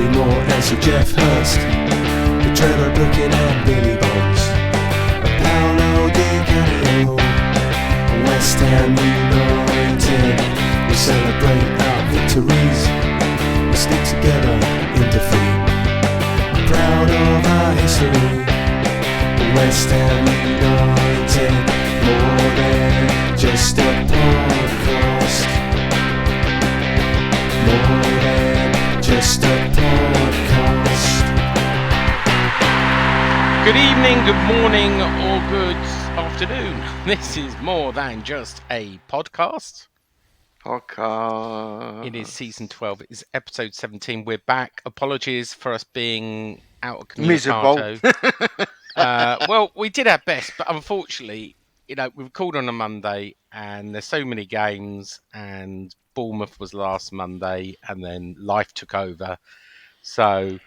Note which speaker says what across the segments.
Speaker 1: Bobby Moore and Sir Jeff Hurst, the Trevor Brooking and Billy Bonds, Paolo Di Canio, West Ham United. We celebrate our victories, we stick together in defeat. Proud of our history, West Ham United, more than just a podcast, more than just a podcast.
Speaker 2: Good evening, good morning, or good afternoon. This is more than just a podcast. It is season 12. It is episode 17. We're back. Apologies for us being out of communicato. Well, we did our best, but unfortunately, we recorded on a Monday, and there's so many games, and Bournemouth was last Monday, and then life took over. So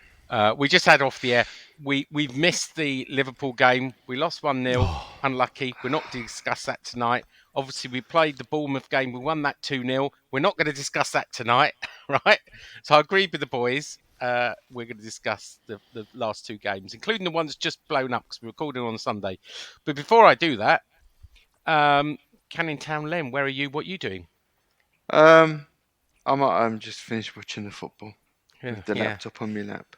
Speaker 2: we just had off the air. We've missed the Liverpool game. We lost 1-0. Unlucky. We're not going to discuss that tonight. Obviously, we played the Bournemouth game. We won that 2-0. We're not going to discuss that tonight, right? So I agreed with the boys. We're going to discuss the last two games, including the ones just blown up because we're recording on Sunday. But before I do that, Canning Town Len, where are you? What are you doing?
Speaker 3: I'm at home, just finished watching the football with the laptop on my lap.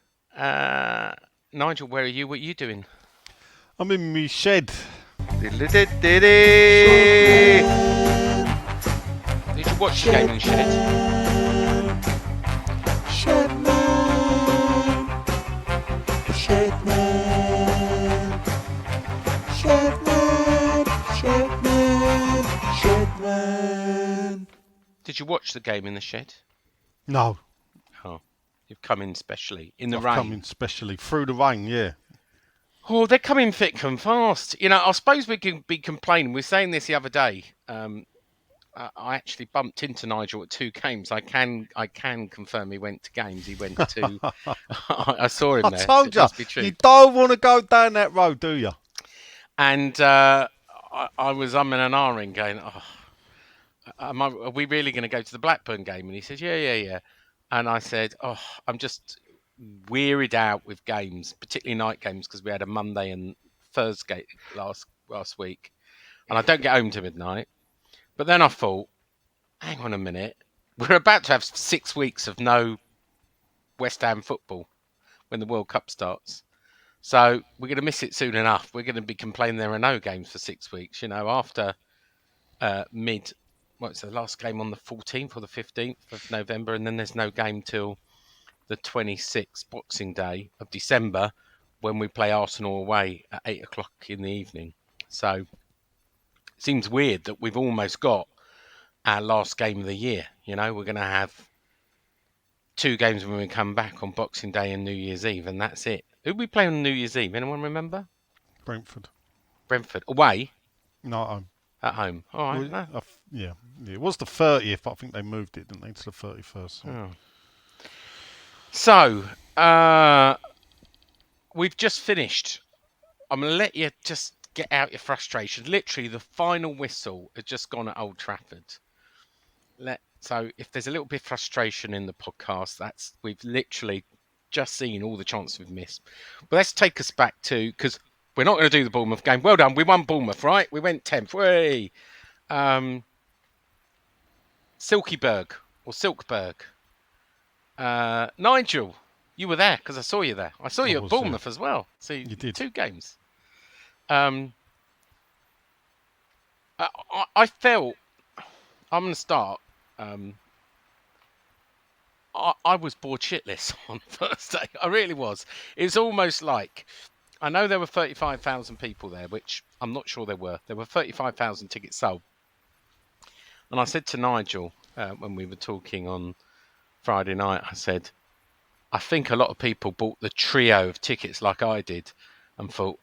Speaker 2: Nigel, where are you? What are you doing?
Speaker 4: I'm in my shed.
Speaker 2: Did you watch the game in the shed?
Speaker 1: Shedman.
Speaker 2: Did you watch the game in the shed?
Speaker 4: No.
Speaker 2: Oh, you've come in specially in the
Speaker 4: I've
Speaker 2: rain.
Speaker 4: come in specially through the rain, yeah.
Speaker 2: Oh, they're coming thick and fast. I suppose we can be complaining. We were saying this the other day. I actually bumped into Nigel at two games. I can confirm he went to games. He went to. I saw him there.
Speaker 4: I told
Speaker 2: so
Speaker 4: you don't want to go down that road, do you?
Speaker 2: And I was umming and ahhing, going, are we really going to go to the Blackburn game? And he said, yeah. And I said, I'm just wearied out with games, particularly night games, because we had a Monday and Thursday last week. And I don't get home to midnight. But then I thought, hang on a minute. We're about to have 6 weeks of no West Ham football when the World Cup starts. So we're going to miss it soon enough. We're going to be complaining there are no games for 6 weeks. After what's the last game on the 14th or the 15th of November, and then there's no game till the 26th, Boxing Day of December, when we play Arsenal away at 8 o'clock in the evening. So it seems weird that we've almost got our last game of the year. We're going to have 2 games when we come back on Boxing Day and New Year's Eve, and that's it. Who we play on New Year's Eve? Anyone remember?
Speaker 4: Brentford.
Speaker 2: Away?
Speaker 4: No, at home.
Speaker 2: At home. All right.
Speaker 4: Well, yeah. It was the 30th, but I think they moved it, didn't they, to the 31st.
Speaker 2: So, we've just finished. I'm going to let you just get out your frustration. Literally, the final whistle has just gone at Old Trafford. So, if there's a little bit of frustration in the podcast, we've literally just seen all the chances we've missed. But let's take us back to, because we're not going to do the Bournemouth game. Well done. We won Bournemouth, right? We went 10th. Way. Silkeborg. Nigel, you were there because I saw you there. I saw you at Bournemouth as well. So
Speaker 4: you did.
Speaker 2: 2 games. I felt, I'm going to start. I was bored shitless on Thursday. I really was. It was almost like, I know there were 35,000 people there, which I'm not sure there were. There were 35,000 tickets sold. And I said to Nigel, when we were talking on Friday night, I said, I think a lot of people bought the trio of tickets like I did and thought,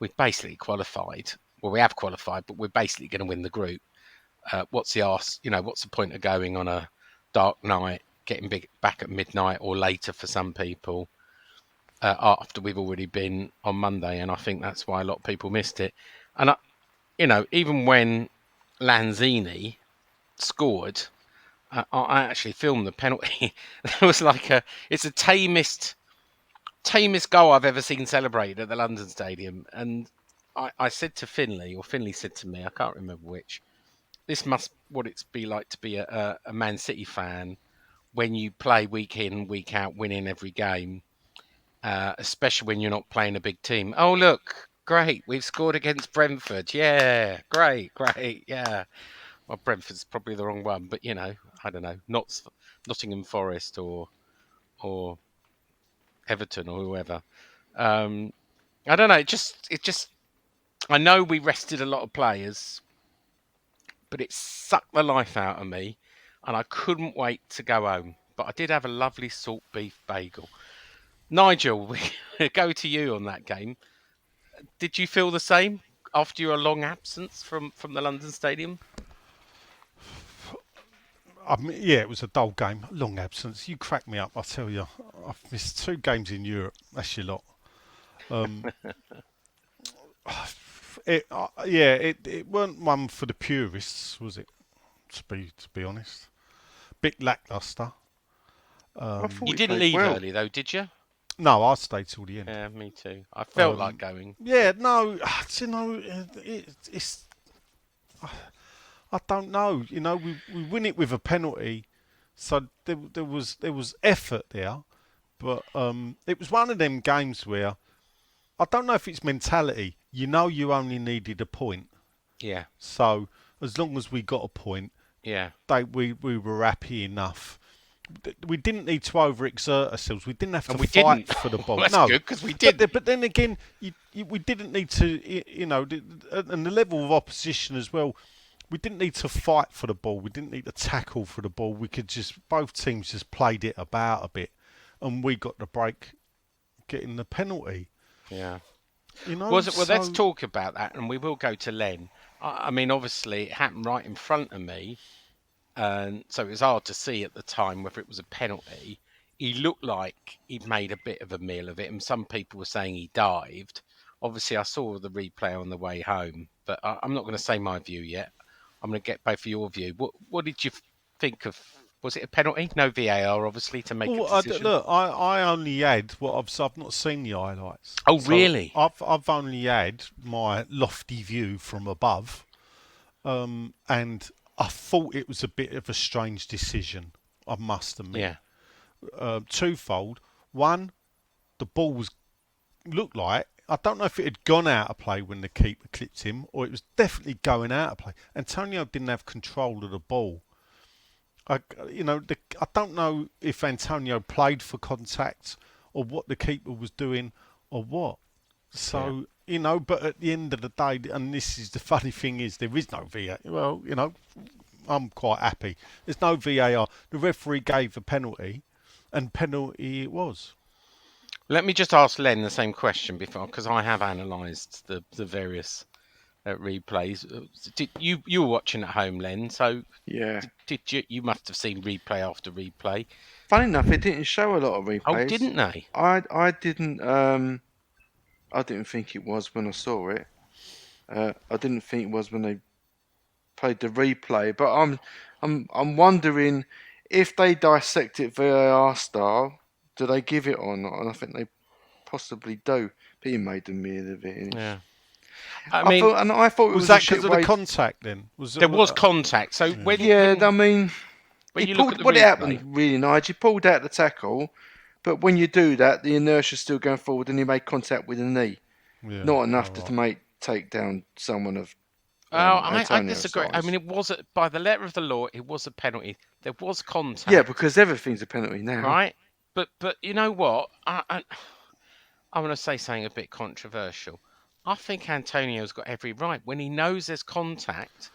Speaker 2: we've basically qualified. Well, we have qualified, but we're basically going to win the group. What's the arse? What's the point of going on a dark night, getting back at midnight or later for some people after we've already been on Monday? And I think that's why a lot of people missed it. And, even when Lanzini scored, I actually filmed the penalty. There was it's the tamest goal I've ever seen celebrated at the London Stadium. And I said to Finley, or Finley said to me, I can't remember which, this must what it's be like to be a Man City fan when you play week in, week out, winning every game, especially when you're not playing a big team. Oh, look, great, we've scored against Brentford. Yeah, great, yeah. Well, Brentford's probably the wrong one, but I don't know, not Nottingham Forest or Everton or whoever. I don't know. It just. I know we rested a lot of players, but it sucked the life out of me, and I couldn't wait to go home. But I did have a lovely salt beef bagel. Nigel, we go to you on that game. Did you feel the same after your long absence from the London Stadium?
Speaker 4: I mean, yeah, it was a dull game. Long absence. You crack me up, I tell you. I've missed 2 games in Europe. That's your lot. It weren't one for the purists, was it? To be honest, bit lackluster.
Speaker 2: You didn't leave early though, did you?
Speaker 4: No, I stayed till the end.
Speaker 2: Yeah, me too. I felt like going.
Speaker 4: Yeah, no, it's. I don't know. We win it with a penalty, so there was effort there, but it was one of them games where I don't know if it's mentality. You only needed a point.
Speaker 2: Yeah.
Speaker 4: So as long as we got a point,
Speaker 2: yeah,
Speaker 4: we were happy enough. We didn't need to overexert ourselves. We didn't have to fight
Speaker 2: didn't.
Speaker 4: for the ball.
Speaker 2: Well, that's
Speaker 4: no,
Speaker 2: good because we did.
Speaker 4: But then again, we didn't need to. And the level of opposition as well. We didn't need to fight for the ball. We didn't need to tackle for the ball. We could both teams just played it about a bit, and we got the break, getting the penalty.
Speaker 2: Yeah.
Speaker 4: Well,
Speaker 2: let's talk about that, and we will go to Len. I mean, obviously, it happened right in front of me, and so it was hard to see at the time whether it was a penalty. He looked like he'd made a bit of a meal of it, and some people were saying he dived. Obviously, I saw the replay on the way home, but I'm not going to say my view yet. I'm going to get both of your view. What did you think of? Was it a penalty? No VAR, obviously, to make a decision.
Speaker 4: I only had I've not seen the highlights.
Speaker 2: Oh, really?
Speaker 4: I've only had my lofty view from above, and I thought it was a bit of a strange decision. I must admit.
Speaker 2: Yeah.
Speaker 4: Twofold. One, the ball looked like. I don't know if it had gone out of play when the keeper clipped him, or it was definitely going out of play. Antonio didn't have control of the ball. I don't know if Antonio played for contact or what the keeper was doing or what. So, but at the end of the day, and this is the funny thing is, there is no VAR. Well, I'm quite happy. There's no VAR. The referee gave a penalty, and penalty it was.
Speaker 2: Let me just ask Len the same question before, because I have analysed the various replays. You were watching at home, Len? So
Speaker 3: yeah,
Speaker 2: did you must have seen replay after replay?
Speaker 3: Funny enough, it didn't show a lot of replays.
Speaker 2: Oh, didn't they?
Speaker 3: I didn't. I didn't think it was when I saw it. I didn't think it was when they played the replay. But I'm wondering if they dissect it VAR style. Do they give it or not? And I think they possibly do. But he made a meal of it.
Speaker 2: Yeah.
Speaker 3: I thought it was
Speaker 4: that because of the contact then?
Speaker 2: There was contact. So when
Speaker 3: what happened really, Nigel? He pulled out the tackle, but when you do that, the inertia's still going forward, and he made contact with the knee. Yeah, not enough to take down someone of.
Speaker 2: I disagree. Size. I mean, it was by the letter of the law, it was a penalty. There was contact.
Speaker 3: Yeah, because everything's a penalty now,
Speaker 2: right? But you know what? I'm going to say something a bit controversial. I think Antonio's got every right when he knows there's contact.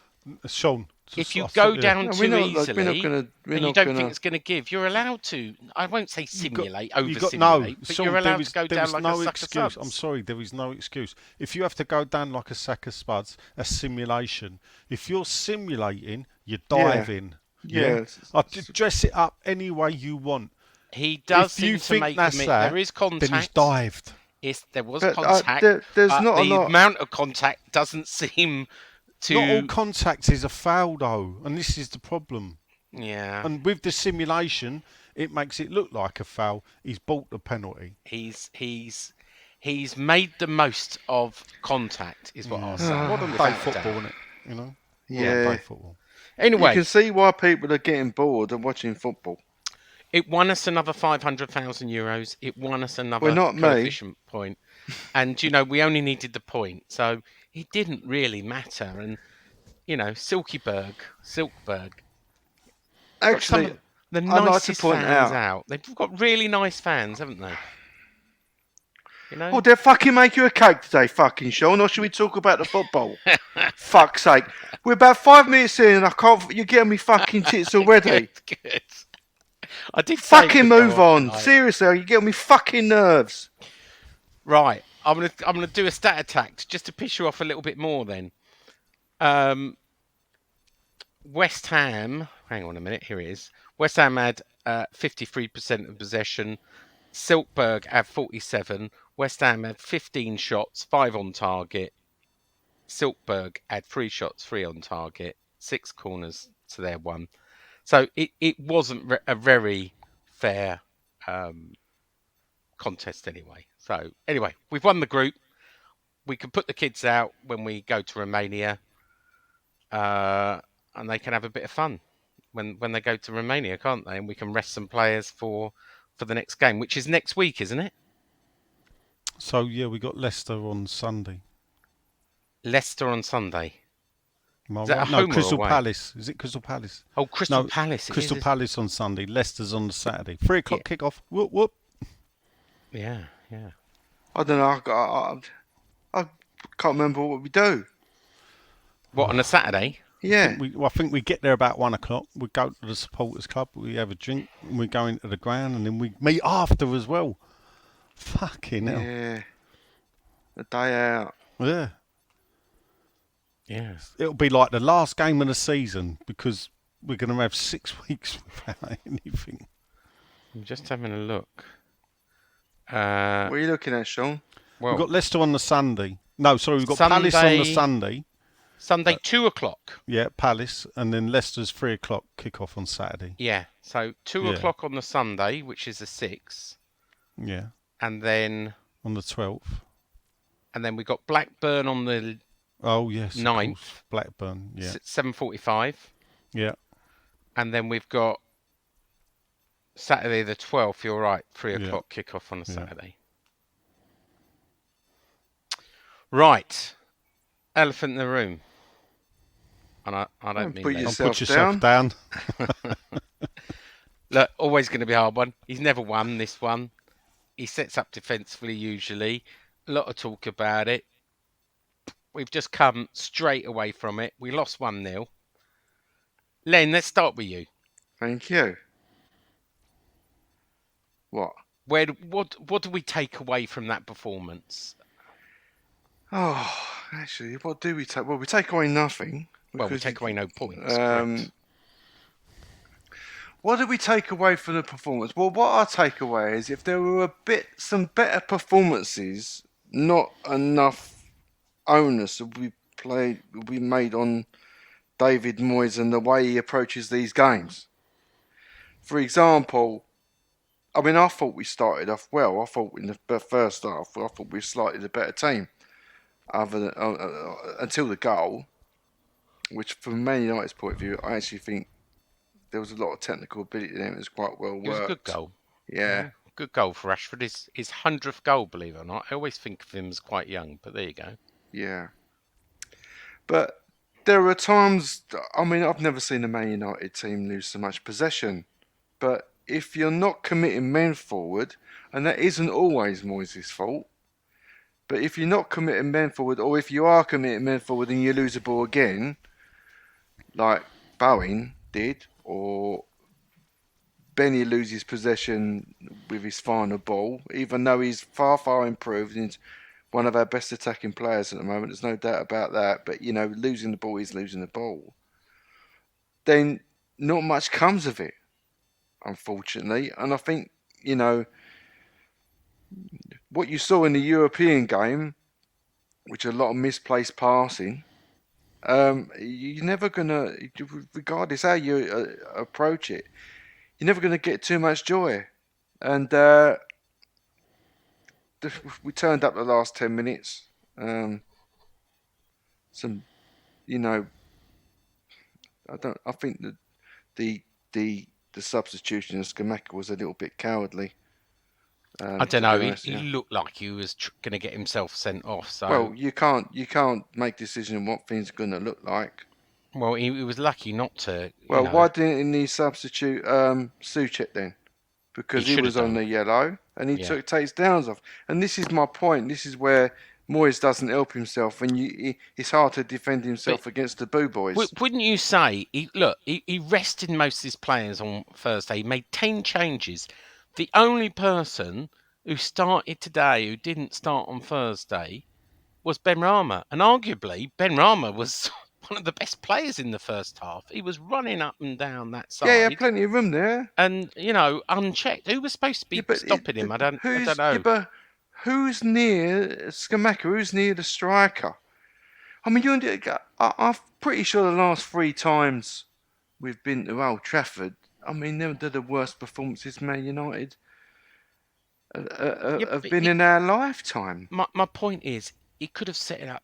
Speaker 4: Sean,
Speaker 2: if you go down too easily and you don't think it's going to give, you're allowed to. I won't say simulate, over-simulate, but you're allowed to go down like a sack of spuds.
Speaker 4: I'm sorry, there is no excuse. If you have to go down like a sack of spuds, a simulation. If you're simulating, you're diving.
Speaker 3: Yeah.
Speaker 4: I dress it up any way you want.
Speaker 2: He does seem to make admit there is contact.
Speaker 4: Then he's dived.
Speaker 2: There was contact.
Speaker 3: There's not a lot.
Speaker 2: The amount of contact doesn't seem to.
Speaker 4: Not all contact is a foul, though, and this is the problem.
Speaker 2: Yeah.
Speaker 4: And with the simulation, it makes it look like a foul. He's bought the penalty.
Speaker 2: He's made the most of contact, is what I'll say.
Speaker 4: Modern day
Speaker 2: without
Speaker 4: football,
Speaker 2: doubt.
Speaker 4: isn't it? You know?
Speaker 3: Yeah.
Speaker 4: Modern day football.
Speaker 3: You
Speaker 2: Anyway,
Speaker 3: can see why people are getting bored of watching football.
Speaker 2: it won us another 500,000 euros. It won us another
Speaker 3: Well, not me.
Speaker 2: coefficient point. And, you know, we only needed the point. So it didn't really matter. And, you know, Silkberg.
Speaker 3: Actually,
Speaker 2: the
Speaker 3: I'd like to
Speaker 2: nicest
Speaker 3: point
Speaker 2: fans
Speaker 3: out.
Speaker 2: out. They've got really nice fans, haven't they? You know?
Speaker 3: Oh, they'll fucking make you a cake today, fucking Sean, or should we talk about the football? Fuck's sake. We're about 5 minutes in and I can't. You're getting me fucking tits already.
Speaker 2: Good. I did say it
Speaker 3: Fucking
Speaker 2: would go
Speaker 3: move
Speaker 2: off
Speaker 3: on.
Speaker 2: tonight.
Speaker 3: Seriously, you're getting me fucking nerves.
Speaker 2: Right, I'm gonna do a stat attack just to piss you off a little bit more. Then, West Ham. Hang on a minute. Here it is. West Ham had 53% of possession. Silkberg had 47. West Ham had 15 shots, 5 on target. Silkberg had 3 shots, 3 on target, 6 corners to their 1. So it wasn't a very fair contest anyway. So anyway, we've won the group. We can put the kids out when we go to Romania, and they can have a bit of fun when they go to Romania, can't they? And we can rest some players for the next game, which is next week, isn't it?
Speaker 4: So yeah, we got Leicester on Sunday.
Speaker 2: Leicester on Sunday.
Speaker 4: Is
Speaker 2: that
Speaker 4: right?
Speaker 2: a
Speaker 4: No,
Speaker 2: home or
Speaker 4: Crystal
Speaker 2: away?
Speaker 4: Palace. Is it Crystal Palace?
Speaker 2: Oh, Crystal
Speaker 4: No,
Speaker 2: Palace. it
Speaker 4: Crystal
Speaker 2: is,
Speaker 4: Palace on Sunday. Leicester's on the Saturday. 3 o'clock kick-off. Whoop, whoop.
Speaker 2: Yeah.
Speaker 3: I don't know. I can't remember what we do.
Speaker 2: What, on a Saturday?
Speaker 3: Yeah.
Speaker 4: I think we get there about 1 o'clock. We go to the supporters club. We have a drink. And we go into the ground, and then we meet after as well. Fucking hell.
Speaker 3: Yeah. A day out.
Speaker 4: Yeah.
Speaker 2: Yeah.
Speaker 4: It'll be like the last game of the season because we're going to have 6 weeks without anything.
Speaker 2: I'm just having a look.
Speaker 3: What are you looking at, Sean?
Speaker 2: Well,
Speaker 4: We've got Leicester on the Sunday. No, sorry, we've got
Speaker 2: Sunday-
Speaker 4: Palace on the Sunday.
Speaker 2: Sunday, 2 o'clock.
Speaker 4: Yeah, Palace. And then Leicester's 3 o'clock kick-off on Saturday.
Speaker 2: Yeah. So 2
Speaker 4: Yeah.
Speaker 2: o'clock on the Sunday, which is the 6th.
Speaker 4: Yeah,
Speaker 2: And then
Speaker 4: on the 12th.
Speaker 2: we got Blackburn on the
Speaker 4: Oh, yes. of
Speaker 2: 9th.
Speaker 4: course. Blackburn, yeah.
Speaker 2: 7:45.
Speaker 4: Yeah.
Speaker 2: And then we've got Saturday the 12th. You're right. 3
Speaker 4: Yeah.
Speaker 2: o'clock kick-off on a
Speaker 4: Yeah.
Speaker 2: Saturday. Right. Elephant in the room. And I don't mean
Speaker 3: put
Speaker 2: that.
Speaker 3: yourself
Speaker 4: Put yourself down.
Speaker 2: Look, always going to be a hard one. He's never won this one. He sets up defensively usually. A lot of talk about it. We've just come straight away from it. We lost 1-0. Len, let's start with you.
Speaker 3: Thank you. What?
Speaker 2: What do we take away from that performance?
Speaker 3: Oh, actually, what do we take? Well, we take away nothing.
Speaker 2: Well, we
Speaker 3: because
Speaker 2: take away no points. Correct.
Speaker 3: What did we take away from the performance? Well, what I take away is if there were some better performances, not enough onus we made on David Moyes and the way he approaches these games. For example, I mean, I thought we started off well. I thought in the first half, I thought we were slightly the better team, other than until the goal, which from Man United's point of view, I actually think there was a lot of technical ability there. It was quite well worked.
Speaker 2: It was a good goal.
Speaker 3: Yeah.
Speaker 2: Good goal for Rashford. His 100th goal, believe it or not. I always think of him as quite young, but there you go.
Speaker 3: Yeah. But there are times, I mean, I've never seen a Man United team lose so much possession. But if you're not committing men forward, and that isn't always Moyes' fault, but if you're not committing men forward, or if you are committing men forward and you lose the ball again, like Bowen did, or Benny loses possession with his final ball, even though he's far, far improved and he's one of our best attacking players at the moment, there's no doubt about that, but, you know, losing the ball is losing the ball, then not much comes of it, unfortunately. And I think, you know, what you saw in the European game, which a lot of misplaced passing, you're never gonna, regardless how you approach it, you're never gonna get too much joy. And we turned up the last 10 minutes. Some, I think that the substitution of Scamacca was a little bit cowardly.
Speaker 2: I don't know. He looked like he was going to get himself sent off. So
Speaker 3: well, you can't make decision on what things are going to look like.
Speaker 2: Well, he was lucky not to.
Speaker 3: Well, why didn't he substitute Souček then? Because he was on the yellow and he takes downs off. And this is my point. This is where Moyes doesn't help himself, and it's hard to defend himself against the Boo Boys.
Speaker 2: Wouldn't you say? He rested most of his players on Thursday. He made 10 changes. The only person who started today who didn't start on Thursday was Benrahma. And arguably, Benrahma was one of the best players in the first half. He was running up and down that side.
Speaker 3: Yeah, plenty of room there.
Speaker 2: And, unchecked. Who was supposed to be stopping him? I don't know.
Speaker 3: Yeah, but who's near Scamacca? Who's near the striker? I mean, I'm pretty sure the last 3 times we've been to Old Trafford, I mean, they're the worst performances Man United have been in our lifetime.
Speaker 2: My point is, he could have set it up.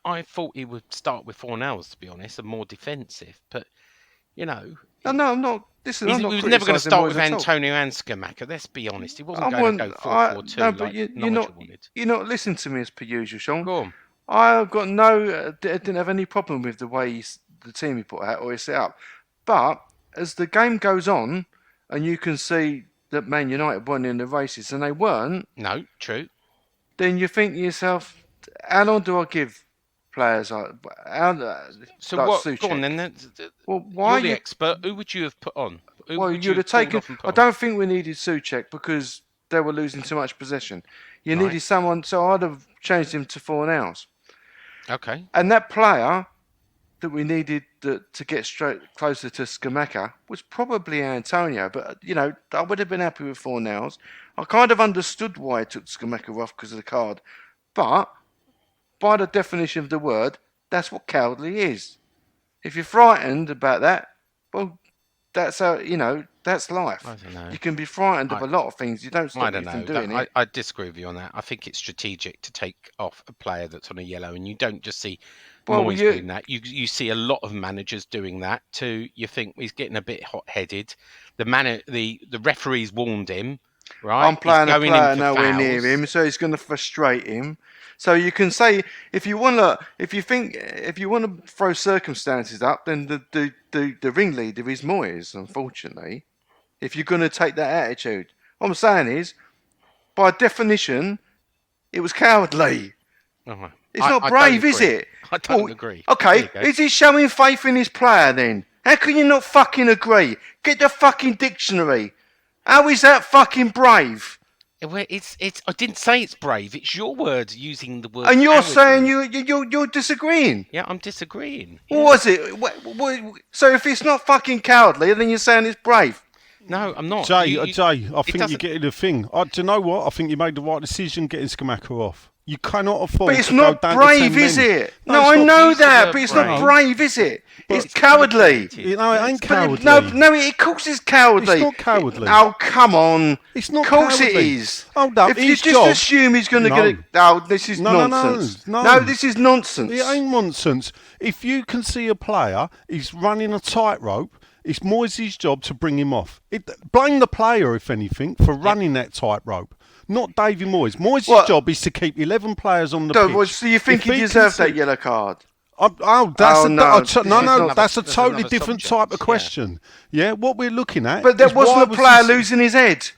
Speaker 2: I thought he would start with 4 nails, to be honest, and more defensive. But,
Speaker 3: No, I'm not. Listen, I'm not.
Speaker 2: He was never going to start with Antonio and Scamacca. Let's be honest. He wasn't going to go 4-4-2
Speaker 3: no, but
Speaker 2: like
Speaker 3: Nigel
Speaker 2: wanted.
Speaker 3: You're not listening to me as per usual, Sean.
Speaker 2: Go on.
Speaker 3: I've got didn't have any problem with the way the team he put out or he set up. But as the game goes on, and you can see that Man United weren't in the races, and they weren't.
Speaker 2: No, true.
Speaker 3: Then you think to yourself, how long do I give players like?
Speaker 2: So
Speaker 3: like
Speaker 2: what?
Speaker 3: Souček?
Speaker 2: Go on then.
Speaker 3: Well, why
Speaker 2: You're the expert. Who would you have put on?
Speaker 3: You'd have taken. I don't think we needed Souček because they were losing too much possession. You needed someone, so I'd have changed him to 4 nails.
Speaker 2: Okay.
Speaker 3: And that player that we needed to get straight closer to Scamacca was probably Antonio. But, I would have been happy with 4 nails. I kind of understood why he took Scamacca off because of the card. But, by the definition of the word, that's what cowardly is. If you're frightened about that, well, that's how, that's life.
Speaker 2: I don't know.
Speaker 3: You can be frightened of a lot of things. You don't stop you from doing it.
Speaker 2: I disagree with you on that. I think it's strategic to take off a player that's on a yellow, and you don't just see Moyes doing that. You see a lot of managers doing that too. You think he's getting a bit hot-headed. The referees warned him. Right?
Speaker 3: I'm playing a player nowhere near him, so he's going to frustrate him. So you can say if you want to throw circumstances up, then the ringleader is Moyes. Unfortunately, if you're going to take that attitude, what I'm saying is, by definition, it was cowardly.
Speaker 2: Uh-huh.
Speaker 3: It's not brave, is it?
Speaker 2: I don't agree.
Speaker 3: Okay, is he showing faith in his player then? How can you not fucking agree? Get the fucking dictionary. How is that fucking brave?
Speaker 2: It's. I didn't say it's brave. It's your words using the word.
Speaker 3: And you're
Speaker 2: cowardly.
Speaker 3: saying you're disagreeing.
Speaker 2: Yeah, I'm disagreeing.
Speaker 3: What was it? So if it's not fucking cowardly, then you're saying it's brave.
Speaker 2: No, I'm not.
Speaker 4: Jay, I think you're getting the thing. Do you know what? I think you made the right decision getting Scamacca off. You cannot afford
Speaker 3: But it's
Speaker 4: to
Speaker 3: not
Speaker 4: go down
Speaker 3: brave,
Speaker 4: to 10
Speaker 3: is
Speaker 4: men.
Speaker 3: it? No, I know that, but it's
Speaker 2: brave.
Speaker 3: not brave, is it? It's cowardly.
Speaker 4: It ain't cowardly.
Speaker 3: No, of course it's cowardly.
Speaker 4: It's not cowardly.
Speaker 3: Oh, come on.
Speaker 4: It's not
Speaker 3: Of course
Speaker 4: cowardly.
Speaker 3: it is.
Speaker 4: Hold up,
Speaker 3: if you
Speaker 4: his
Speaker 3: just
Speaker 4: job-
Speaker 3: assume he's going to get it... Oh, this is nonsense.
Speaker 4: No,
Speaker 3: this is nonsense.
Speaker 4: It ain't nonsense. If you can see a player, he's running a tightrope, it's Moyes' job to bring him off. Blame the player, if anything, for running that tightrope. Not David Moyes. Moyes' job is to keep 11 players on the pitch.
Speaker 3: So you think he deserved that yellow card?
Speaker 4: That's a totally different type of question. Yeah, what we're looking at.
Speaker 3: But there wasn't a player losing his head.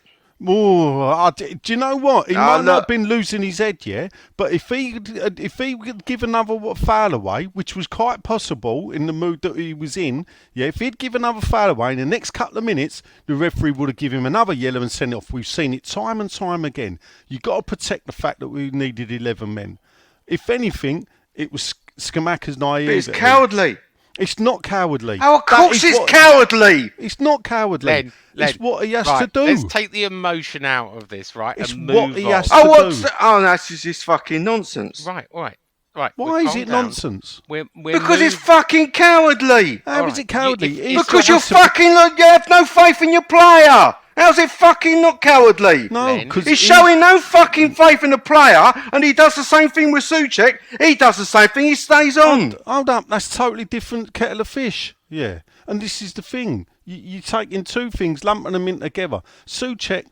Speaker 4: Oh, do you know what? He might not have been losing his head, yeah. But if he could give another foul away, which was quite possible in the mood that he was in, yeah. If he'd give another foul away in the next couple of minutes, the referee would have given him another yellow and sent it off. We've seen it time and time again. You've got to protect the fact that we needed 11 men. If anything, it was Scamacca's naivety.
Speaker 3: But it's cowardly.
Speaker 4: It's not cowardly.
Speaker 3: Oh, of course it's cowardly.
Speaker 4: It's not cowardly. It's what he has to do.
Speaker 2: Let's take the emotion out of this, right?
Speaker 4: It's
Speaker 2: and
Speaker 4: what
Speaker 2: move
Speaker 4: he
Speaker 2: on.
Speaker 4: has to do.
Speaker 3: Oh, that's just fucking nonsense.
Speaker 2: Right. right.
Speaker 4: Why is
Speaker 2: calm
Speaker 4: it
Speaker 2: down.
Speaker 4: nonsense?
Speaker 2: We're
Speaker 3: Because it's fucking cowardly.
Speaker 4: How is
Speaker 2: right.
Speaker 4: it cowardly?
Speaker 2: If
Speaker 3: Because
Speaker 2: you're
Speaker 3: you have no faith in your player. How's it fucking not cowardly?
Speaker 4: No,
Speaker 2: Len,
Speaker 4: because
Speaker 3: He's showing no fucking faith in the player, and he does the same thing with Souček. He does the same thing. He stays on.
Speaker 4: Hold up, that's totally different kettle of fish. Yeah, and this is the thing. You taking two things, lumping them in together. Souček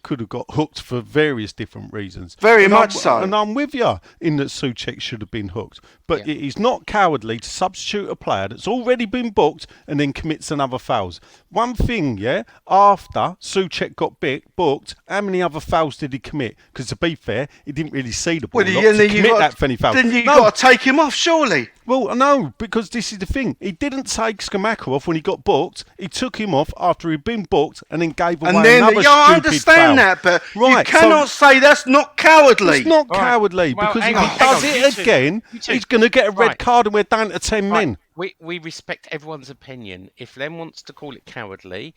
Speaker 4: could have got hooked for various different reasons.
Speaker 3: Very much so.
Speaker 4: And I'm with you in that Souček should have been hooked. But it is not cowardly to substitute a player that's already been booked and then commits another fouls. One thing, after Souček got booked, how many other fouls did he commit? Because to be fair, he didn't really see the ball to commit that many fouls.
Speaker 3: Then you got to take him off, surely.
Speaker 4: Well, no, because this is the thing. He didn't take Skamakov off when he got booked. He took him off after he'd been booked and then gave away another stupid
Speaker 3: I understand that, but you cannot say that's not cowardly.
Speaker 4: It's not cowardly, because if he does it again, he's going to get a red card and we're down to 10 men.
Speaker 2: We respect everyone's opinion. If Len wants to call it cowardly,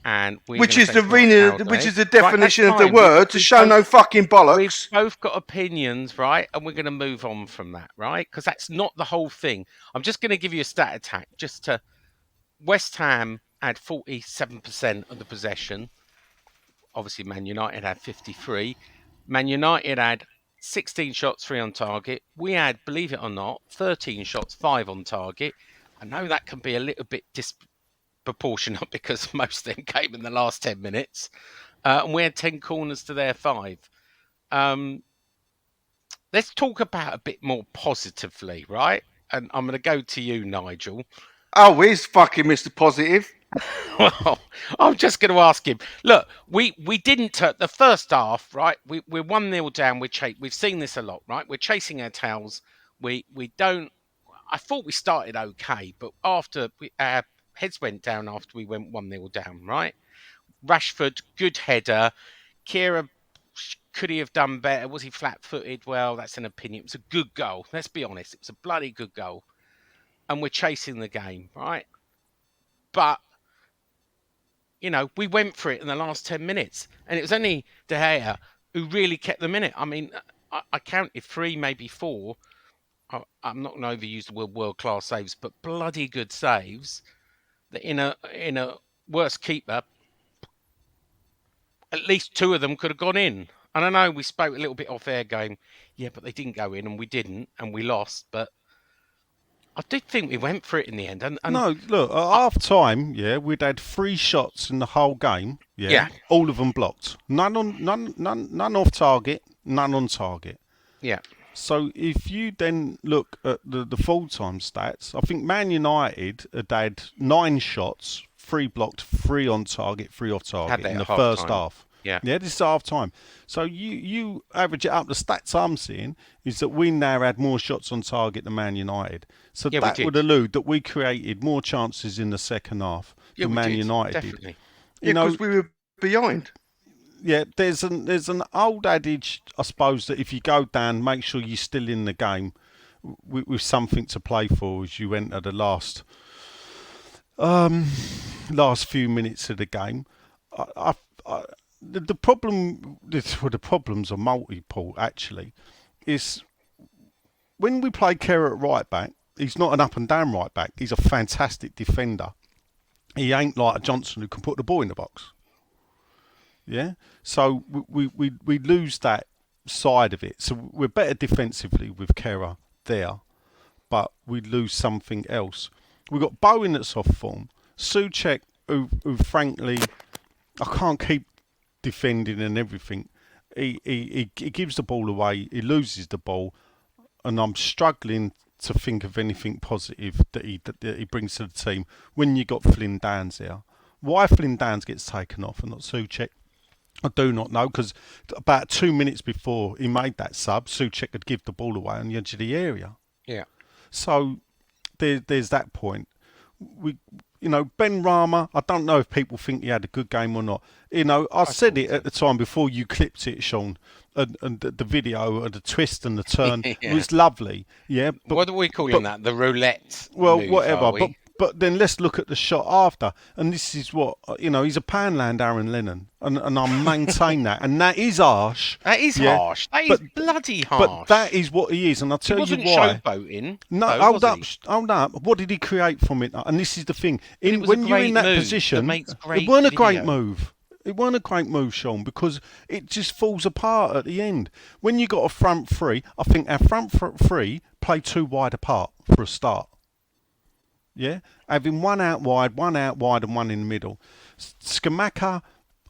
Speaker 2: and
Speaker 3: which is the definition of the word, to show no fucking bollocks.
Speaker 2: We've both got opinions, right? And we're going to move on from that, right? Because that's not the whole thing. I'm just going to give you a stat attack. West Ham had 47% of the possession. Obviously, Man United had 53. Man United had 16 shots, 3 on target. We had, believe it or not, 13 shots, 5 on target. I know that can be a little bit disproportionate because most of them came in the last 10 minutes. And we had 10 corners to their 5. Let's talk about a bit more positively, right? And I'm going to go to you, Nigel.
Speaker 3: Oh, where's fucking Mr. Positive?
Speaker 2: Well, I'm just going to ask him. Look, we didn't the first half, right? We're 1-0 down. We've seen this a lot, right? We're chasing our tails. We don't. I thought we started okay, but after our heads went down after we went 1-0 down, right? Rashford, good header. Kira, could he have done better? Was he flat-footed? Well, that's an opinion. It was a good goal. Let's be honest. It was a bloody good goal. And we're chasing the game, right? But, we went for it in the last 10 minutes. And it was only De Gea who really kept them in it. I mean, I counted 3, maybe 4. I'm not going to overuse the word world-class saves, but bloody good saves that in a worse keeper, at least 2 of them could have gone in. And I know we spoke a little bit off air going, but they didn't go in and we didn't and we lost. But I did think we went for it in the end. And
Speaker 4: no, look, at half time, we'd had 3 shots in the whole game. All of them blocked. None off target, none on target.
Speaker 2: Yeah.
Speaker 4: So if you then look at the full-time stats, I think Man United had 9 shots, 3 blocked, 3 on target, 3 off target in the first half.
Speaker 2: Yeah,
Speaker 4: this is half time. So you average it up. The stats I'm seeing is that we now had more shots on target than Man United. So that would allude that we created more chances in the second half than Man United
Speaker 2: definitely.
Speaker 4: did.
Speaker 3: Because we were behind.
Speaker 4: Yeah, there's an old adage, I suppose, that if you go down, make sure you're still in the game with something to play for as you enter the last few minutes of the game. The problems are multiple, actually, is when we play Kerr at right back, he's not an up and down right back. He's a fantastic defender. He ain't like a Johnson who can put the ball in the box. Yeah, so we lose that side of it. So we're better defensively with Kera there, but we lose something else. We've got Bowen that's off form. Souček, who frankly, I can't keep defending and everything. He gives the ball away. He loses the ball, and I'm struggling to think of anything positive that he brings to the team when you got Flynn Downs there. Why Flynn Downs gets taken off and not Souček, I do not know, because about 2 minutes before he made that sub, Souček had give the ball away on the edge of the area.
Speaker 2: Yeah.
Speaker 4: So there's that point. Ben Rama, I don't know if people think he had a good game or not. I said it at the time before you clipped it, Sean, and the video and the twist and the turn was lovely. Yeah.
Speaker 2: But what are we calling that? The roulette.
Speaker 4: Well,
Speaker 2: move,
Speaker 4: whatever. But then let's look at the shot after, and this is what he's a Poundland Aaron Lennon, and I maintain that, and that is harsh.
Speaker 2: That is harsh. That is bloody harsh.
Speaker 4: But that is what he is, and I'll tell you why.
Speaker 2: He wasn't showboating.
Speaker 4: No, hold up. What did he create from it? And this is the thing. When you're in that position, it weren't a great move. It weren't a great move, Sean, because it just falls apart at the end. When you got a front three, I think our front three play too wide apart for a start. Yeah, having one out wide, and one in the middle. Skamaka,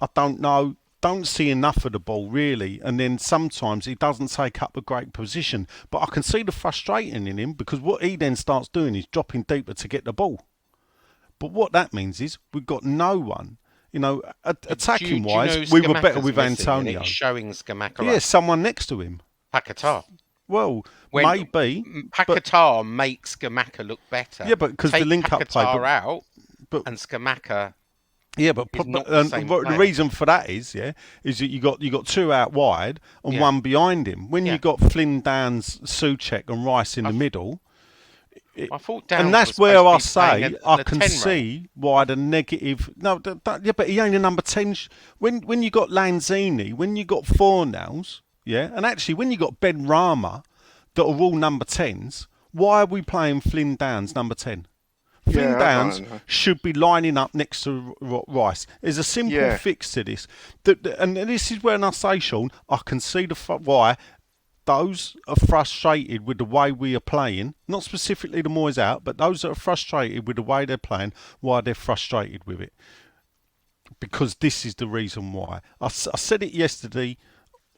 Speaker 4: I don't know. Don't see enough of the ball really, and then sometimes he doesn't take up a great position. But I can see the frustration in him because what he then starts doing is dropping deeper to get the ball. But what that means is we've got no one. Attacking wise, we were better with Antonio.
Speaker 2: Showing Skamaka.
Speaker 4: Yeah, someone next to him.
Speaker 2: Paquetá.
Speaker 4: Well, maybe.
Speaker 2: Paquetá makes Skamaka look better.
Speaker 4: Yeah, but because the link-up play.
Speaker 2: Out, and Skamaka.
Speaker 4: Yeah, but the reason for that is that you got two out wide and one behind him. When you got Flynn, Downs, Souček and Rice in the middle.
Speaker 2: I thought Downs
Speaker 4: and that's where I say I can see why the negative. No, but he ain't a number 10. When you got Lanzini, when you got Fornals, and actually when you got Ben Rama, that are all number 10s, why are we playing Flynn Downs number 10? Flynn Downs should be lining up next to Rice. There's a simple fix to this, and this is when I say, Sean, I can see why. Those are frustrated with the way we are playing, not specifically the Moyes out, but those that are frustrated with the way they're playing, why they're frustrated with it. Because this is the reason why. I said it yesterday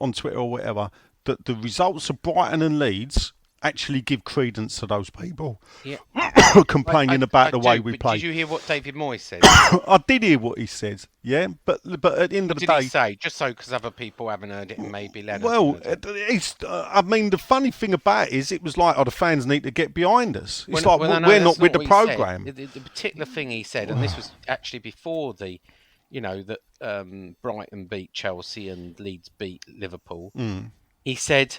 Speaker 4: on Twitter or whatever, that the results of Brighton and Leeds actually give credence to those people complaining about the way we play.
Speaker 2: Did you hear what David Moyes said?
Speaker 4: I did hear what he said, but at the end of the day...
Speaker 2: What did he say? Just so, because other people haven't heard it and maybe let us
Speaker 4: know. I mean, the funny thing about it is it was like, the fans need to get behind us. It's we're not with the programme.
Speaker 2: The particular thing he said, and this was actually before that Brighton beat Chelsea and Leeds beat Liverpool, he said...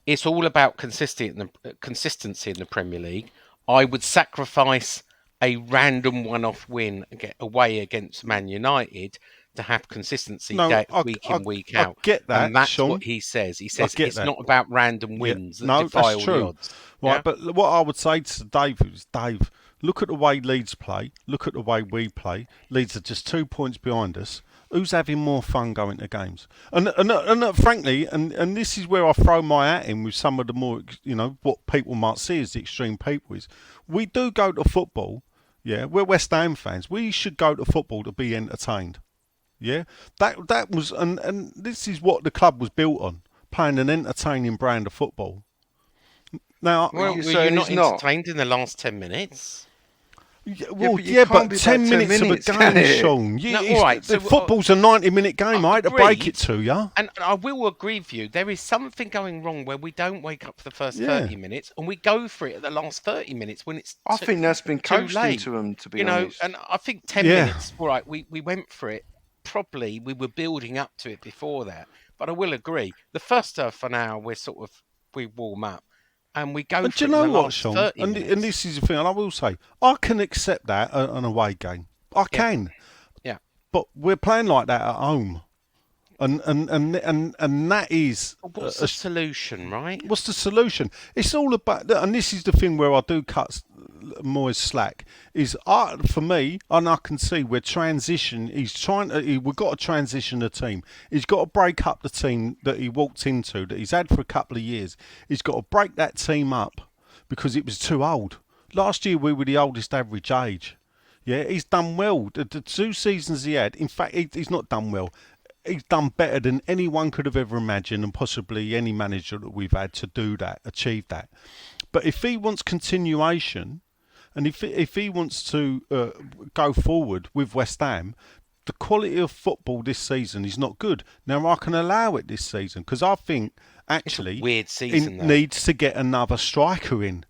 Speaker 2: It's all about consistency in the Premier League. I would sacrifice a random one-off win away against Man United to have consistency week in, week out.
Speaker 4: I get that,
Speaker 2: and that's
Speaker 4: Sean.
Speaker 2: what he says. He says it's not about random wins that defy all the odds.
Speaker 4: Right, but what I would say to Dave is, Dave, look at the way Leeds play. Look at the way we play. Leeds are just 2 points behind us. Who's having more fun going to games? And frankly, and this is where I throw my hat in with some of the more, what people might see as the extreme people is, we do go to football, we're West Ham fans. We should go to football to be entertained. Yeah, that was, and this is what the club was built on, playing an entertaining brand of football. Now,
Speaker 2: were you not entertained in the last 10 minutes?
Speaker 4: But 10 minutes of a game, Sean. Football's a 90-minute game. I had to break it to you.
Speaker 2: And I will agree with you. There is something going wrong where we don't wake up for the first 30 minutes and we go for it at the last 30 minutes when it's
Speaker 3: I think that's been coached into them, to be honest.
Speaker 2: And I think 10 minutes, all right, we went for it properly. We were building up to it before that. But I will agree. The first half an hour, we warm up. And we go.
Speaker 4: But
Speaker 2: do
Speaker 4: you know what, Sean? And this is the thing, and I will say, I can accept that an away game. I can.
Speaker 2: Yeah.
Speaker 4: But we're playing like that at home, and that is.
Speaker 2: What's the solution, right?
Speaker 4: What's the solution? It's all about, and this is the thing where I do cut Moyes slack. Is for me, and I can see where transition. We've got to transition the team. He's got to break up the team that he walked into, that he's had for a couple of years. He's got to break that team up because it was too old. Last year we were the oldest average age. Yeah, he's done well. The 2 seasons he had, in fact, he's not done well. He's done better than anyone could have ever imagined, and possibly any manager that we've had to do that, achieve that. But if he wants continuation, and if he wants to go forward with West Ham, the quality of football this season is not good. Now, I can allow it this season because I think actually
Speaker 2: it's a weird season,
Speaker 4: he needs to get another striker in.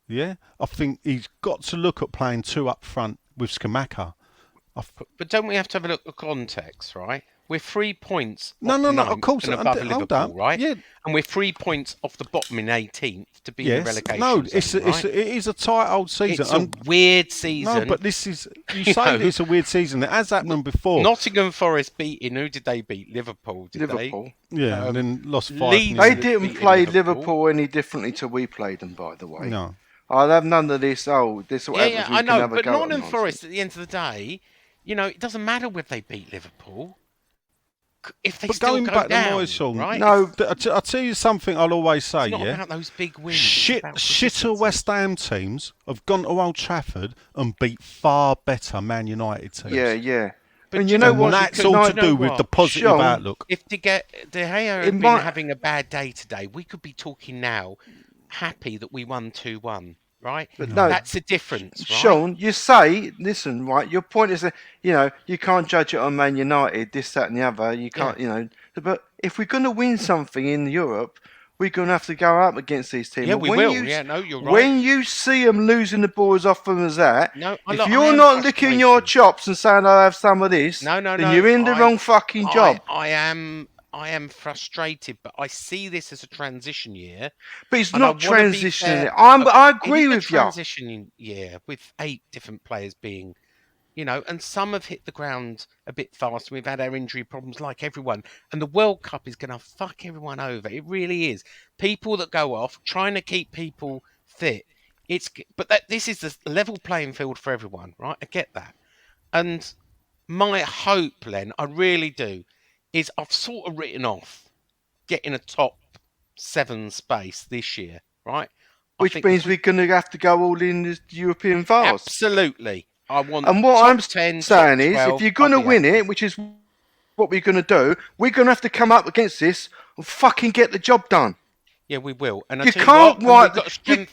Speaker 4: Yeah, I think he's got to look at playing 2 up front with Skamaka.
Speaker 2: But don't we have to have a look at context, right? We're 3 points
Speaker 4: No,
Speaker 2: off
Speaker 4: of course.
Speaker 2: and above
Speaker 4: Hold
Speaker 2: Liverpool,
Speaker 4: on.
Speaker 2: right?
Speaker 4: Yeah.
Speaker 2: And we're 3 points off the bottom in 18th to be in the relegation zone, right?
Speaker 4: it is a tight old season.
Speaker 2: It's a weird season.
Speaker 4: No, but this is... You say that it's a weird season. It has happened before.
Speaker 2: Nottingham Forest beating... Who did they beat? Liverpool, did
Speaker 3: Liverpool.
Speaker 2: they?
Speaker 4: Yeah, and then lost 5-0.
Speaker 3: They didn't play Liverpool any differently to we played them, by the way.
Speaker 4: No.
Speaker 3: I'll have none of this. This will
Speaker 2: Yeah, I know. But Nottingham Forest, at the end of the day, it doesn't matter whether they beat Liverpool. If they still
Speaker 4: going
Speaker 2: go
Speaker 4: back
Speaker 2: down,
Speaker 4: to my song,
Speaker 2: right?
Speaker 3: No,
Speaker 4: I'll tell you something I'll always say,
Speaker 2: it's not about those big wins.
Speaker 4: Shitter West Ham teams have gone to Old Trafford and beat far better Man United teams.
Speaker 3: Yeah.
Speaker 2: But
Speaker 3: and you know what?
Speaker 4: That's all to do with the positive outlook.
Speaker 2: If De Gea had been having a bad day today, we could be talking now, happy that we won 2-1. Right?
Speaker 3: But no,
Speaker 2: that's the difference, right?
Speaker 3: Sean, you say, listen, right, your point is that, you can't judge it on Man United, this, that and the other. You can't, but if we're going to win something in Europe, we're going to have to go up against these teams.
Speaker 2: Yeah, we will. You're right.
Speaker 3: When you see them losing the ball as often as that, if you're not
Speaker 2: frustrated.
Speaker 3: licking your chops and saying, I'll have some of this, then you're in the wrong fucking job.
Speaker 2: I am frustrated, but I see this as a transition year.
Speaker 3: But it's not transitioning. I agree with you.
Speaker 2: Transitioning year with 8 different players being, and some have hit the ground a bit fast. We've had our injury problems like everyone. And the World Cup is going to fuck everyone over. It really is. People that go off, trying to keep people fit. This is the level playing field for everyone, right? I get that. And my hope, Len, I really do, is I've sort of written off getting a top 7 space this year, right?
Speaker 3: Which means we're going to have to go all in the European vase.
Speaker 2: Absolutely. I want.
Speaker 3: And what I'm
Speaker 2: 10,
Speaker 3: saying is,
Speaker 2: 12,
Speaker 3: if you're going to win it, which is what we're going to do, we're going to have to come up against this and fucking get the job done.
Speaker 2: Yeah, we will. And
Speaker 3: you can't
Speaker 2: you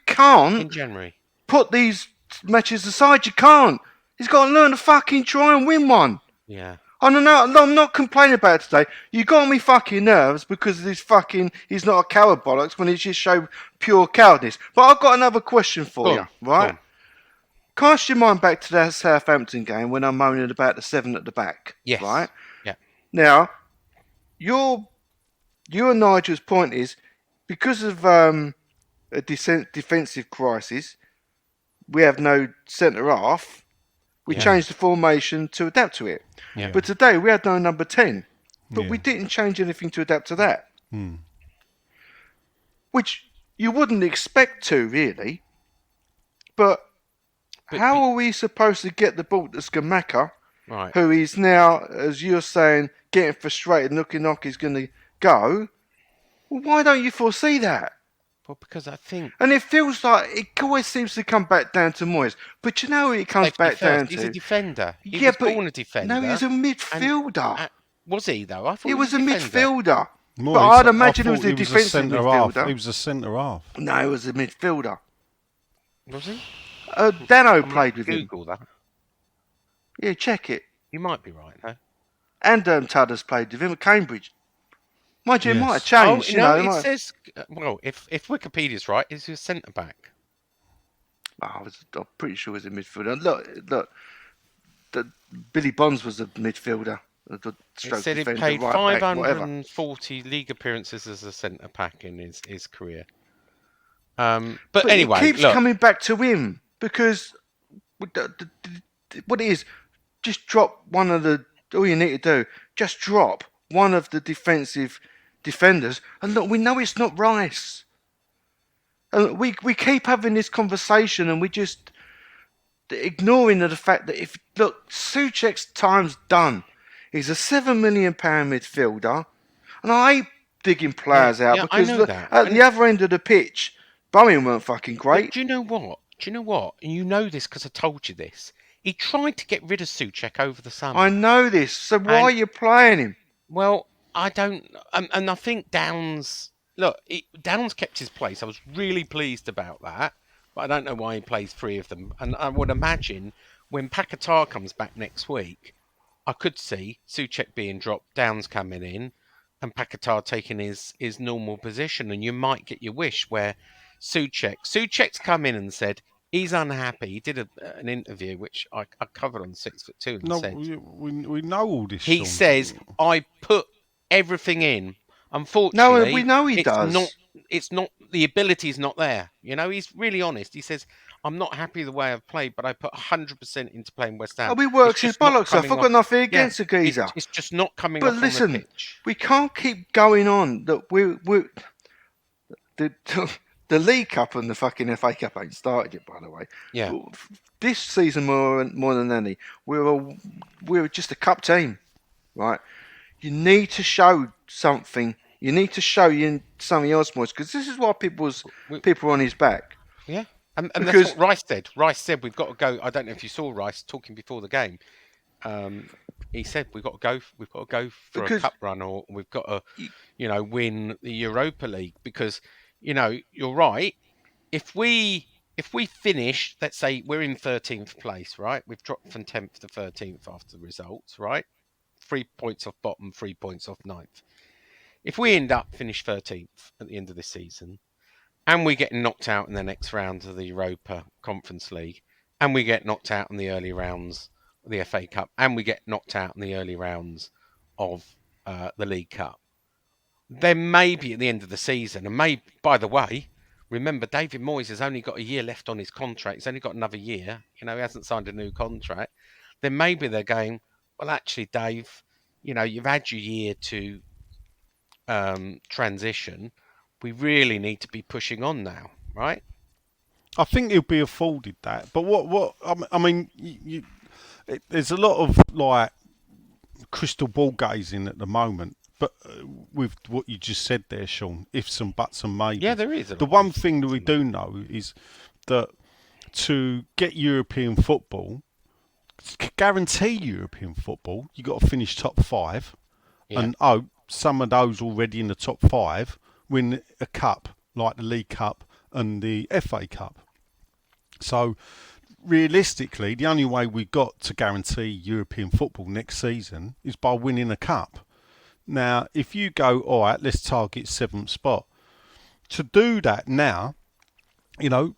Speaker 3: can't
Speaker 2: in January
Speaker 3: put these matches aside. You can't. He's got to learn to fucking try and win one.
Speaker 2: Yeah.
Speaker 3: I don't know. I'm not complaining about it today. You got me fucking nerves because he's not a coward bollocks when he just showed pure cowardice. But I've got another question for you, right? Cast your mind back to that Southampton game when I'm moaning about the 7 at the back.
Speaker 2: Yes.
Speaker 3: Right?
Speaker 2: Yeah.
Speaker 3: Now, you and Nigel's point is because of a defensive crisis, we have no centre half. We changed the formation to adapt to it.
Speaker 2: Yeah.
Speaker 3: But today we had no number 10. But we didn't change anything to adapt to that. Which you wouldn't expect to, really. But how are we supposed to get the ball to Skamaka, who is now, as you're saying, getting frustrated, looking like he's going to go? Well, why don't you foresee that?
Speaker 2: Well, because I think...
Speaker 3: And it feels like it always seems to come back down to Moyes. But you know what it comes back down to?
Speaker 2: He's a defender. He was born a defender.
Speaker 3: No, he was a midfielder.
Speaker 2: Was he, though? I thought
Speaker 3: he was a midfielder.
Speaker 4: Moyes,
Speaker 3: but I'd imagine he was a defensive midfielder.
Speaker 4: He was a centre-half.
Speaker 3: No, he was a midfielder.
Speaker 2: Was he?
Speaker 3: Dano played with him.
Speaker 2: Google that.
Speaker 3: Yeah, check it.
Speaker 2: You might be right, though.
Speaker 3: And Tudders played with him at Cambridge. Mind you, it might have changed.
Speaker 2: It says, well, if Wikipedia's right, it's a centre back.
Speaker 3: I'm pretty sure it was a midfielder. Look, Billy Bonds was a midfielder.
Speaker 2: It said he played 540 league appearances as a centre back in his career. But anyway,
Speaker 3: it keeps coming back to him because what it is, just drop one of the. All you need to do, just drop one of the defensive defenders, and look, we know it's not Rice. And we keep having this conversation, and we just ignoring the fact that Souček's time's done. He's a £7 million midfielder, and I hate digging players out because at the other end of the pitch, Bowen weren't fucking great.
Speaker 2: But do you know what? And you know this because I told you this. He tried to get rid of Souček over the summer.
Speaker 3: I know this. So why are you playing him?
Speaker 2: Well, I don't... and I think Downs... Look, Downs kept his place. I was really pleased about that. But I don't know why he plays 3 of them. And I would imagine when Paquetá comes back next week, I could see Souček being dropped, Downs coming in, and Paquetá taking his normal position. And you might get your wish where Souček's come in and said, He's unhappy. He did an interview which I covered on 6'2" and
Speaker 4: No,
Speaker 2: said
Speaker 4: we know all this.
Speaker 2: he
Speaker 4: Sean.
Speaker 2: says I put everything in.
Speaker 3: No,
Speaker 2: Unfortunately,
Speaker 3: we know he
Speaker 2: it's
Speaker 3: does.
Speaker 2: not the ability's not there. You know, he's really honest. He says I'm not happy the way I've played, but I put 100% into playing West Ham.
Speaker 3: Oh, he works his
Speaker 2: It's just not
Speaker 3: bollocks off.
Speaker 2: coming
Speaker 3: I've
Speaker 2: off.
Speaker 3: got nothing
Speaker 2: Yeah,
Speaker 3: against the geezer.
Speaker 2: it's just not coming
Speaker 3: But
Speaker 2: off on
Speaker 3: listen,
Speaker 2: the pitch.
Speaker 3: we can't keep going on that we're the League Cup and the fucking FA Cup ain't started yet, by the way.
Speaker 2: Yeah.
Speaker 3: This season more than any, we're just a cup team, right? You need to show something. You need to show you something else, more, because this is why people are on his back.
Speaker 2: Yeah, and that's what Rice said. Rice said we've got to go. I don't know if you saw Rice talking before the game. He said we've got to go for a cup run, or we've got to, win the Europa League, because, you're right. If we finish, let's say we're in 13th place, right? We've dropped from 10th to 13th after the results, right? 3 points off bottom, 3 points off 9th. If we end up finish 13th at the end of this season, and we get knocked out in the next round of the Europa Conference League, and we get knocked out in the early rounds of the FA Cup, and we get knocked out in the early rounds of the League Cup, then maybe at the end of the season, and maybe, by the way, remember David Moyes has only got a year left on his contract. He's only got another year. He hasn't signed a new contract. Then maybe they're going, well, actually, Dave, you've had your year to transition. We really need to be pushing on now, right?
Speaker 4: I think he'll be afforded that. But I mean, there's a lot of like crystal ball gazing at the moment. But with what you just said there, Sean, ifs and buts and maybes.
Speaker 2: Yeah, there is.
Speaker 4: The one thing that we do know is that to get European football, to guarantee European football, you've got to finish top 5. Yeah. And some of those already in the top 5 win a cup, like the League Cup and the FA Cup. So realistically, the only way we've got to guarantee European football next season is by winning a cup. Now, if you go, all right, let's target 7th spot. To do that now,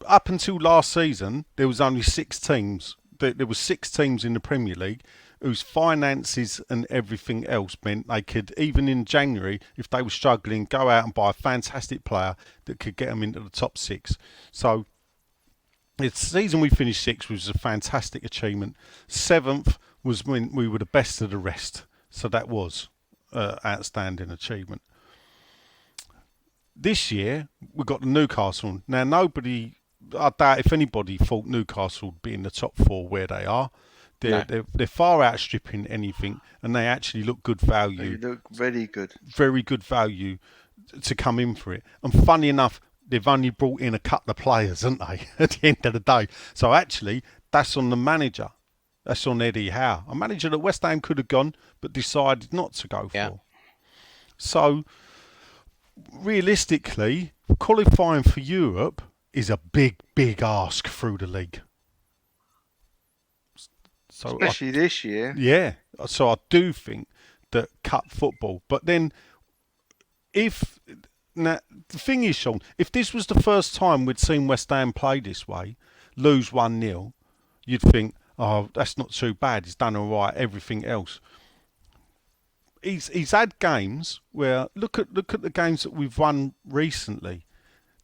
Speaker 4: up until last season, there was only 6 teams. There were 6 teams in the Premier League whose finances and everything else meant they could, even in January, if they were struggling, go out and buy a fantastic player that could get them into the top 6. So the season we finished 6th was a fantastic achievement. 7th was when we were the best of the rest. So that was outstanding achievement. This year we got the Newcastle. Now I doubt if anybody thought Newcastle would be in the top 4 where they are. They're far outstripping anything, and they actually look good value.
Speaker 3: They look very good.
Speaker 4: Very good value to come in for it. And funny enough, they've only brought in a couple of players, haven't they, at the end of the day. So actually, that's on the manager. That's on Eddie Howe. A manager that West Ham could have gone, but decided not to go for. Yeah. So, realistically, qualifying for Europe is a big, big ask through the league. So
Speaker 3: especially this year.
Speaker 4: Yeah. So I do think that cup football. But then, the thing is, Sean, if this was the first time we'd seen West Ham play this way, lose 1-0, you'd think, oh, that's not too bad. He's done all right. Everything else. He's had games where look at the games that we've won recently.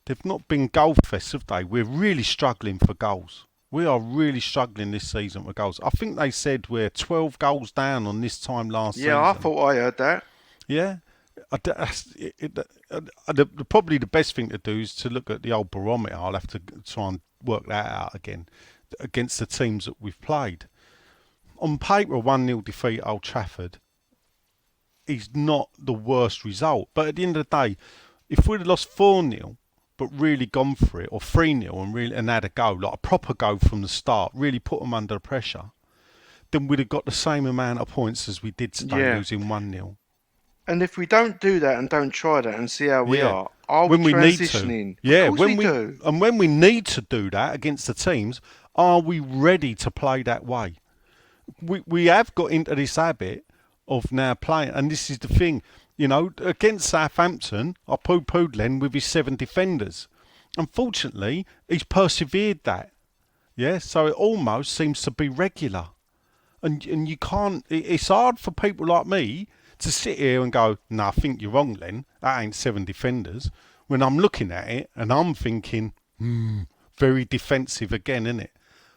Speaker 4: They've not been goal fests, have they? We're really struggling for goals. We are really struggling this season for goals. I think they said we're 12 goals down on this time last season.
Speaker 3: Yeah, I thought I heard that.
Speaker 4: Yeah. Probably the best thing to do is to look at the old barometer. I'll have to try and work that out again against the teams that we've played. On paper, a 1-0 defeat at Old Trafford is not the worst result. But at the end of the day, if we'd have lost 4-0, but really gone for it, or 3-0 and had a go, like a proper go from the start, really put them under pressure, then we'd have got the same amount of points as we did today, losing 1-0.
Speaker 3: And if we don't do that and don't try that and see how we are
Speaker 4: when
Speaker 3: we
Speaker 4: need
Speaker 3: transitioning?
Speaker 4: to? Yeah,
Speaker 3: when we do.
Speaker 4: And when we need to do that against the teams, are we ready to play that way? We have got into this habit of now playing, and this is the thing. Against Southampton, I poo-pooed Len with his 7 defenders. Unfortunately, he's persevered that. Yeah, so it almost seems to be regular. And you can't. It's hard for people like me to sit here and go, "No, I think you're wrong, Len. That ain't 7 defenders." When I'm looking at it and I'm thinking, very defensive again, innit?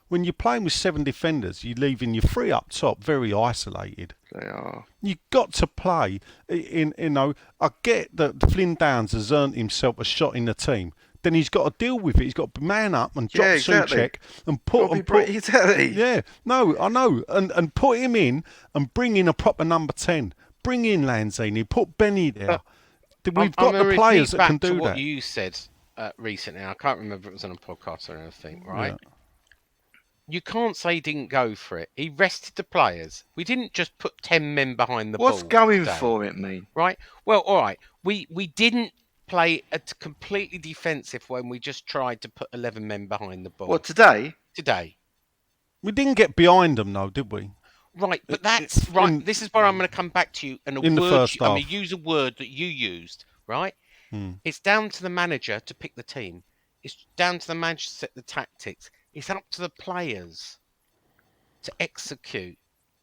Speaker 4: When you're playing with 7 defenders, you're leaving your 3 up top very isolated.
Speaker 3: They are.
Speaker 4: You've got to play. I get that Flynn Downs has earned himself a shot in the team. Then he's got to deal with it. He's got to man up and drop Souček and put.
Speaker 3: Exactly.
Speaker 4: Yeah, no, I know, and put him in and bring in a proper number 10. Bring in Lanzini. Put Benny there. We've got the players that can do that.
Speaker 2: What you said recently, I can't remember if it was on a podcast or anything, right? Yeah. You can't say he didn't go for it. He rested the players. We didn't just put 10 men behind the ball.
Speaker 3: What's going for it mean?
Speaker 2: Right. Well, all right. We didn't play a completely defensive when we just tried to put 11 men behind the ball.
Speaker 3: What, today?
Speaker 2: Today.
Speaker 4: We didn't get behind them, though, did we?
Speaker 2: Right, but that's right. This is where I'm going to come back to you. And I'm going to use a word that you used, right? It's down to the manager to pick the team. It's down to the manager to set the tactics. It's up to the players to execute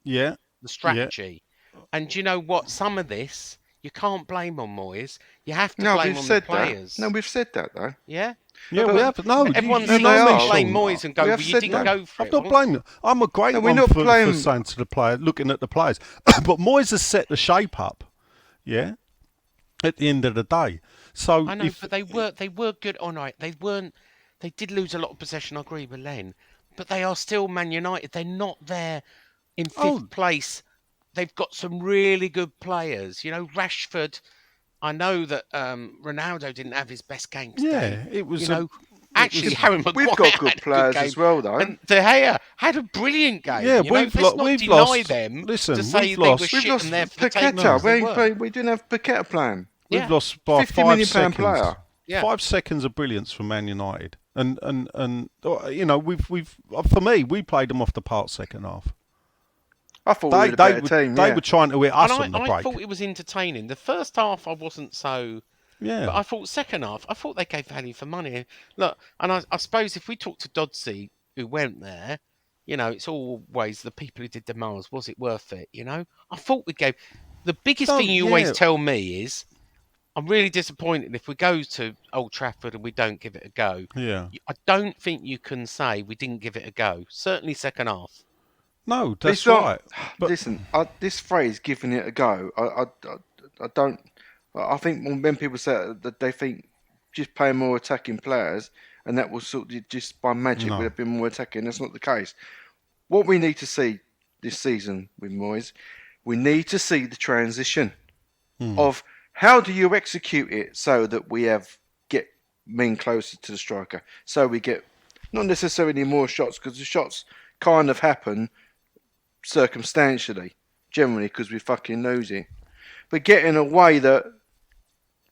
Speaker 2: the strategy. Yeah. And you know what? Some of this, you can't blame on Moyes. You have to blame on the players.
Speaker 3: No, we've said that, though.
Speaker 2: Yeah?
Speaker 4: Yeah, we have. No,
Speaker 2: everyone seems to blame Moyes and go, well, you didn't go for it.
Speaker 4: I'm not blaming. I'm a great one for saying to the player, looking at the players. But Moyes has set the shape up, at the end of the day. So
Speaker 2: I know, but they were good. All right, they did lose a lot of possession, I agree with Len. But they are still Man United. They're not there in 5th place. They've got some really good players. You know, Rashford... I know that Ronaldo didn't have his best game today.
Speaker 4: Yeah, it was.
Speaker 2: Actually, Harry Maguire
Speaker 3: we've got good players as well, though.
Speaker 2: And De Gea had a brilliant game.
Speaker 4: Yeah,
Speaker 2: we've lost. Them
Speaker 4: listen,
Speaker 2: to say
Speaker 4: we've
Speaker 2: they
Speaker 4: lost.
Speaker 2: were shit and they're
Speaker 3: Paqueta. We didn't have Paqueta playing.
Speaker 4: We've lost by
Speaker 3: £50 million
Speaker 4: 5 seconds.
Speaker 3: Player.
Speaker 2: Yeah.
Speaker 4: 5 seconds of brilliance from Man United, and we've for me, we played them off the park second half.
Speaker 3: I thought we were a better team.
Speaker 4: They were trying to hit us on the break.
Speaker 2: I thought it was entertaining. The first half, I wasn't so.
Speaker 4: Yeah.
Speaker 2: But I thought second half, I thought they gave value for money. Look, and I suppose if we talk to Dodsey, who went there, it's always the people who did the miles. Was it worth it? I thought we gave. The biggest thing you always tell me is, I'm really disappointed if we go to Old Trafford and we don't give it a go.
Speaker 4: Yeah.
Speaker 2: I don't think you can say we didn't give it a go. Certainly second half.
Speaker 4: No, that's right.
Speaker 3: But listen, this phrase "giving it a go," I don't. I think when people say that, they think just playing more attacking players and that will sort of just by magic would have been more attacking. That's not the case. What we need to see this season with Moyes, we need to see the transition of how do you execute it so that we get men closer to the striker, so we get not necessarily more shots because the shots kind of happen circumstantially, generally because we fucking lose it, but get in a way that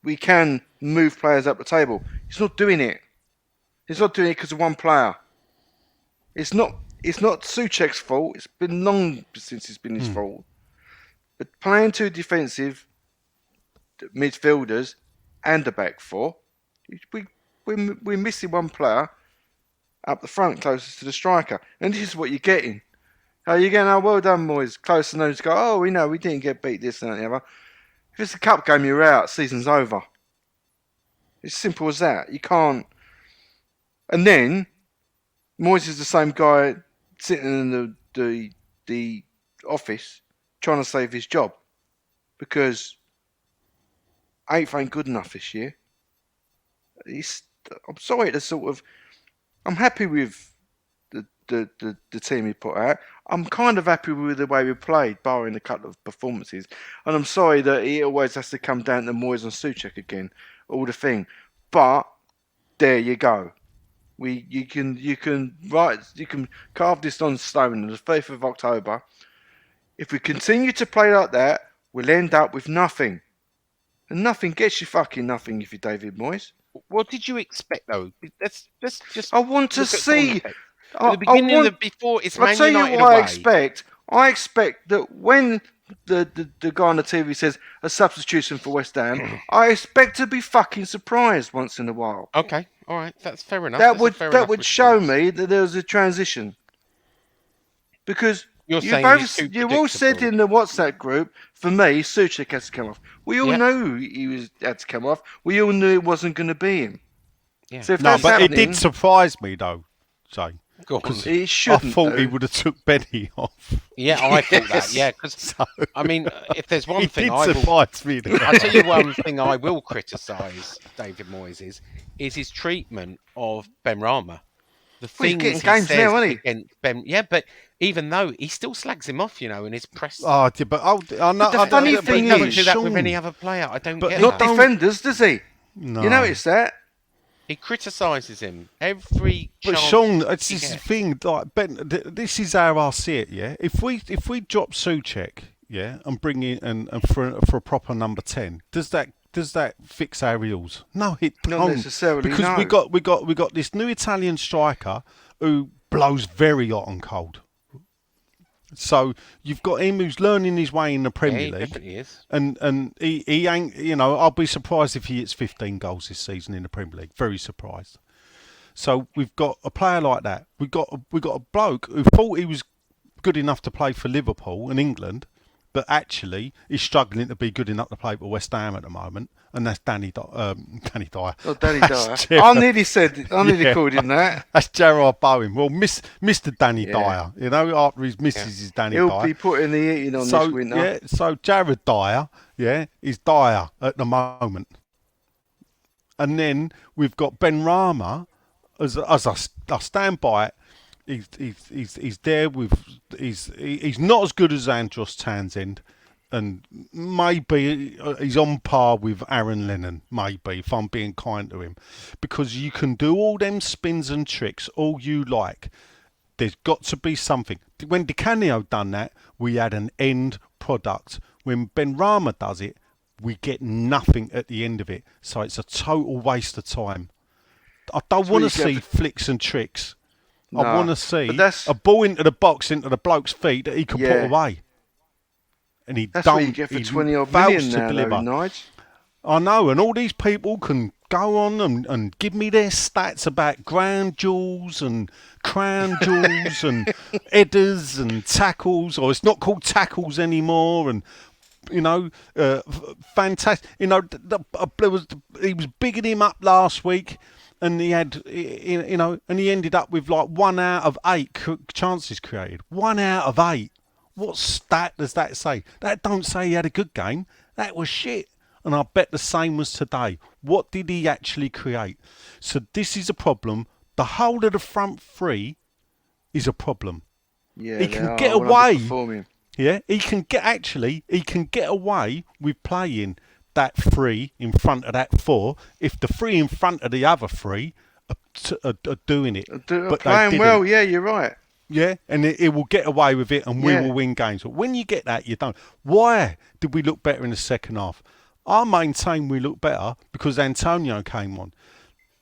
Speaker 3: we can move players up the table. He's not doing it. He's not doing it because of one player. It's not Souček's fault. It's been long since it's been his fault. But playing 2 defensive midfielders and a back 4, we're missing one player up the front closest to the striker, and this is what you're getting. You're getting, well done, boys. Close enough to go, we know we didn't get beat this and that and the other. If it's a cup game, you're out. Season's over. It's simple as that. You can't. And then, Moyes is the same guy sitting in the office trying to save his job because 8th ain't good enough this year. I'm sorry to sort of. I'm happy with the team he put out. I'm kind of happy with the way we played, barring a couple of performances. And I'm sorry that it always has to come down to Moyes and Souček again, all the thing. But there you go. You can carve this on stone on the 5th of October. If we continue to play like that, we'll end up with nothing. And nothing gets you fucking nothing if you're David Moyes.
Speaker 2: What did you expect though? Let's just.
Speaker 3: I want to see.
Speaker 2: At the beginning of before it's Man United away. I'll tell you what
Speaker 3: I expect. I expect that when the guy on the TV says a substitution for West Ham, I expect to be fucking surprised once in a while.
Speaker 2: Okay. All right, that's fair enough.
Speaker 3: That
Speaker 2: That's a fair
Speaker 3: would
Speaker 2: enough
Speaker 3: show
Speaker 2: response.
Speaker 3: me that there was a transition. Because
Speaker 2: You're
Speaker 3: you
Speaker 2: saying he's too
Speaker 3: you all said
Speaker 2: predictable.
Speaker 3: in the WhatsApp group, for me, Suchek has to come off. We all
Speaker 2: Yep.
Speaker 3: knew he had to come off. We all knew it wasn't going to be him.
Speaker 2: Yeah.
Speaker 3: So if
Speaker 4: No,
Speaker 3: that's
Speaker 4: but
Speaker 3: happening,
Speaker 4: it did surprise me though, Jay.
Speaker 2: Go on.
Speaker 3: it
Speaker 4: I
Speaker 3: shouldn't.
Speaker 4: thought he
Speaker 3: do.
Speaker 4: would have took Benny off.
Speaker 2: Yeah, I thought that. Yeah, because
Speaker 4: So
Speaker 2: I mean, if there's one
Speaker 4: it
Speaker 2: thing
Speaker 4: did
Speaker 2: I will,
Speaker 4: surprise me.
Speaker 2: I'll tell you one thing I will criticise David Moyes is his treatment of Ben Rama. The
Speaker 3: Well, he's
Speaker 2: things
Speaker 3: getting
Speaker 2: he
Speaker 3: games
Speaker 2: says
Speaker 3: now, isn't he?
Speaker 2: against Ben. Yeah, but even though he still slags him off, in his press.
Speaker 4: Oh, yeah, but I know.
Speaker 3: the funny
Speaker 2: but
Speaker 3: thing
Speaker 2: he doesn't
Speaker 3: is,
Speaker 2: do that with
Speaker 4: Sean,
Speaker 2: any other player. I don't
Speaker 4: But
Speaker 2: get
Speaker 4: he
Speaker 3: Not
Speaker 2: that.
Speaker 4: don't-
Speaker 3: defenders, does he?
Speaker 4: No.
Speaker 3: You notice that?
Speaker 2: He criticises him every
Speaker 4: But
Speaker 2: chance
Speaker 4: Sean, it's
Speaker 2: he
Speaker 4: this
Speaker 2: gets.
Speaker 4: thing. Like Ben, this is how I see it. Yeah, if we drop Suchek, yeah, and bring in and for a proper number 10, does that fix our reels? No, it
Speaker 3: Not
Speaker 4: don't.
Speaker 3: necessarily,
Speaker 4: Because
Speaker 3: no.
Speaker 4: we got this new Italian striker who blows very hot and cold. So you've got him who's learning his way in the
Speaker 2: Yeah,
Speaker 4: Premier
Speaker 2: he
Speaker 4: League.
Speaker 2: definitely is.
Speaker 4: And he ain't, I'll be surprised if he hits 15 goals this season in the Premier League. Very surprised. So we've got a player like that. We got a bloke who thought he was good enough to play for Liverpool and England, but actually is struggling to be good enough to play for West Ham at the moment, and that's Danny Dyer.
Speaker 3: Oh, Danny
Speaker 4: That's
Speaker 3: Dyer.
Speaker 4: Gerard-
Speaker 3: I nearly called him that.
Speaker 4: That's Gerard Bowen. Well, Mr. Danny
Speaker 3: Yeah.
Speaker 4: Dyer, after his missus is Danny
Speaker 3: He'll
Speaker 4: Dyer.
Speaker 3: be putting the eating on
Speaker 4: So
Speaker 3: this winter.
Speaker 4: yeah, so Jared Dyer, is Dyer at the moment, and then we've got Ben Rama as I stand by it. He's there with he's not as good as Andros Townsend, and maybe he's on par with Aaron Lennon. Maybe, if I'm being kind to him, because you can do all them spins and tricks all you like. There's got to be something. When Di Canio done that, we had an end product. When Ben Rama does it, we get nothing at the end of it. So it's a total waste of time. I don't want to see flicks and tricks. I
Speaker 3: No,
Speaker 4: want to see
Speaker 3: but that's-
Speaker 4: a ball into the box, into the bloke's feet that he can put
Speaker 3: Yeah.
Speaker 4: away. And he
Speaker 3: That's
Speaker 4: don't.
Speaker 3: what you get for
Speaker 4: he
Speaker 3: 20 odd
Speaker 4: fails
Speaker 3: million
Speaker 4: to
Speaker 3: now,
Speaker 4: deliver.
Speaker 3: though, Nigel.
Speaker 4: I know, and all these people can go on and give me their stats about ground jewels and crown jewels and headers and tackles, or it's not called tackles anymore, and fantastic. He was bigging him up last week, and he had, and he ended up with like 1 out of 8 chances created. 1 out of 8. What stat does that say? That don't say he had a good game. That was shit. And I bet the same was today. What did he actually create? So this is a problem. The whole of the front three is a problem.
Speaker 3: Yeah,
Speaker 4: He
Speaker 3: they
Speaker 4: can
Speaker 3: are
Speaker 4: get away.
Speaker 3: underperforming.
Speaker 4: Yeah, he can get away with playing that 3 in front of that 4 if the 3 in front of the other 3 are doing it.
Speaker 3: They're
Speaker 4: But they
Speaker 3: playing
Speaker 4: didn't.
Speaker 3: well, yeah, you're right.
Speaker 4: Yeah, and it will get away with it, and we
Speaker 3: Yeah.
Speaker 4: will win games. But when you get that, you don't. Why did we look better in the second half? I maintain we look better because Antonio came on.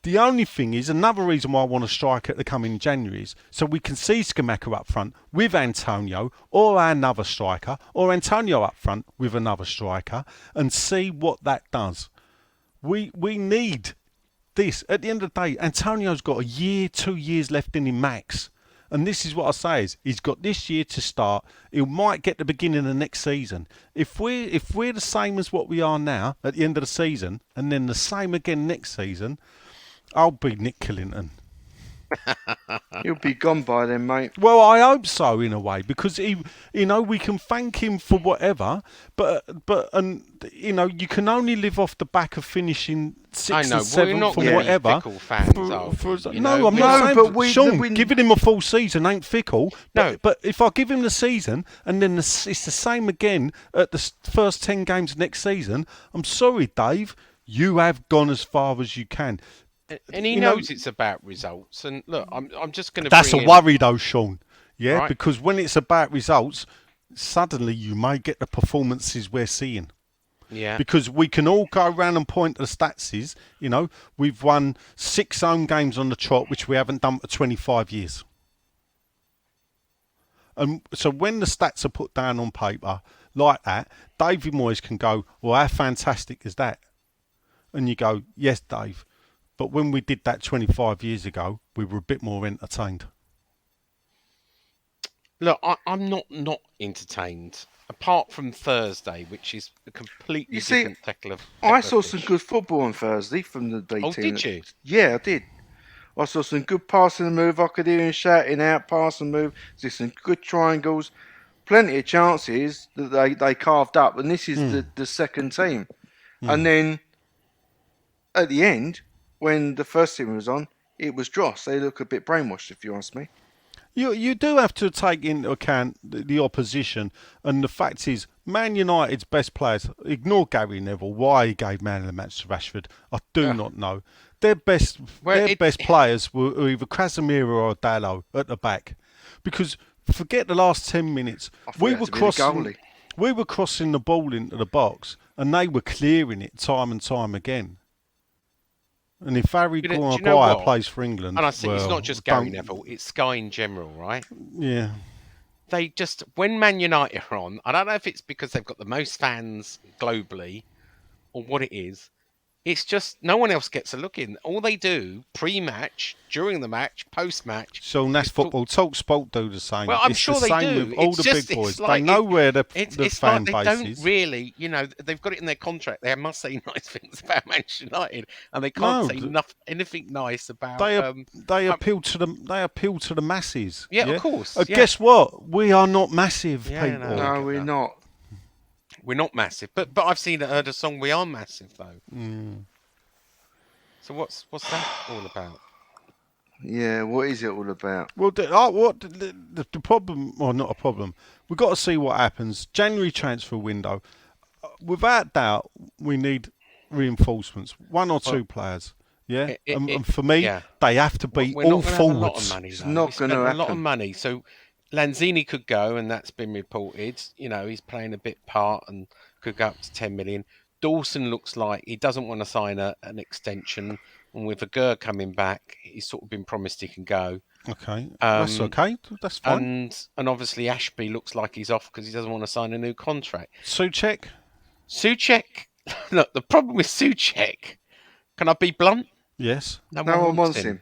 Speaker 4: The only thing is, another reason why I want a striker to come in January is so we can see Skamaka up front with Antonio or another striker, or Antonio up front with another striker, and see what that does. We need this. At the end of the day, Antonio's got a year, 2 years left in him max. And this is what I say is he's got this year to start. He might get the beginning of next season. If we're the same as what we are now at the end of the season, and then the same again next season, I'll be Nick Killington.
Speaker 3: He'll be gone by then, mate.
Speaker 4: Well, I hope so in a way, because we can thank him for whatever, but you can only live off the back of finishing
Speaker 2: I
Speaker 4: sixth
Speaker 2: know,
Speaker 4: and
Speaker 2: we're
Speaker 4: seventh
Speaker 2: not
Speaker 4: and
Speaker 2: going to be
Speaker 4: whatever.
Speaker 2: fickle fans, are we?
Speaker 4: No, I'm
Speaker 3: No,
Speaker 4: not saying.
Speaker 3: but
Speaker 4: Sean, giving him a full season ain't fickle.
Speaker 2: No.
Speaker 4: But if I give him the season and then it's the same again at the first 10 games next season, I'm sorry, Dave, you have gone as far as you can.
Speaker 2: And he knows it's about results. And look, I'm just going to.
Speaker 4: That's a worry, though, Sean. Yeah,
Speaker 2: Right.
Speaker 4: because when it's about results, suddenly you may get the performances we're seeing.
Speaker 2: Yeah.
Speaker 4: Because we can all go around and point to the stats. We've won 6 home games on the trot, which we haven't done for 25 years. And so when the stats are put down on paper like that, David Moyes can go, well, how fantastic is that? And you go, yes, Dave. But when we did that 25 years ago, we were a bit more entertained.
Speaker 2: Look, I'm not entertained. Apart from Thursday, which is a completely different kettle of
Speaker 3: I saw
Speaker 2: fish.
Speaker 3: some good football on Thursday from the B team.
Speaker 2: Oh, did you?
Speaker 3: Yeah, I did. I saw some good passing and move. I could hear him shouting out, pass and move. There's some good triangles. Plenty of chances that they carved up. And this is the second team. And then at the end, when the first team was on, it was dross. They look a bit brainwashed, if you ask me.
Speaker 4: You do have to take into account the opposition, and the fact is, Man United's best players, ignore Gary Neville, why he gave man of the match to Rashford, I do not know. Their best players were either Casemiro or Dalot at the back. Because forget the last 10 minutes, we were crossing the ball into the box, and they were clearing it time and time again. And if Harry Maguire plays for England...
Speaker 2: And I think it's not just Gary Neville, it's Sky in general, right?
Speaker 4: Yeah.
Speaker 2: They just... When Man United are on, I don't know if it's because they've got the most fans globally or what it is, it's just no one else gets a look in. All they do, pre-match, during the match, post-match...
Speaker 4: So that's football. Talk Sport do the same.
Speaker 2: Well, I'm sure they do.
Speaker 4: With all the big boys. They know where the fan base is.
Speaker 2: They don't really, they've got it in their contract. They must say nice things about Manchester United, and they can't say anything nice about.
Speaker 4: They appeal to the masses.
Speaker 2: Yeah, of course.
Speaker 4: Guess what? We are not massive people.
Speaker 3: No, we're not.
Speaker 2: We're not massive, but I've heard a song. We are massive though. So what's that all about?
Speaker 3: Yeah, what is it all about?
Speaker 4: Well, the problem, or not a problem, we've got to see what happens. January transfer window. Without doubt, we need reinforcements. One or two players. Yeah, and for me, they have to be all forwards.
Speaker 3: It's not going to happen.
Speaker 2: A lot of money. So Lanzini could go, and that's been reported. He's playing a bit part and could go up to 10 million. Dawson looks like he doesn't want to sign an extension. And with Aguerd coming back, he's sort of been promised he can go.
Speaker 4: Okay, that's okay. That's fine.
Speaker 2: And obviously Ashby looks like he's off because he doesn't want to sign a new contract.
Speaker 4: Souček.
Speaker 2: Look, the problem with Souček, can I be blunt?
Speaker 4: Yes.
Speaker 3: No one wants him.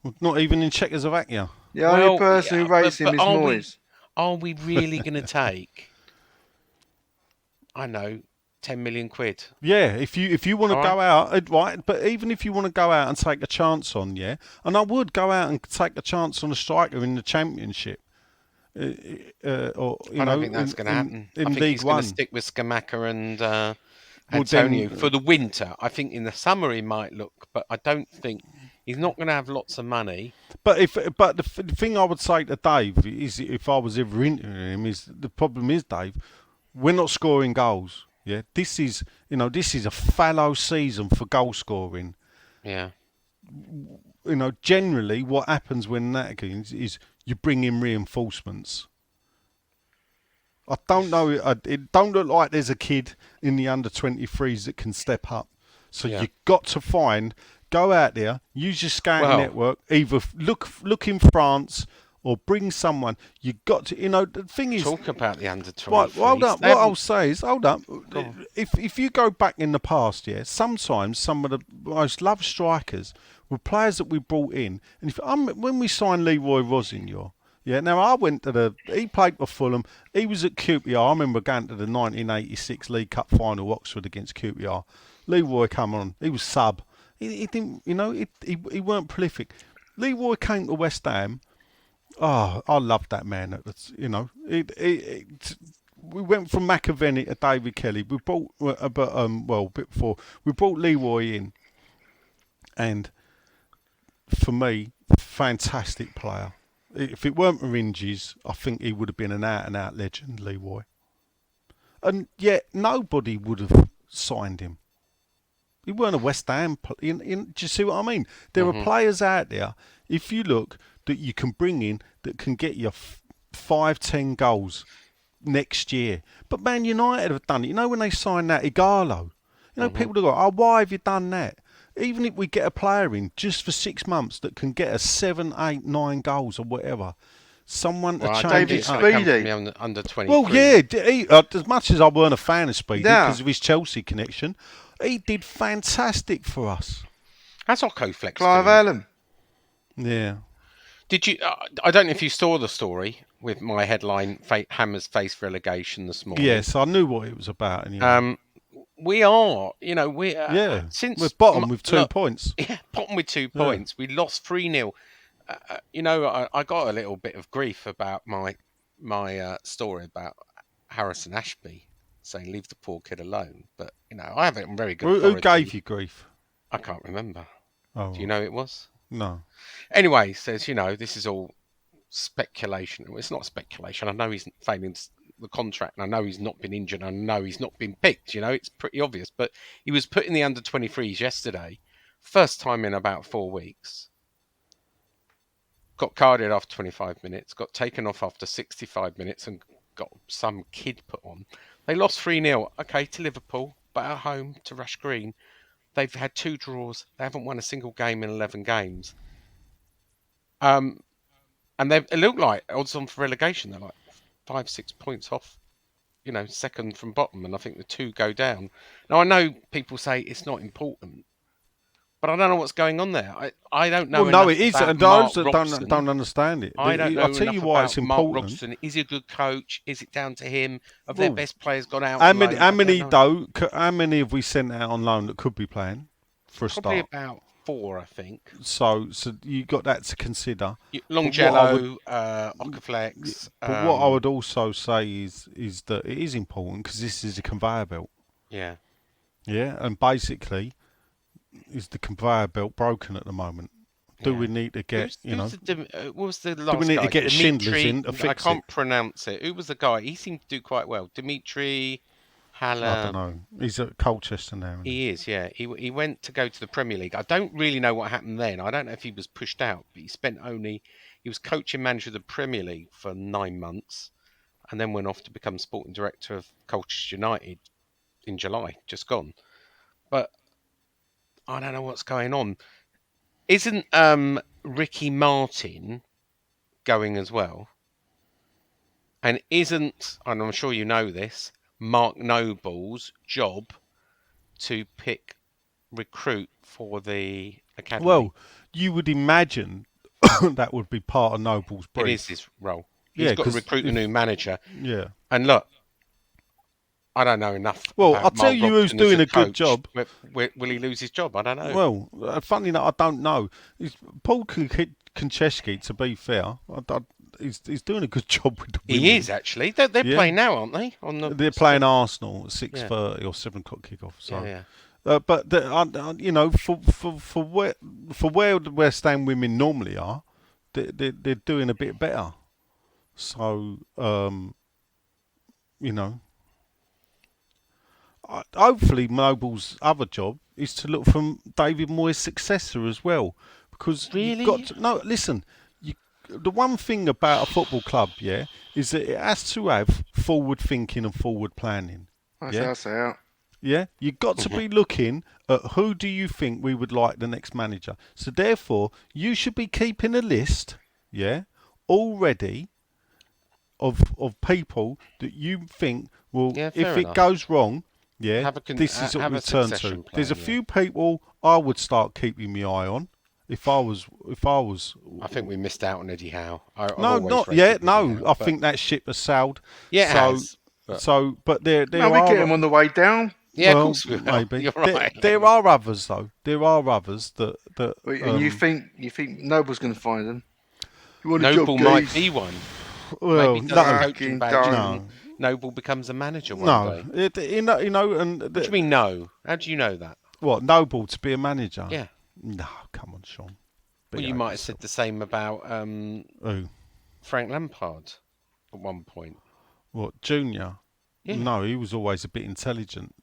Speaker 4: Well, not even in Czechoslovakia.
Speaker 3: The only person who rates him is Moyes.
Speaker 2: Are we really going to take, I know, 10 million quid?
Speaker 4: Yeah, if you want to go out, right, but even if you want to go out and take a chance on, and I would go out and take a chance on a striker in the Championship. I don't
Speaker 2: think that's going to happen.
Speaker 4: I think
Speaker 2: he's going to stick with Scamacca and Antonio for the winter. I think in the summer he might look, but I don't think he's not going to have lots of money.
Speaker 4: But the thing I would say to Dave is, if I was ever interviewing him, is the problem is, Dave, we're not scoring goals. Yeah, this is a fallow season for goal scoring.
Speaker 2: Yeah.
Speaker 4: Generally what happens when that is you bring in reinforcements. I don't know. It don't look like there's a kid in the under-23s that can step up. So you've got to go out there, use your scouting network, either look in France or bring someone. You got to, the thing is...
Speaker 2: Talk about the under-23s.
Speaker 4: Right, hold up. What I'll say is, hold up. If you go back in the past, sometimes some of the most loved strikers were players that we brought in. And when we signed Leroy Rossignol, now I went to he played for Fulham. He was at QPR. I remember going to the 1986 League Cup final, Oxford against QPR. Leroy come on. He was sub. He didn't, he weren't prolific. Leroy came to West Ham. Oh, I loved that man. We went from McAvenny to David Kelly. We brought, a bit before, we brought Leroy in. And for me, fantastic player. If it weren't for injuries, I think he would have been an out-and-out legend, Leroy. And yet, nobody would have signed him. He weren't a West Ham player. Do you see what I mean? There are players out there, if you look, that you can bring in that can get you 5-10 goals next year. But Man United have done it. When they signed that Igalo, people go, "Oh, why have you done that?" Even if we get a player in just for 6 months that can get us 7, 8, 9 goals or whatever, someone to change
Speaker 3: David
Speaker 4: it up.
Speaker 3: Speedy.
Speaker 2: Under 23.
Speaker 4: Well, yeah, as much as I weren't a fan of Speedy because of his Chelsea connection, he did fantastic for us.
Speaker 2: How's Ockoflex
Speaker 3: Clive
Speaker 2: doing?
Speaker 3: Allen.
Speaker 4: Yeah.
Speaker 2: Did you? I don't know if you saw the story with my headline: Hammers face relegation this morning.
Speaker 4: Yes, I knew what it was about. Anyway.
Speaker 2: We are, since
Speaker 4: we're bottom with 2 points.
Speaker 2: Yeah, bottom with 2 points. We lost 3-0. I got a little bit of grief about my story about Harrison Ashby saying leave the poor kid alone. But I have it in very good authority.
Speaker 4: Who gave you grief?
Speaker 2: I can't remember.
Speaker 4: Oh,
Speaker 2: do you know who it was?
Speaker 4: No.
Speaker 2: Anyway, says this is all speculation. It's not speculation. I know he's failing the contract, and I know he's not been injured. I know he's not been picked. It's pretty obvious. But he was put in the under-23s yesterday, first time in about 4 weeks. Got carded after 25 minutes, got taken off after 65 minutes, and got some kid put on. They lost 3-0, okay, to Liverpool, but at home to Rush Green. They've had 2 draws. They haven't won a single game in 11 games. And it looked like odds on for relegation. They're like 5-6 points off, second from bottom, and I think the 2 go down. Now, I know people say it's not important, but I don't know what's going on there. I don't know.
Speaker 4: Well, no, it is, and those that don't understand it.
Speaker 2: I don't know.
Speaker 4: I'll tell you why it's important.
Speaker 2: Mark Robson, is he a good coach? Is it down to him? Have their best players gone out?
Speaker 4: How many have we sent out on loan that could be playing for a
Speaker 2: Probably
Speaker 4: start?
Speaker 2: about 4, I think.
Speaker 4: So you got that to consider.
Speaker 2: Longjello, Ockoflex.
Speaker 4: But what I would also say is that it is important because this is a conveyor belt.
Speaker 2: Yeah.
Speaker 4: Yeah, and basically, is the conveyor belt broken at the moment? Do we need to get
Speaker 2: what was the last?
Speaker 4: Do we need
Speaker 2: guy?
Speaker 4: to get Schindlers in to fix
Speaker 2: I can't pronounce it. Who was the guy? He seemed to do quite well. Dimitri Haller.
Speaker 4: I don't know. He's at Colchester now.
Speaker 2: He is, yeah. He went to go to the Premier League. I don't really know what happened then. I don't know if he was pushed out, but he was coaching manager of the Premier League for 9 months, and then went off to become sporting director of Colchester United in July, just gone. But I don't know what's going on. Isn't Ricky Martin going as well? And and I'm sure you know this, Mark Noble's job to recruit for the academy?
Speaker 4: Well, you would imagine that would be part of Noble's brief.
Speaker 2: It is his role. He's got to recruit a new manager.
Speaker 4: Yeah.
Speaker 2: And look, I don't know enough.
Speaker 4: Well, I'll tell you who's doing a good job.
Speaker 2: Will he lose his job? I don't know.
Speaker 4: Well, funny enough, I don't know. Paul Konchesky, to be fair, he's doing a good job with the women.
Speaker 2: He is, actually. They're playing now, aren't they?
Speaker 4: They're playing Arsenal at 6:30 or 7 o'clock kickoff. So.
Speaker 2: Yeah.
Speaker 4: But for where the West Ham women normally are, they're doing a bit better. So hopefully Noble's other job is to look for David Moyes' successor as well, because
Speaker 2: really,
Speaker 4: listen. The one thing about a football club, is that it has to have forward thinking and forward planning.
Speaker 3: That's out.
Speaker 4: Yeah, you've got to be looking at who do you think we would like the next manager. So therefore, you should be keeping a list, already of people that you think will, if it goes wrong, this is what we turn to. There's a few people I would start keeping my eye on. If I was,
Speaker 2: I think we missed out on Eddie Howe.
Speaker 4: No, not yet. No, I think that ship has sailed.
Speaker 2: Yeah, it has.
Speaker 4: But there
Speaker 3: we
Speaker 4: are.
Speaker 3: get him on the way down.
Speaker 2: Yeah, of course we will.
Speaker 4: Maybe.
Speaker 2: You're right.
Speaker 4: There are others though. There are others that.
Speaker 3: And you think Noble's going to find them?
Speaker 2: Noble might be one.
Speaker 4: Well,
Speaker 2: maybe coaching badge. Noble becomes a manager one day.
Speaker 4: And
Speaker 2: what do you mean no? How do you know that?
Speaker 4: What, Noble to be a manager?
Speaker 2: Yeah.
Speaker 4: No, come on, Sean.
Speaker 2: Well, you might have said the same about
Speaker 4: who?
Speaker 2: Frank Lampard at one point.
Speaker 4: What, Junior?
Speaker 2: Yeah.
Speaker 4: No, he was always a bit intelligent.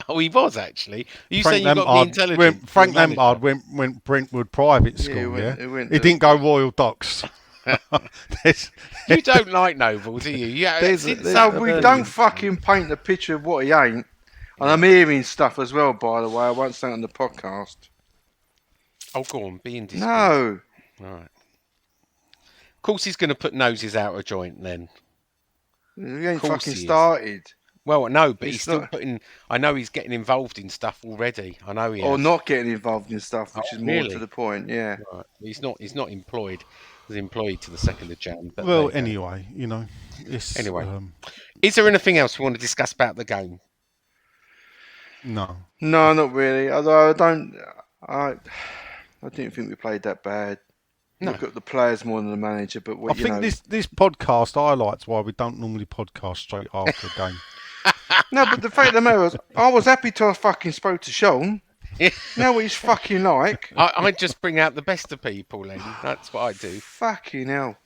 Speaker 2: Oh, he was actually. You saying you got to be intelligent?
Speaker 4: Frank Lampard went Brentwood private school. He didn't go Royal Docks.
Speaker 2: You don't like Noble, do you?
Speaker 3: We don't fucking paint the picture of what he ain't. And I'm hearing stuff as well, by the way. I won't say it on the podcast.
Speaker 2: Oh, go on. Be indiscreet.
Speaker 3: No.
Speaker 2: All right. Of course he's going to put noses out of joint then.
Speaker 3: He ain't fucking started.
Speaker 2: Well, no, but
Speaker 3: It's
Speaker 2: he's still
Speaker 3: not-
Speaker 2: putting. I know he's getting involved in stuff already. I know he
Speaker 3: or
Speaker 2: is.
Speaker 3: not getting involved in stuff, which is more
Speaker 2: really?
Speaker 3: to the point. Yeah.
Speaker 2: Right. He's not employed. He's employed to the 2nd of Jan. But
Speaker 4: Well,
Speaker 2: there you go.
Speaker 4: anyway, you know, it's
Speaker 2: Anyway. Is there anything else we want to discuss about the game?
Speaker 4: no.
Speaker 3: No, not really. Although I didn't think we played that bad.
Speaker 2: No.
Speaker 3: Look at the players more than the manager, but
Speaker 4: I think this podcast highlights why we don't normally podcast straight after a game.
Speaker 3: No, but the fact of the matter is, I was happy till I fucking spoke to Sean. Know what he's fucking like?
Speaker 2: I just bring out the best of people, Len. That's what I do.
Speaker 3: Fucking hell.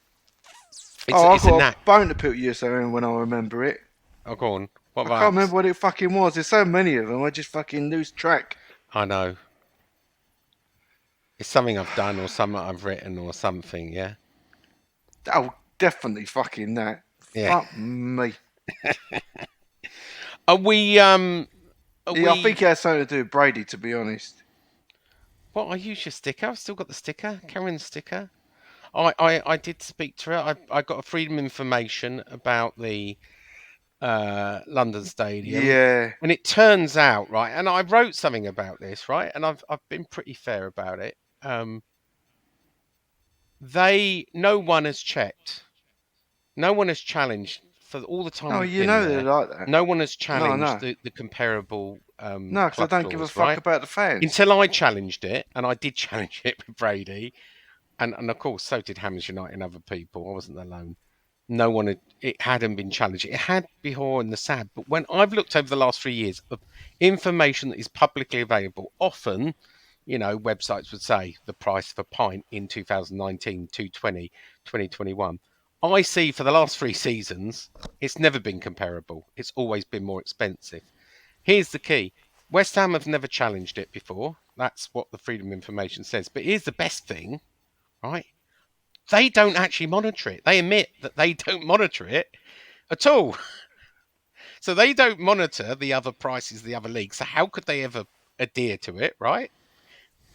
Speaker 2: It's
Speaker 3: I've
Speaker 2: a
Speaker 3: got
Speaker 2: knack.
Speaker 3: a bone to put you saying when I remember it.
Speaker 2: Oh, go on. What
Speaker 3: I
Speaker 2: about?
Speaker 3: can't remember what it fucking was. There's so many of them, I just fucking lose track.
Speaker 2: I know. It's something I've done or something I've written or something, yeah?
Speaker 3: Oh, definitely fucking that.
Speaker 2: Yeah.
Speaker 3: Fuck me.
Speaker 2: Are we,
Speaker 3: I think it has something to do with Brady, to be honest.
Speaker 2: What, I use your sticker? I've still got the sticker. Karen's sticker. I did speak to her. I got a freedom information about the London Stadium.
Speaker 3: Yeah.
Speaker 2: And it turns out, right, and I wrote something about this, right, and I've been pretty fair about it. No one has checked. No one has challenged for all the time.
Speaker 3: Oh,
Speaker 2: we've
Speaker 3: you
Speaker 2: been
Speaker 3: know
Speaker 2: there,
Speaker 3: they're like that.
Speaker 2: no one has challenged
Speaker 3: No.
Speaker 2: the comparable.
Speaker 3: No, because I don't give a fuck
Speaker 2: right?
Speaker 3: about the fans.
Speaker 2: Until I challenged it, and I did challenge it with Brady, and of course so did Hammers United and other people. I wasn't alone. No one hadn't been challenged. It had before in the SAD, but when I've looked over the last 3 years of information that is publicly available, often, you know, websites would say the price for pint in 2019, 220, 2021. I see for the last 3 seasons, it's never been comparable. It's always been more expensive. Here's the key. West Ham have never challenged it before. That's what the Freedom Information says. But here's the best thing, right? They don't actually monitor it. They admit that they don't monitor it at all. So they don't monitor the other prices, the other leagues. So how could they ever adhere to it, right?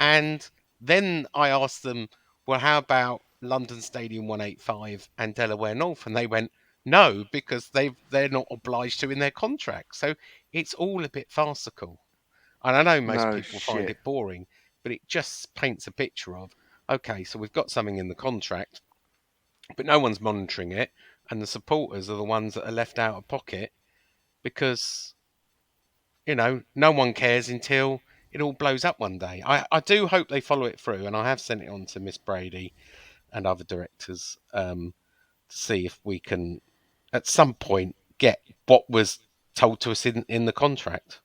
Speaker 2: And then I asked them, well, how about London Stadium 185 and Delaware North? And they went, no, because they're not obliged to in their contract. So it's all a bit farcical. And I know most people find it boring, but it just paints a picture of, okay, so we've got something in the contract, but no one's monitoring it, and the supporters are the ones that are left out of pocket because, you know, no one cares until it all blows up one day. I do hope they follow it through, and I have sent it on to Miss Brady and other directors to see if we can, at some point, get what was told to us in the contract.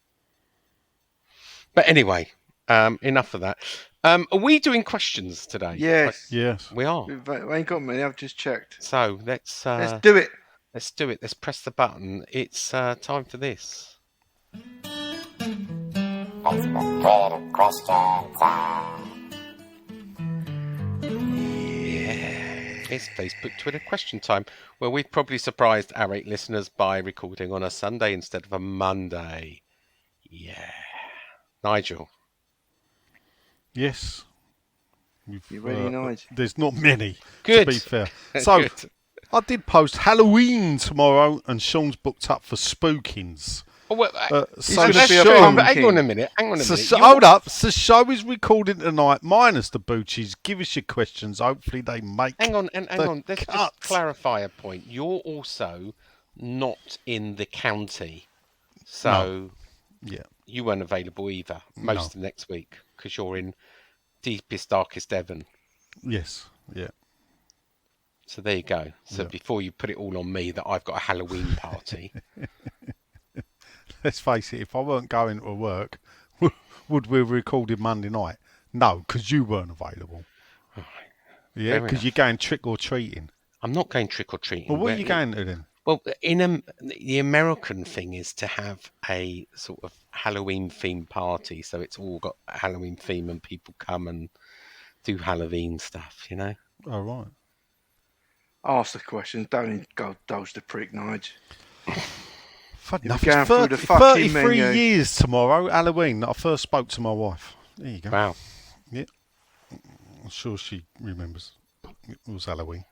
Speaker 2: But anyway, enough of that. Are we doing questions today?
Speaker 3: Yes.
Speaker 4: Yes.
Speaker 2: We are.
Speaker 3: We ain't got many, I've just checked.
Speaker 2: So let's
Speaker 3: do it.
Speaker 2: Let's do it. Let's press the button. It's time for this. It's Facebook Twitter question time, where we've probably surprised our 8 listeners by recording on a Sunday instead of a Monday. Yeah. Nigel.
Speaker 3: You
Speaker 4: Yes.
Speaker 3: ready, Nigel?
Speaker 4: There's not many,
Speaker 2: Good.
Speaker 4: to be fair. So,
Speaker 2: Good.
Speaker 4: I did post Halloween tomorrow, and Sean's booked up for Spookings.
Speaker 2: Oh, well,
Speaker 4: So
Speaker 3: gonna be a
Speaker 4: Sean,
Speaker 3: pumpkin.
Speaker 2: hang on a minute.
Speaker 4: hold up. So show is recording tonight, minus the Boochies. Give us your questions. Hopefully they make.
Speaker 2: Hang on. Let's
Speaker 4: cut.
Speaker 2: just clarify a point. You're also not in the county, so
Speaker 4: Yeah.
Speaker 2: you weren't available either most of next week because you're in deepest, darkest Devon.
Speaker 4: Yes. Yeah.
Speaker 2: So there you go. So before you put it all on me that I've got a Halloween party.
Speaker 4: Let's face it. If I weren't going to work, would we have recorded Monday night? No, because you weren't available.
Speaker 2: Right.
Speaker 4: Yeah, because you're going trick or treating.
Speaker 2: I'm not going trick or treating.
Speaker 4: Well, what are you going to then?
Speaker 2: Well, the American thing is to have a sort of Halloween themed party, so it's all got a Halloween theme and people come and do Halloween stuff, you know?
Speaker 4: Oh, right.
Speaker 3: Ask the questions. Don't go dodge the prick, Nigel.
Speaker 4: You're
Speaker 3: going through the fucking
Speaker 4: 33
Speaker 3: menu.
Speaker 4: years tomorrow, Halloween, that I first spoke to my wife. There you go.
Speaker 2: Wow.
Speaker 4: Yeah. I'm sure she remembers. It was Halloween.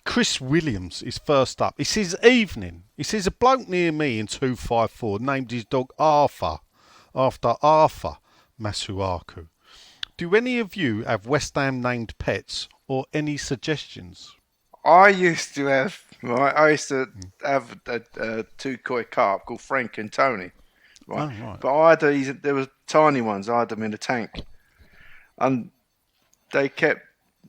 Speaker 4: Chris Williams is first up. He says, evening. He says, a bloke near me in 254 named his dog Arthur after Arthur Masuaku. Do any of you have West Ham named pets or any suggestions?
Speaker 3: I used to have a two-koi carp called Frank and Tony. Right.
Speaker 4: Oh, right.
Speaker 3: But I had there were tiny ones. I had them in a tank. And they kept...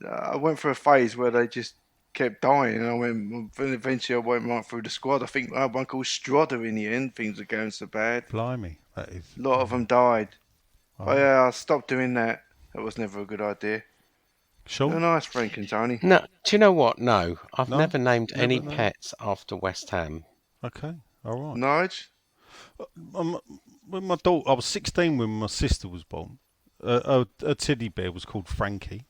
Speaker 3: I went through a phase where they just kept dying. And eventually I went right through the squad. I think I had one called Strodder in the end. Things were going so bad.
Speaker 4: Blimey. That is...
Speaker 3: A lot of them died.
Speaker 4: Oh.
Speaker 3: But yeah, I stopped doing that. That was never a good idea.
Speaker 4: Sure.
Speaker 3: They're nice, Frank and Tony.
Speaker 2: No, do you know what? No, I've
Speaker 4: No?
Speaker 2: never named
Speaker 4: Never,
Speaker 2: any
Speaker 4: no.
Speaker 2: pets after West Ham.
Speaker 4: Okay. All right.
Speaker 3: Nigel?
Speaker 4: When my daughter, I was 16 when my sister was born. A teddy bear was called Frankie.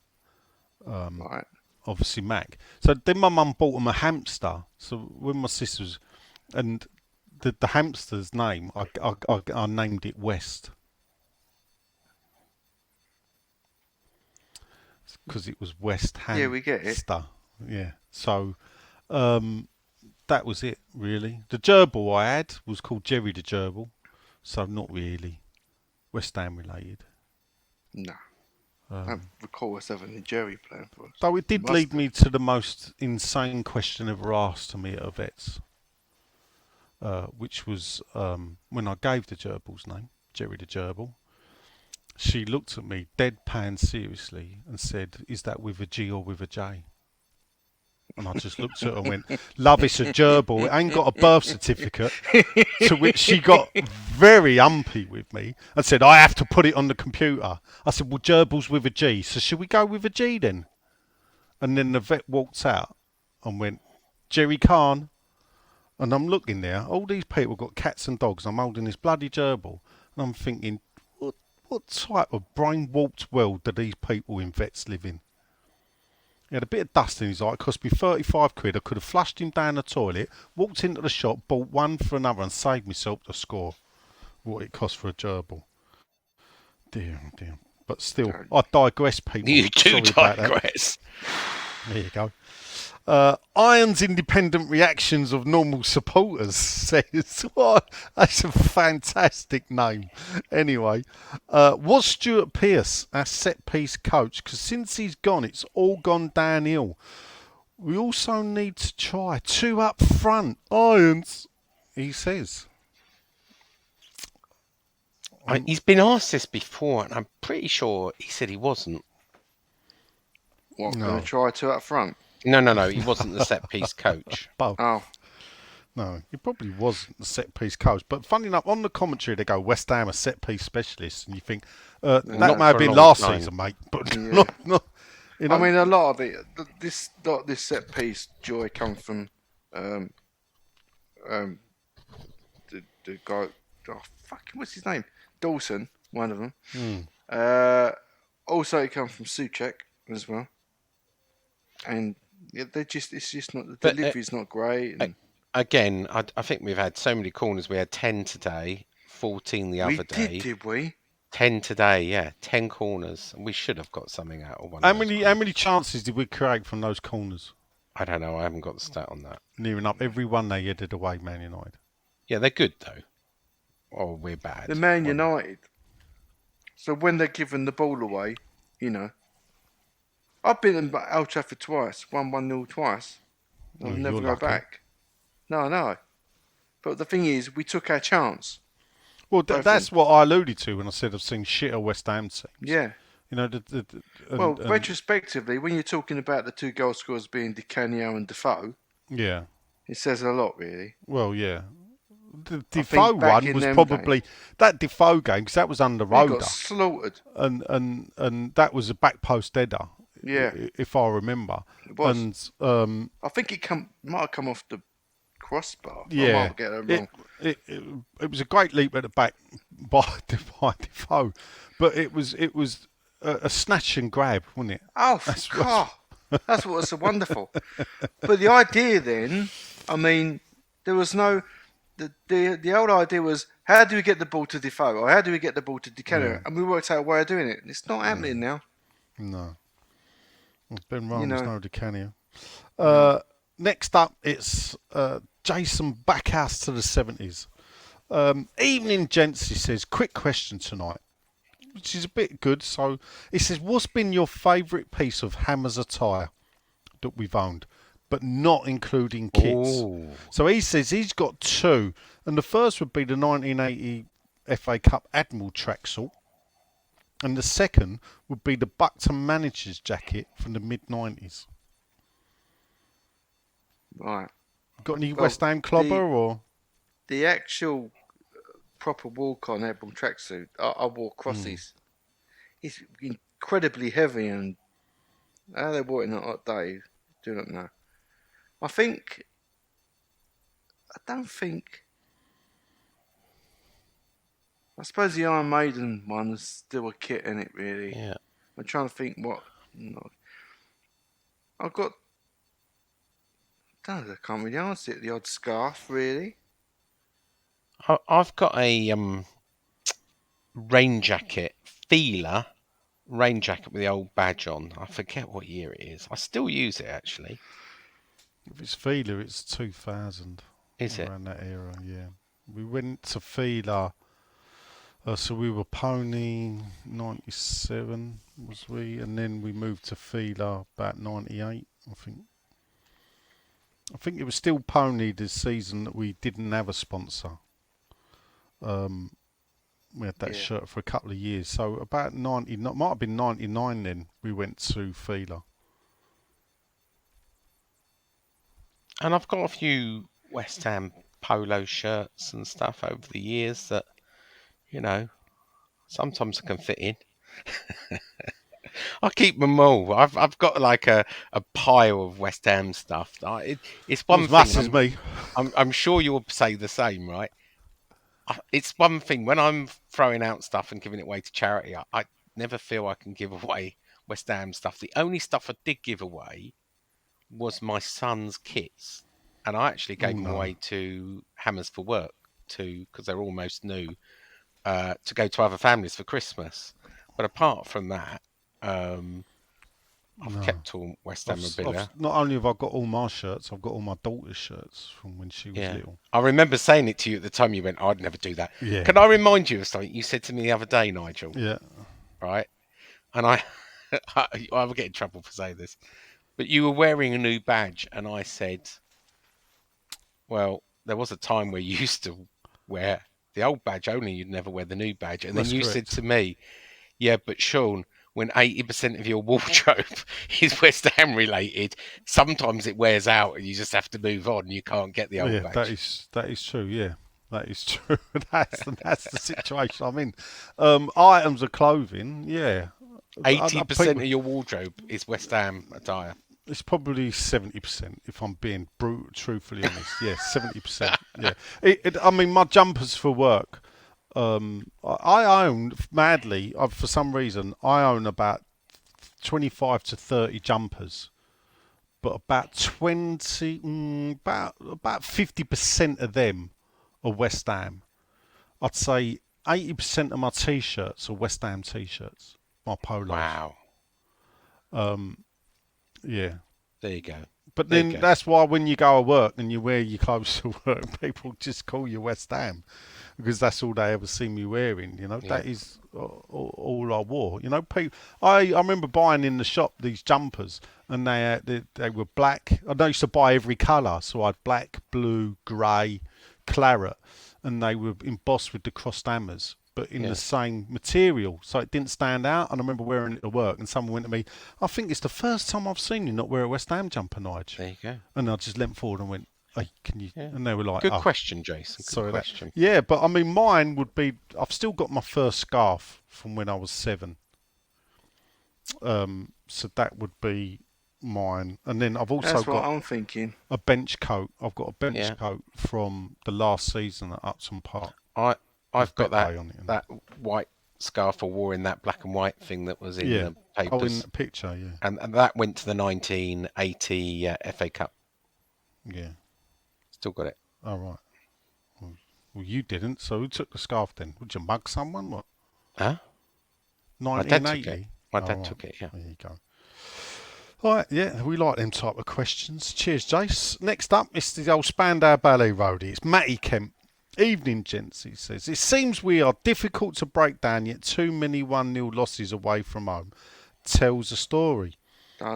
Speaker 3: Right.
Speaker 4: Obviously Mac. So then my mum bought him a hamster. So when my sister was, and the hamster's name, I named it West. Because it was West Ham.
Speaker 3: Yeah, we get it.
Speaker 4: Yeah. So that was it, really. The gerbil I had was called Jerry the Gerbil. So not really West Ham related.
Speaker 3: No. I don't recall us having a Jerry playing for us.
Speaker 4: Though it did lead me to the most insane question ever asked to me at a vet's, which was when I gave the gerbil's name, Jerry the Gerbil. She looked at me deadpan seriously and said, "Is that with a G or with a J?" And I just looked at her and went, "Love, it's a gerbil. It ain't got a birth certificate." To which she got very umpy with me and said, "I have to put it on the computer." I said, "Well, gerbil's with a G, so should we go with a G then?" And then the vet walked out and went, "Jerry Khan." And I'm looking there, all these people got cats and dogs. I'm holding this bloody gerbil. And I'm thinking, what type of brain-warped world do these people in vets live in? He had a bit of dust in his eye. It cost me 35 quid. I could have flushed him down the toilet, walked into the shop, bought one for another and saved myself the score. What it cost for a gerbil. Dear, oh dear. But still, I digress, people.
Speaker 2: You do digress.
Speaker 4: There you go. Iron's independent reactions of normal supporters says, what? That's a fantastic name. Anyway, was Stuart Pearce our set piece coach? Because since he's gone, it's all gone downhill. We also need to try 2 up front. Irons, he says.
Speaker 2: He's been asked this before, and I'm pretty sure he said he wasn't.
Speaker 3: What,
Speaker 4: No.
Speaker 3: going to try 2 up front?
Speaker 2: No, he wasn't the set piece coach.
Speaker 3: Oh.
Speaker 4: No, he probably wasn't the set piece coach. But funny enough, on the commentary they go West Ham are set piece specialists, and you think that
Speaker 2: Not
Speaker 4: may have
Speaker 2: for a
Speaker 4: been
Speaker 2: long
Speaker 4: last
Speaker 2: time.
Speaker 4: season, mate. But
Speaker 3: Yeah.
Speaker 4: not you know,
Speaker 3: I mean, a lot of it, this set piece joy comes from the guy. Oh, fucking, what's his name? Dawson, one of them. Also, it comes from Souček as well. And yeah, it's just not, the
Speaker 2: But,
Speaker 3: delivery's not great. And
Speaker 2: Again, I think we've had so many corners. We had 10 today, 14 the other day.
Speaker 3: did we?
Speaker 2: 10 today, yeah. 10 corners. We should have got something out of one
Speaker 4: how
Speaker 2: of those
Speaker 4: many chances did we create from those corners?
Speaker 2: I don't know. I haven't got the stat on that.
Speaker 4: Nearing up every one they headed away, Man United.
Speaker 2: Yeah, they're good, though. Oh, we're bad.
Speaker 3: The Man United. So when they're giving the ball away, you know. I've been in Old Trafford twice, won 1-0 twice. I'll
Speaker 4: Oh,
Speaker 3: never
Speaker 4: you're
Speaker 3: go
Speaker 4: lucky.
Speaker 3: back. No. But the thing is, we took our chance.
Speaker 4: Well,
Speaker 3: Both
Speaker 4: that's
Speaker 3: of
Speaker 4: what I alluded to when I said I've seen shitter West Ham teams.
Speaker 3: Yeah.
Speaker 4: You know,
Speaker 3: Well, retrospectively, when you're talking about the 2 goal scorers being Di Canio and Defoe,
Speaker 4: yeah.
Speaker 3: it says a lot, really.
Speaker 4: Well, yeah. The
Speaker 3: think
Speaker 4: Defoe
Speaker 3: back
Speaker 4: one
Speaker 3: in
Speaker 4: was
Speaker 3: them
Speaker 4: probably that Defoe game because that was under
Speaker 3: They
Speaker 4: Roda,
Speaker 3: got slaughtered.
Speaker 4: and that was a back post header.
Speaker 3: Yeah.
Speaker 4: If I remember.
Speaker 3: It was.
Speaker 4: And
Speaker 3: I think might have come off the crossbar. I
Speaker 4: yeah,
Speaker 3: might get that wrong.
Speaker 4: it was a great leap at the back by Defoe, but it was a snatch and grab, wasn't it?
Speaker 3: Oh, God. That's what was so wonderful. But the idea then, I mean, there was no... The old idea was, how do we get the ball to Defoe? Or how do we get the ball to Di Canio?
Speaker 4: Yeah.
Speaker 3: And we worked out a way of doing it. It's not happening now.
Speaker 4: No. Ben Ramos,
Speaker 3: You know.
Speaker 4: no Di Canio. next up, it's Jason Backhouse to the 70s. Evening, gents, he says, quick question tonight, which is a bit good. So he says, what's been your favourite piece of Hammer's attire that we've owned, but not including kits?
Speaker 2: Ooh.
Speaker 4: So he says he's got two, and the first would be the 1980 FA Cup Admiral tracksuit, and the second would be the Buckton manager's jacket from the mid-90s.
Speaker 3: Right.
Speaker 4: Got any West Ham clobber or?
Speaker 3: The actual proper walk-on Admiral tracksuit I wore crosses. It's incredibly heavy, and how they wore it on a hot day, do not know. I suppose the Iron Maiden one is still a kit in it, really.
Speaker 2: Yeah.
Speaker 3: I'm trying to think what. No. I've got. I can't really answer it. The odd scarf, really.
Speaker 2: I've got a rain jacket, Feeler rain jacket with the old badge on. I forget what year it is. I still use it, actually.
Speaker 4: If it's Feeler, it's 2000.
Speaker 2: Is it?
Speaker 4: Around that era, yeah. We went to Feeler. So we were Pony 97, was we? And then we moved to Feeler about 98, I think. I think it was still Pony this season that we didn't have a sponsor. We had that shirt for a couple of years. So about 90, might have been 99 then, we went to Feeler.
Speaker 2: And I've got a few West Ham polo shirts and stuff over the years that, you know, sometimes I can fit in. I keep them all. I've got like a pile of West Ham stuff. It's one thing. I'm sure you'll say the same, right? It's one thing when I'm throwing out stuff and giving it away to charity. I never feel I can give away West Ham stuff. The only stuff I did give away was my son's kits, and I actually gave them away to Hammers for Work because they're almost new, to go to other families for Christmas. But apart from that, I've kept all West Ham memorabilia.
Speaker 4: Not only have I got all my shirts, I've got all my daughter's shirts from when she was little.
Speaker 2: I remember saying it to you at the time. You went, I'd never do that.
Speaker 4: Yeah.
Speaker 2: Can I remind you of something you said to me the other day, Nigel?
Speaker 4: Yeah.
Speaker 2: Right? And I will get in trouble for saying this. But you were wearing a new badge, and I said, well, there was a time where you used to wear the old badge only, you'd never wear the new badge. And then you said to me, yeah, but Sean, when 80% of your wardrobe is West Ham related, sometimes it wears out and you just have to move on. You can't get the old badge.
Speaker 4: That is true, yeah. That is true. That's the situation I'm in. Items of clothing, yeah.
Speaker 2: 80% of your wardrobe is West Ham attire.
Speaker 4: It's probably 70%, if I'm being truthfully honest. Yeah, 70%. Yeah. I mean, my jumpers for work. I own madly. For some reason, I own about 25 to 30 jumpers, but about 50% of them are West Ham. I'd say 80% of my t-shirts are West Ham t-shirts. My polos.
Speaker 2: Wow.
Speaker 4: Yeah.
Speaker 2: There you go.
Speaker 4: But then that's why when you go to work and you wear your clothes to work, people just call you West Ham because that's all they ever see me wearing. You know, that is all I wore. You know, I remember buying in the shop these jumpers, and they were black. I used to buy every colour, so I had black, blue, grey, claret, and they were embossed with the crossed hammers, but in the same material, so it didn't stand out. And I remember wearing it to work, and someone went to me, I think it's the first time I've seen you not wear a West Ham jumper, Nigel.
Speaker 2: There you go.
Speaker 4: And I just leant forward and went, hey, can you? Yeah. And they were like,
Speaker 2: good question, Jason. Good question.
Speaker 4: Yeah, but I mean, mine would be, I've still got my first scarf from when I was 7. So that would be mine. And then I've also
Speaker 3: That's
Speaker 4: got
Speaker 3: what I'm thinking.
Speaker 4: A bench coat. I've got a bench coat from the last season at Upton Park.
Speaker 2: I've got that white scarf I wore in that black and white thing that was in the papers.
Speaker 4: Oh, in the picture, yeah.
Speaker 2: And that went to the 1980 FA Cup.
Speaker 4: Yeah.
Speaker 2: Still got it.
Speaker 4: Oh, right. Well, you didn't, so who took the scarf then? Would you mug someone? What?
Speaker 2: Huh?
Speaker 4: 1980?
Speaker 2: My dad took it, yeah.
Speaker 4: There you go. Right, yeah, we like them type of questions. Cheers, Jace. Next up, it's the old Spandau Ballet roadie. It's Matty Kemp. Evening, gents, he says. It seems we are difficult to break down, yet too many 1-0 losses away from home tells a story.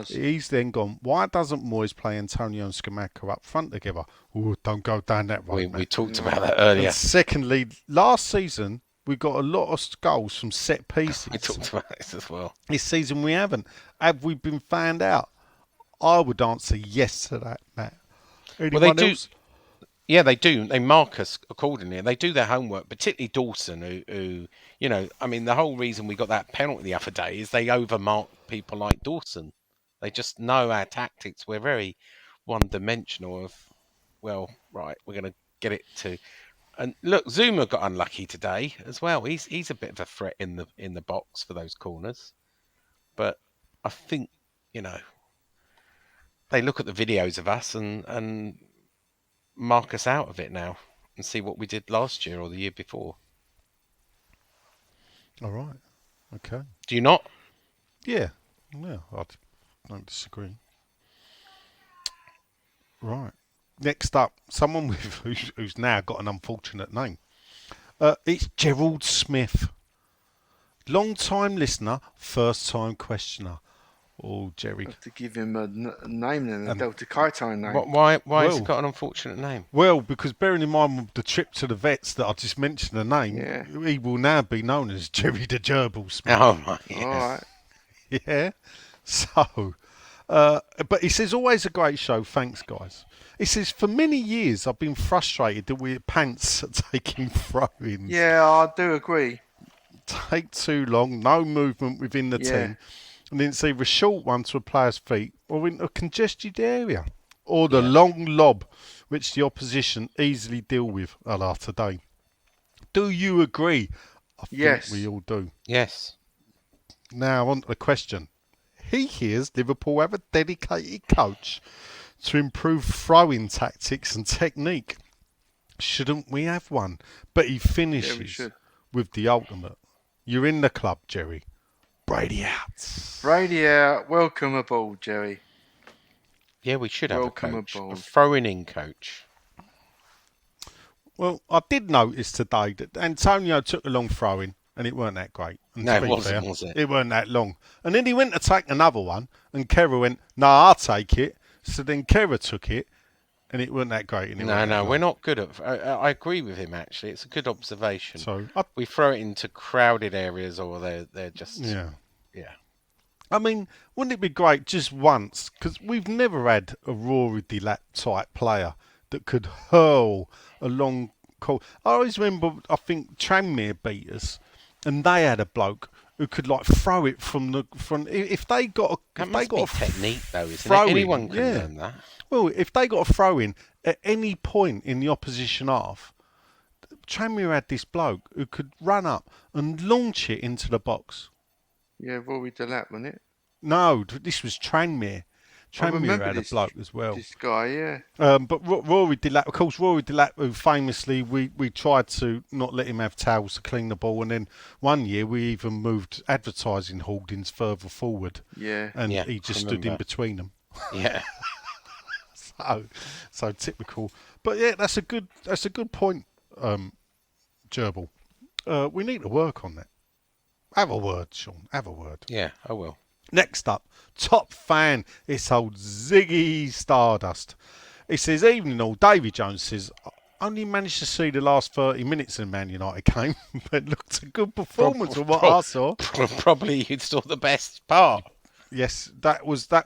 Speaker 4: He's then gone, why doesn't Moyes play Antonio and Scamacca up front together? Oh, don't go down that road,
Speaker 2: We talked about that earlier.
Speaker 4: And secondly, last season, we got a lot of goals from set pieces.
Speaker 2: We talked about this as well.
Speaker 4: This season we haven't. Have we been found out? I would answer yes to that, Matt. Anyone
Speaker 2: Well, they
Speaker 4: else?
Speaker 2: do. Yeah, they do. They mark us accordingly. They do their homework, particularly Dawson, who, you know, I mean, the whole reason we got that penalty the other day is they overmark people like Dawson. They just know our tactics. We're very one-dimensional of, well, right, we're going to get it to... And look, Zuma got unlucky today as well. He's a bit of a threat in the box for those corners. But I think, you know, they look at the videos of us and mark us out of it now and see what we did last year or the year before.
Speaker 4: All right. Okay.
Speaker 2: Do you not?
Speaker 4: Yeah. Yeah, I don't disagree. Right. Next up, someone who's now got an unfortunate name. It's Gerald Smith. Long-time listener, first-time questioner. Oh, Jerry.
Speaker 3: I have to give him a name then, a Delta Chi-Time name.
Speaker 2: Why has he got an unfortunate name?
Speaker 4: Well, because bearing in mind the trip to the vets that I just mentioned the name, he will now be known as Jerry the Gerbil Smith.
Speaker 2: Oh, my. Yeah.
Speaker 3: All right.
Speaker 4: Yeah. So, but he says, always a great show. Thanks, guys. He says, for many years I've been frustrated that we're pants at taking throw-ins.
Speaker 3: Yeah, I do agree.
Speaker 4: Take too long, no movement within the team. And then it's either a short one to a player's feet or in a congested area. Or the long lob, which the opposition easily deal with a la today. Do you agree? I think we all do.
Speaker 2: Yes.
Speaker 4: Now, on to the question. He hears Liverpool have a dedicated coach to improve throwing tactics and technique. Shouldn't we have one? But he finishes with the ultimate. You're in the club, Jerry. Brady out.
Speaker 3: Brady out. Welcome aboard, Jerry.
Speaker 2: Yeah, we should have
Speaker 3: Welcome
Speaker 2: a coach.
Speaker 3: aboard.
Speaker 2: A throwing coach.
Speaker 4: Well, I did notice today that Antonio took a long throw-in and it weren't that great. And
Speaker 2: no, it wasn't, was it?
Speaker 4: It weren't that long. And then he went to take another one and Kera went, I'll take it. So then Kera took it and it weren't that great. And
Speaker 2: We're not good at... I agree with him, actually. It's a good observation.
Speaker 4: So
Speaker 2: we throw it into crowded areas or they're just...
Speaker 4: Yeah.
Speaker 2: Yeah.
Speaker 4: I mean, wouldn't it be great just once? Because we've never had a Rory Delap type player that could hurl a long call. I always remember, I think Tranmere beat us and they had a bloke who could like throw it from the front. If they got a,
Speaker 2: that
Speaker 4: if
Speaker 2: must
Speaker 4: they got
Speaker 2: be
Speaker 4: a
Speaker 2: technique though, isn't it? Anyone can learn that.
Speaker 4: Well, if they got a throw in at any point in the opposition half, Tranmere had this bloke who could run up and launch it into the box.
Speaker 3: Yeah, Rory Delap, wasn't it?
Speaker 4: No, this was Tranmere. Tranmere had a bloke as well.
Speaker 3: This guy, yeah.
Speaker 4: But Rory Delap, of course, Rory Delap, who famously we tried to not let him have towels to clean the ball, and then one year we even moved advertising hoardings further forward.
Speaker 3: Yeah.
Speaker 4: And he just stood in between them.
Speaker 2: Yeah.
Speaker 4: So typical. But yeah, that's a good point, Gerbil. We need to work on that. Have a word, Sean. Have a word.
Speaker 2: Yeah, I will.
Speaker 4: Next up, top fan. It's old Ziggy Stardust. He says, evening all. Davy Jones says, I only managed to see the last 30 minutes of Man United game, but it looked a good performance from what I saw.
Speaker 2: Probably you saw the best part.
Speaker 4: Yes, that was the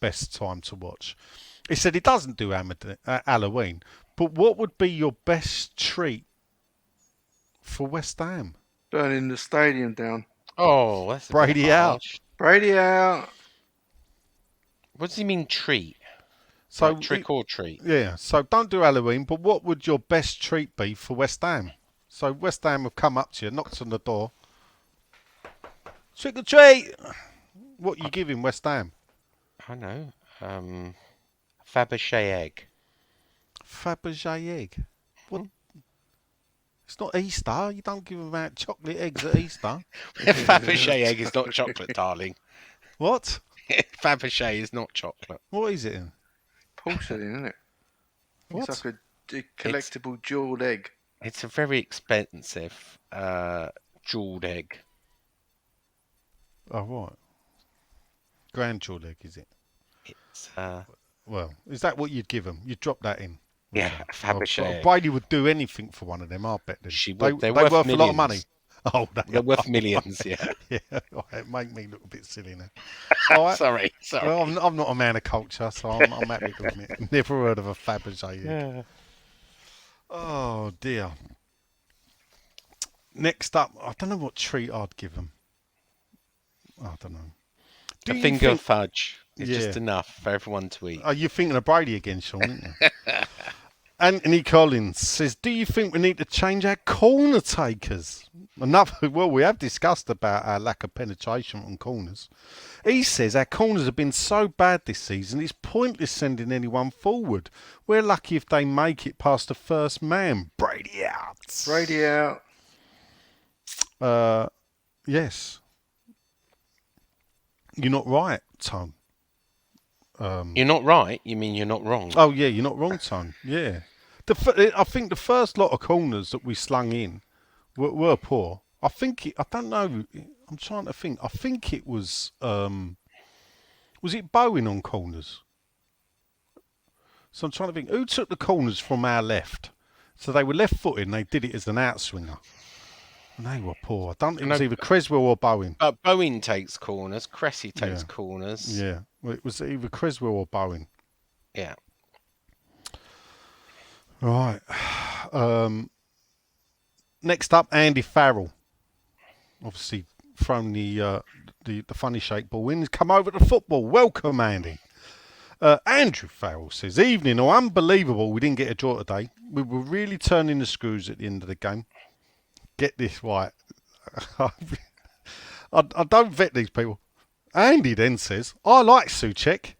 Speaker 4: best time to watch. He said he doesn't do Halloween, but what would be your best treat for West Ham?
Speaker 3: Burning the stadium down.
Speaker 2: Oh, that's
Speaker 4: Brady out.
Speaker 3: Brady out.
Speaker 2: What does he mean treat?
Speaker 4: So
Speaker 2: like trick or treat?
Speaker 4: Yeah, so don't do Halloween, but what would your best treat be for West Ham? So West Ham have come up to you, knocked on the door. Trick or treat! What you giving West Ham?
Speaker 2: I know. Fabergé egg.
Speaker 4: Fabergé egg? What? It's not Easter. You don't give them out chocolate eggs at Easter.
Speaker 2: Fabergé egg is not chocolate, darling.
Speaker 4: What?
Speaker 2: Fabergé is not chocolate.
Speaker 4: What is it then?
Speaker 3: Porcelain, isn't it?
Speaker 4: What?
Speaker 3: It's like a collectible jeweled egg.
Speaker 2: It's a very expensive jeweled egg.
Speaker 4: Oh, right. Grand jeweled egg, is it?
Speaker 2: It's
Speaker 4: Well, is that what you'd give them? You'd drop that in.
Speaker 2: yeah, Fabergé.
Speaker 4: Brady would do anything for one of them, I bet them.
Speaker 2: She would.
Speaker 4: They're
Speaker 2: worth
Speaker 4: a lot of money.
Speaker 2: millions.
Speaker 4: Oh,
Speaker 2: They're worth millions, yeah.
Speaker 4: Yeah, it make me look a bit silly now. All right.
Speaker 2: Sorry.
Speaker 4: Well, I'm not a man of culture, so I'm happy to admit. Never heard of a Fabergé.
Speaker 2: Yeah.
Speaker 4: Oh dear. Next up, I don't know what treat I'd give them. I don't know.
Speaker 2: A finger of fudge is
Speaker 4: Yeah.
Speaker 2: just enough for everyone to eat.
Speaker 4: Are you thinking of Brady again, Sean? Aren't you? Anthony Collins says, do you think we need to change our corner takers? Well, we have discussed about our lack of penetration on corners. He says our corners have been so bad this season, it's pointless sending anyone forward. We're lucky if they make it past the first man. Brady out.
Speaker 3: Brady out.
Speaker 4: Yes. You're not right, Tom.
Speaker 2: You're not right. You mean you're not wrong?
Speaker 4: Oh, yeah, you're not wrong, son. Yeah. I think the first lot of corners that we slung in were poor. I don't know. I'm trying to think. I think it was it Bowen on corners? So I'm trying to think. Who took the corners from our left? So they were left-footed and they did it as an outswinger. And they were poor. It was either Creswell or Bowen.
Speaker 2: Bowen takes corners. Cressy takes corners.
Speaker 4: Yeah. Well, it was either Creswell or Bowen.
Speaker 2: Yeah.
Speaker 4: Right. Next up, Andy Farrell. Obviously, thrown the funny shake ball in. He's come over to football. Welcome, Andy. Andrew Farrell says, evening, unbelievable we didn't get a draw today. We were really turning the screws at the end of the game. Get this right. I don't vet these people. Andy then says, I like Souček.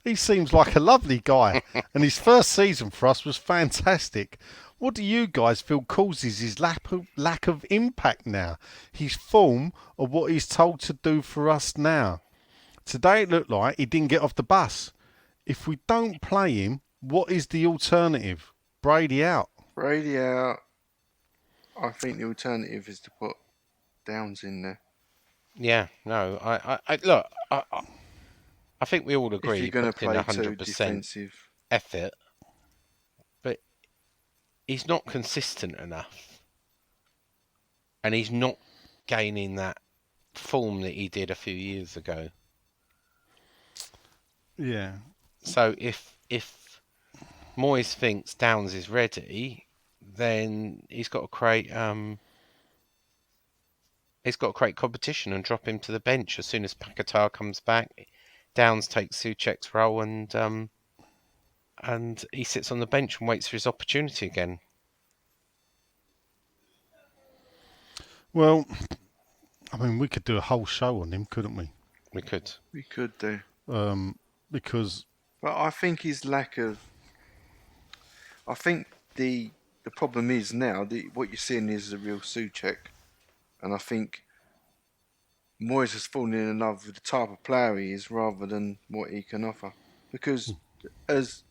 Speaker 4: He seems like a lovely guy, and his first season for us was fantastic. What do you guys feel causes his lack of impact now? His form, or what he's told to do for us now? Today it looked like he didn't get off the bus. If we don't play him, what is the alternative? Brady out.
Speaker 3: Brady out. I think the alternative is to put Downs in there.
Speaker 2: Yeah. No. I look. I think we all agree.
Speaker 3: If you're going to play
Speaker 2: 100%
Speaker 3: defensive
Speaker 2: effort, but he's not consistent enough, and he's not gaining that form that he did a few years ago.
Speaker 4: Yeah.
Speaker 2: So if Moyes thinks Downs is ready, then he's got to create competition and drop him to the bench as soon as Paquetá comes back. Downs takes Souček's role and he sits on the bench and waits for his opportunity again.
Speaker 4: Well, I mean, we could do a whole show on him, couldn't we?
Speaker 2: We could.
Speaker 3: we could do.
Speaker 4: Because...
Speaker 3: But I think his lack of... I think the problem is now, what you're seeing is a real Souček. And I think Moyes has fallen in love with the type of player he is rather than what he can offer. Because, as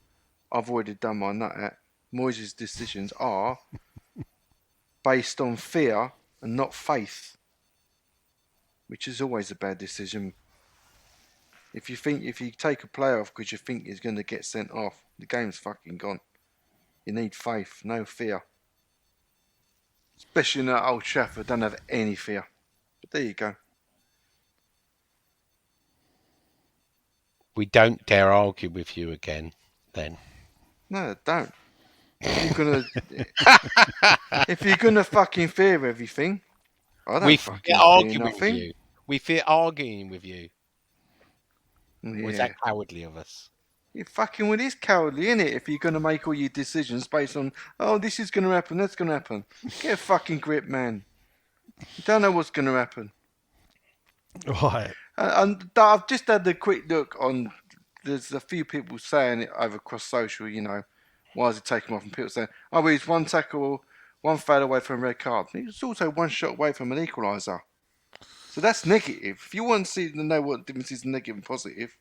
Speaker 3: I've already done my nut at, Moyes' decisions are based on fear and not faith, which is always a bad decision. If you take a player off because you think he's going to get sent off, the game's fucking gone. You need faith, no fear. Especially in that Old Trafford, don't have any fear. But there you go.
Speaker 2: We don't dare argue with you again, then.
Speaker 3: No, don't. If you're gonna fucking fear everything, I don't fucking fear nothing.
Speaker 2: We fear arguing with you.
Speaker 3: Yeah.
Speaker 2: Was that cowardly of us?
Speaker 3: It is cowardly, isn't it? If you're going to make all your decisions based on, oh, this is going to happen, that's going to happen. Get a fucking grip, man. You don't know what's going to happen.
Speaker 4: Right.
Speaker 3: And I've just had a quick look on, there's a few people saying it over across social, why is he taking him off? And people saying, oh, well, he's one tackle one foul away from a red card. He was also one shot away from an equaliser. So that's negative. If you want to know what the difference is negative and positive,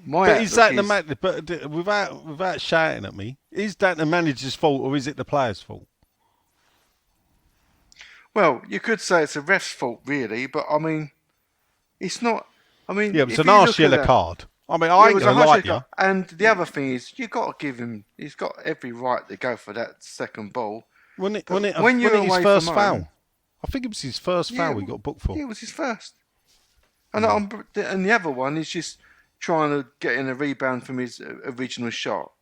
Speaker 4: but is that but without shouting at me, is that the manager's fault or is it the player's fault?
Speaker 3: Well, you could say it's a ref's fault, really, but I mean, it's not. I mean,
Speaker 4: yeah, it was an arse yellow card. I mean, I ain't gonna like you.
Speaker 3: And the other thing is, you got to give him. He's got every right to go for that second ball.
Speaker 4: When it his first foul, I think it was his first foul he got booked for.
Speaker 3: Yeah, it was his first. And and the other one is just trying to get in a rebound from his original shot.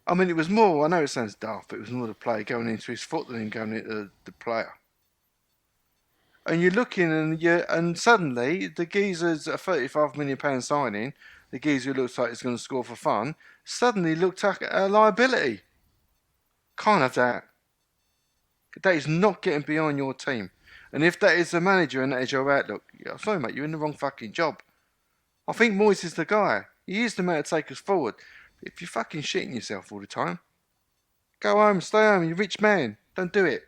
Speaker 3: I mean, it was more. I know it sounds daft, but it was more the player going into his foot than him going into the player. And you're looking, and suddenly the geezer's a £35 million signing. The geezer who looks like he's going to score for fun suddenly looked like a liability. Can't have that. That is not getting behind your team. And if that is the manager and that is your outlook, sorry mate, you're in the wrong fucking job. I think Moyes is the guy. He is the man to take us forward. If you're fucking shitting yourself all the time, go home, stay home. You're a rich man. Don't do it.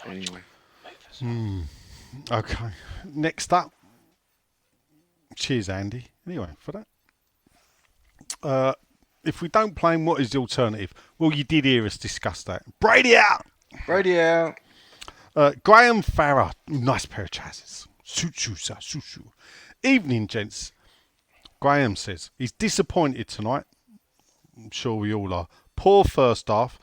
Speaker 3: Anyway.
Speaker 4: Okay. Next up. Cheers, Andy. Anyway, for that. If we don't play him, what is the alternative? Well, you did hear us discuss that. Brady out!
Speaker 3: Brady out.
Speaker 4: Graham Farrer. Nice pair of trousers. Suit you, sir. Suit you. Evening, gents. Graham says he's disappointed tonight. I'm sure we all are. Poor first half,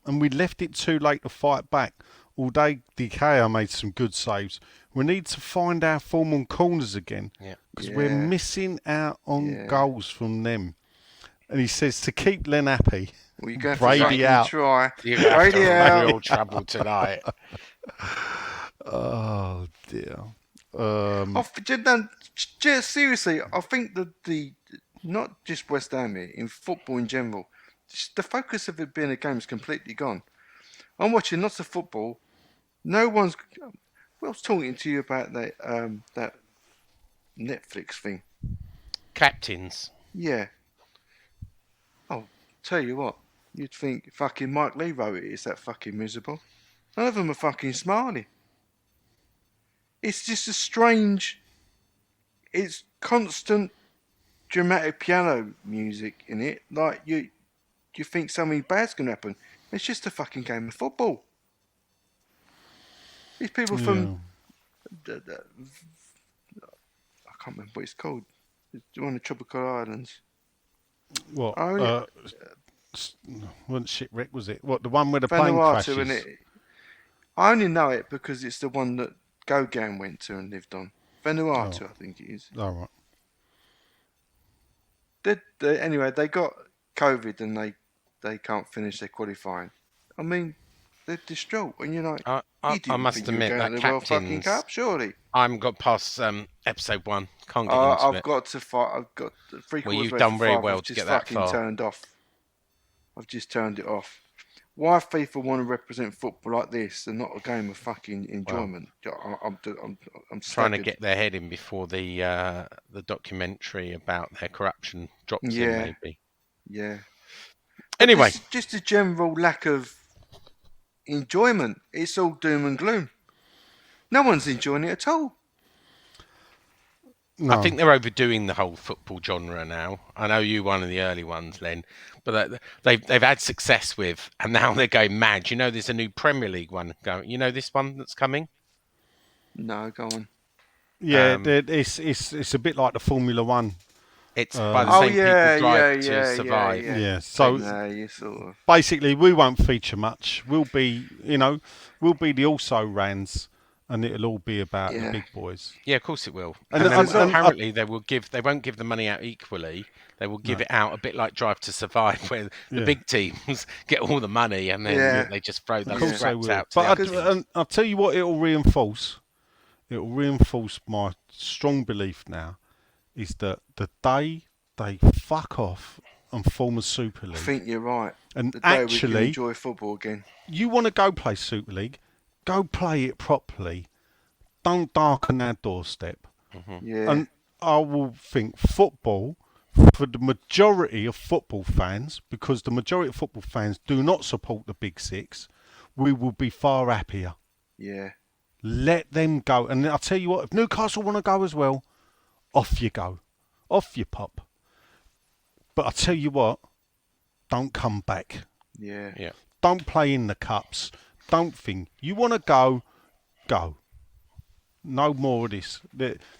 Speaker 4: and we left it too late to fight back. Although DK made some good saves, we need to find our form on corners again because we're missing out on goals from them. And he says to keep Len happy, Brady out.
Speaker 2: Brady out. Real trouble tonight.
Speaker 4: Oh dear.
Speaker 3: Just seriously, I think that the not just West Ham here, in football in general, the focus of it being a game is completely gone. I'm watching lots of football. No one's. I was talking to you about that Netflix thing.
Speaker 2: Captains.
Speaker 3: Yeah. Oh, tell you what. You'd think fucking Mike Lee wrote it. It's that fucking miserable. None of them are fucking smiling. It's just a strange. It's constant dramatic piano music in it. Like you think something bad's gonna happen. It's just a fucking game of football. These people from I can't remember what it's called. It's one of the tropical islands.
Speaker 4: What? Wasn't shipwreck, was it? What, the one where the plane crashes?
Speaker 3: I only know it because it's the one that Gauguin went to and lived on. Vanuatu, I think it is.
Speaker 4: All right.
Speaker 3: Anyway, they got COVID and they can't finish their qualifying. I mean, they're distraught. And you're like,
Speaker 2: I must admit that
Speaker 3: Captain's fucking Cup, surely.
Speaker 2: I haven't got past episode 1. Can't get into it.
Speaker 3: I've got to fight. I've got 3/4
Speaker 2: Well, you've done very well to get that far.
Speaker 3: Turned off. I've just turned it off. Why FIFA want to represent football like this and not a game of fucking enjoyment? Well, I'm
Speaker 2: trying to get their head in before the documentary about their corruption drops in, maybe.
Speaker 3: Yeah.
Speaker 2: Anyway,
Speaker 3: just a general lack of enjoyment. It's all doom and gloom. No one's enjoying it at all.
Speaker 2: No. I think they're overdoing the whole football genre now. I know you one of the early ones, Len, but they've had success with, and now they're going mad. You know, there's a new Premier League one going. You know this one that's coming?
Speaker 3: No, go on.
Speaker 4: Yeah, it's a bit like the Formula One.
Speaker 2: It's by the same people drive to survive.
Speaker 4: Yeah. So basically, we won't feature much. We'll be the also rans. And it'll all be about the big boys.
Speaker 2: Yeah, of course it will. And apparently they won't give the money out equally. They will give it out a bit like Drive to Survive, where the big teams get all the money and then they just throw those scraps out.
Speaker 4: But I'll tell you what it'll reinforce. It'll reinforce my strong belief now is that the day they fuck off and form a Super League.
Speaker 3: I think you're right.
Speaker 4: And
Speaker 3: the day
Speaker 4: actually,
Speaker 3: we can enjoy football again.
Speaker 4: You want to go play Super League? Go play it properly. Don't darken our doorstep.
Speaker 3: Mm-hmm. Yeah.
Speaker 4: And I will think football for the majority of football fans, because the majority of football fans do not support the Big Six, we will be far happier.
Speaker 3: Yeah.
Speaker 4: Let them go. And I'll tell you what, if Newcastle want to go as well, off you go. Off you pop. But I'll tell you what, don't come back.
Speaker 3: Yeah.
Speaker 2: Yeah.
Speaker 4: Don't play in the cups. Don't think. You want to go, go. No more of this.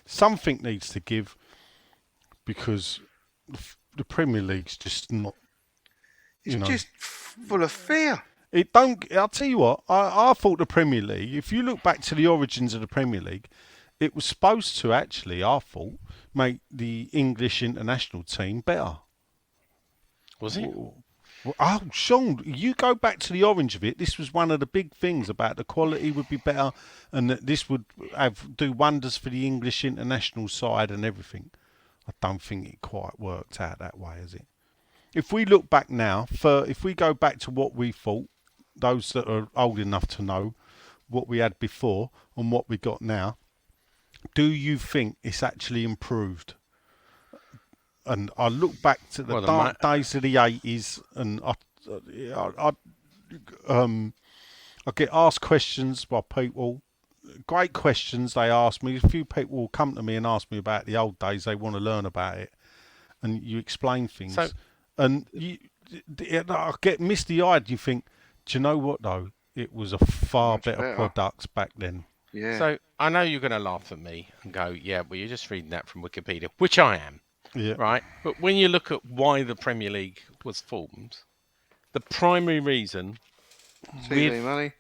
Speaker 4: Something needs to give, because the Premier League's just not.
Speaker 3: It's just full of fear.
Speaker 4: I'll tell you what. I thought the Premier League. If you look back to the origins of the Premier League, it was supposed to actually, I thought, make the English international team better.
Speaker 2: Was it?
Speaker 4: Oh, Sean, you go back to the orange of it. This was one of the big things about the quality would be better, and that this would do wonders for the English international side and everything. I don't think it quite worked out that way, has it? If we look back now, if we go back to what we thought, those that are old enough to know what we had before and what we got now, do you think it's actually improved? And I look back to the dark days of the 80s, and I get asked questions by people, great questions they ask me. A few people will come to me and ask me about the old days. They want to learn about it, and you explain things. And I get misty-eyed. You think, do you know what, though? It was a far better product back then.
Speaker 3: Yeah.
Speaker 2: So I know you're going to laugh at me and go, yeah, well, you're just reading that from Wikipedia, which I am.
Speaker 4: Yeah.
Speaker 2: Right. But when you look at why the Premier League was formed, the primary reason
Speaker 3: TV money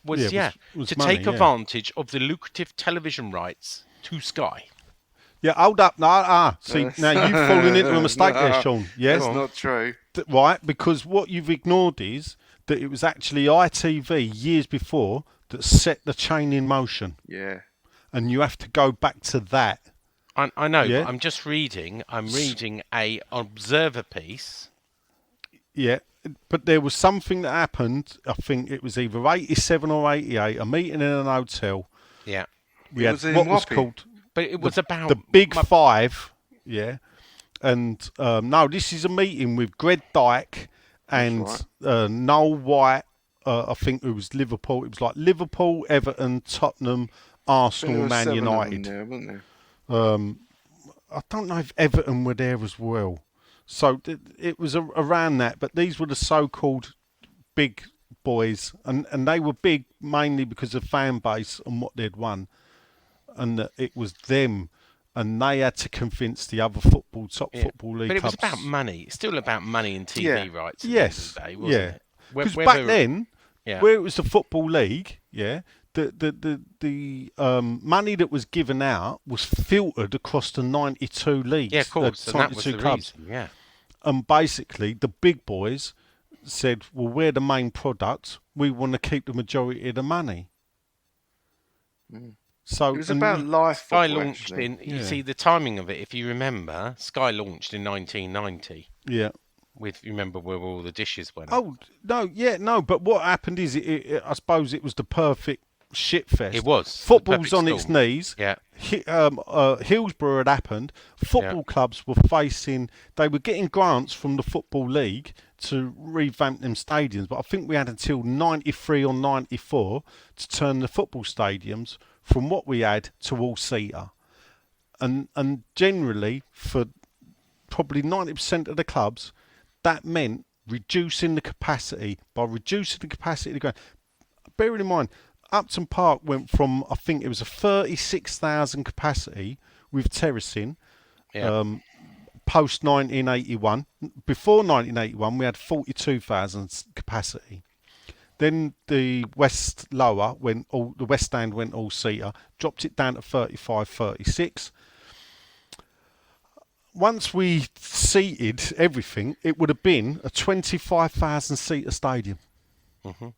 Speaker 2: was to
Speaker 4: money,
Speaker 2: take advantage of the lucrative television rights to Sky.
Speaker 4: Yeah, hold up. See, now you've fallen into a mistake there, Sean. Yes?
Speaker 3: That's not true.
Speaker 4: Right, because what you've ignored is that it was actually ITV years before that set the chain in motion.
Speaker 3: Yeah.
Speaker 4: And you have to go back to that.
Speaker 2: I know, but I'm just reading. I'm reading a Observer piece.
Speaker 4: Yeah, but there was something that happened. I think it was either 87 or 88. A meeting in an hotel.
Speaker 2: Yeah,
Speaker 4: we had what was called.
Speaker 2: But it was about
Speaker 4: the Big Five. Yeah, and no, this is a meeting with Greg Dyke and Noel White. I think it was Liverpool. It was like Liverpool, Everton, Tottenham, Arsenal, Man United.
Speaker 3: There, weren't there?
Speaker 4: I don't know if Everton were there as well. So it was around that, but these were the so-called big boys, and they were big mainly because of fan base and what they'd won, and that it was them, and they had to convince the other football league
Speaker 2: but it
Speaker 4: clubs.
Speaker 2: was about money. It's still about money and TV rights. At
Speaker 4: Yes,
Speaker 2: the end of the day, wasn't it?
Speaker 4: Because back then, where it was the football league, the money that was given out was filtered across the 92 leagues.
Speaker 2: Yeah, of course. And that was the
Speaker 4: clubs.
Speaker 2: reason, yeah.
Speaker 4: And basically, the big boys said, well, we're the main product. We want to keep the majority of the money. So
Speaker 3: it was about live
Speaker 2: Sky
Speaker 3: football,
Speaker 2: launched
Speaker 3: actually.
Speaker 2: you see the timing of it, if you remember, Sky launched in 1990.
Speaker 4: Yeah.
Speaker 2: You remember where all the dishes went?
Speaker 4: Oh, no, but what happened is, I suppose it was the perfect shitfest.
Speaker 2: It was.
Speaker 4: Football's on its knees.
Speaker 2: Yeah.
Speaker 4: Hillsborough had happened. Football clubs were they were getting grants from the Football League to revamp them stadiums, but I think we had until 93 or 94 to turn the football stadiums from what we had to all-seater. And generally, for probably 90% of the clubs, that meant reducing the capacity. By reducing the capacity of the ground, bearing in mind, Upton Park went from, I think it was a 36,000 capacity with terracing, post 1981. Before 1981, we had 42,000 capacity. Then the West Stand went all-seater, dropped it down to 35, 36. Once we seated everything, it would have been a 25,000 seater stadium.
Speaker 2: Mm-hmm.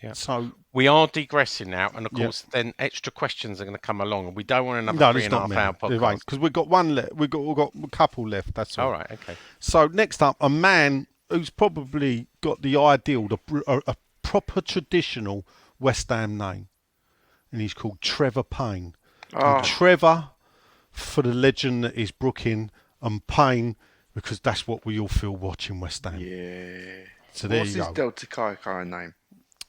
Speaker 2: Yeah.
Speaker 4: So
Speaker 2: we are digressing now, and of course, then extra questions are going to come along, and we don't want another 3.5 hour podcast
Speaker 4: because we've got one left. We've got a couple left. That's all.
Speaker 2: All right. Okay.
Speaker 4: So next up, a man who's probably got the ideal, a proper traditional West Ham name, and he's called Trevor Payne. And Trevor, for the legend that is Brooklyn, and pain, because that's what we all feel watching West Ham.
Speaker 3: Yeah.
Speaker 4: So there
Speaker 3: What's
Speaker 4: you
Speaker 3: his
Speaker 4: go.
Speaker 3: Delta Kaiko name?